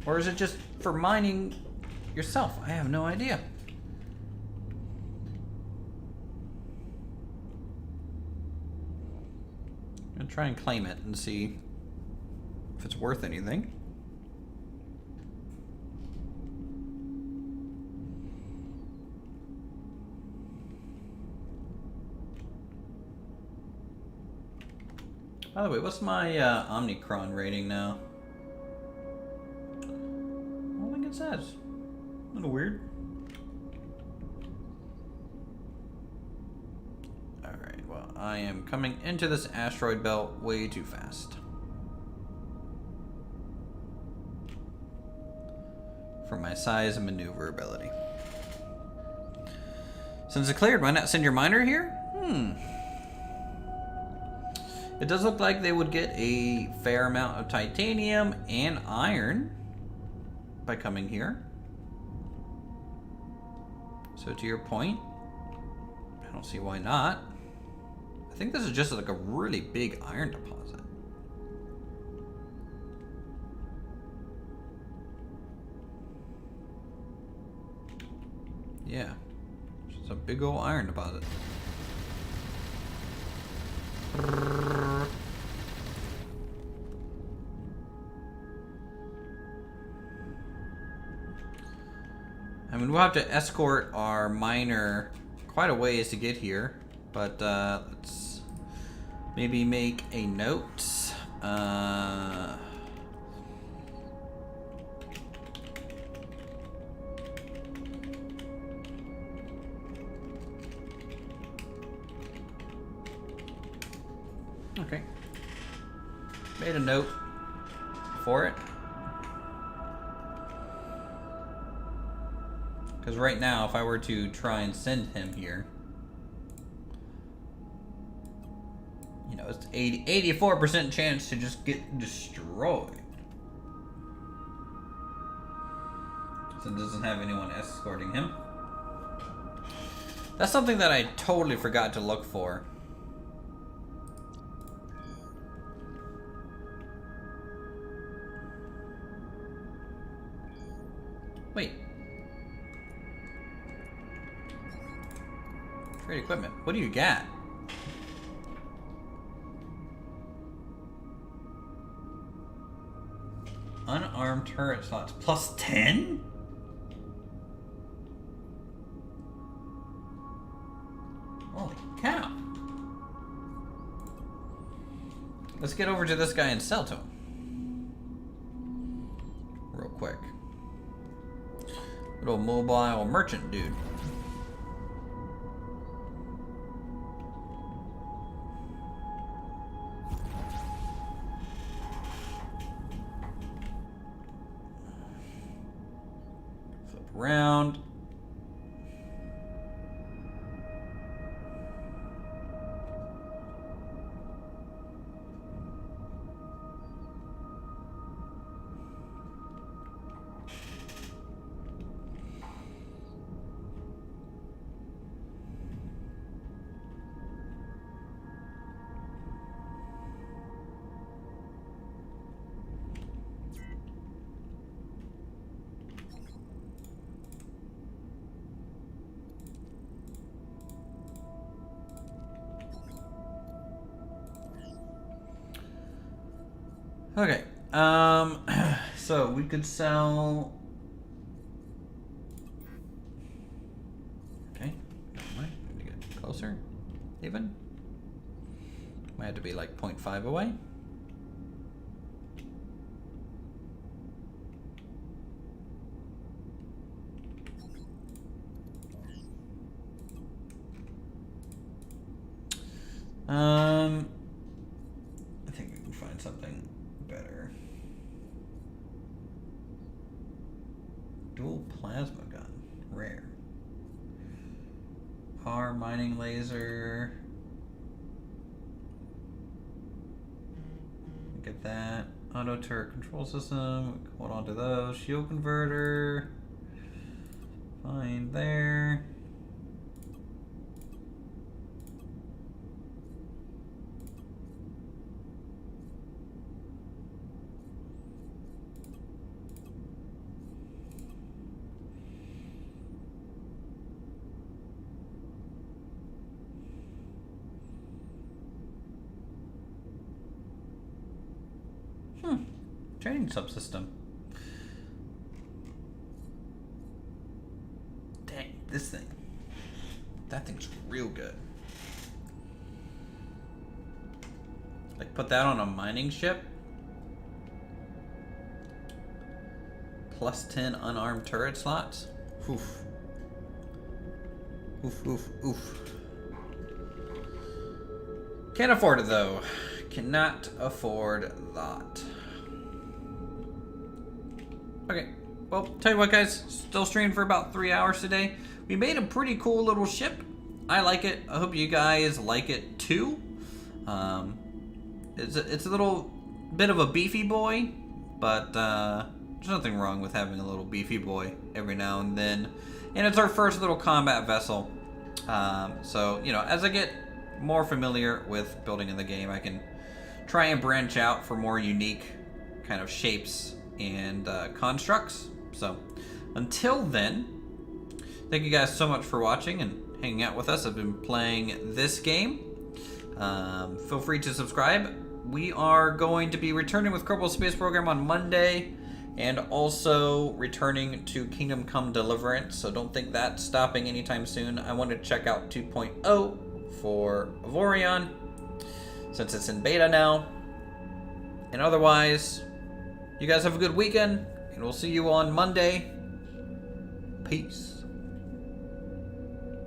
Or is it just for mining yourself? I have no idea. I'm gonna try and claim it and see if it's worth anything. By the way, what's my Omnicron rating now? I don't think it says. A little weird. Alright, well, I am coming into this asteroid belt way too fast. For my size and maneuverability. Since it cleared, why not send your miner here? It does look like they would get a fair amount of titanium and iron by coming here. So to your point, I don't see why not. I think this is just like a really big iron deposit. Yeah, it's a big old iron deposit. I mean, we'll have to escort our miner quite a ways to get here, but let's maybe make a note. Okay. Made a note for it. Because right now, if I were to try and send him here, you know, it's 84% chance to just get destroyed. So it doesn't have anyone escorting him. That's something that I totally forgot to look for. Wait. Trade equipment. What do you got? Unarmed turret slots. Plus 10? Holy cow. Let's get over to this guy and sell to him. Real quick. Little mobile merchant dude. Flip around. Okay, so we could sell... Okay, never mind, need to get closer, even. Might have to be like 0.5 away. I think we can find something better. Dual plasma gun, rare. Power mining laser. Get that. Auto turret control system. Hold on to those. Shield converter. Fine there. Training subsystem. Dang, this thing. That thing's real good. Like, put that on a mining ship. Plus 10 unarmed turret slots. Oof. Oof, oof, oof. Can't afford it, though. Cannot afford that. Okay, well, tell you what, guys, still streaming for about 3 hours today. We made a pretty cool little ship. I like it. I hope you guys like it too. It's a little bit of a beefy boy, but there's nothing wrong with having a little beefy boy every now and then. And it's our first little combat vessel. So, you know, as I get more familiar with building in the game, I can try and branch out for more unique kind of shapes and constructs. So until then, thank you guys so much for watching and hanging out with us. I've been playing this game. Feel free to subscribe. We are going to be returning with Kerbal Space Program on Monday, and also returning to Kingdom Come Deliverance, so don't think that's stopping anytime soon. I want to check out 2.0 for Avorion, since it's in beta now. And otherwise, you guys have a good weekend, and we'll see you on Monday. Peace.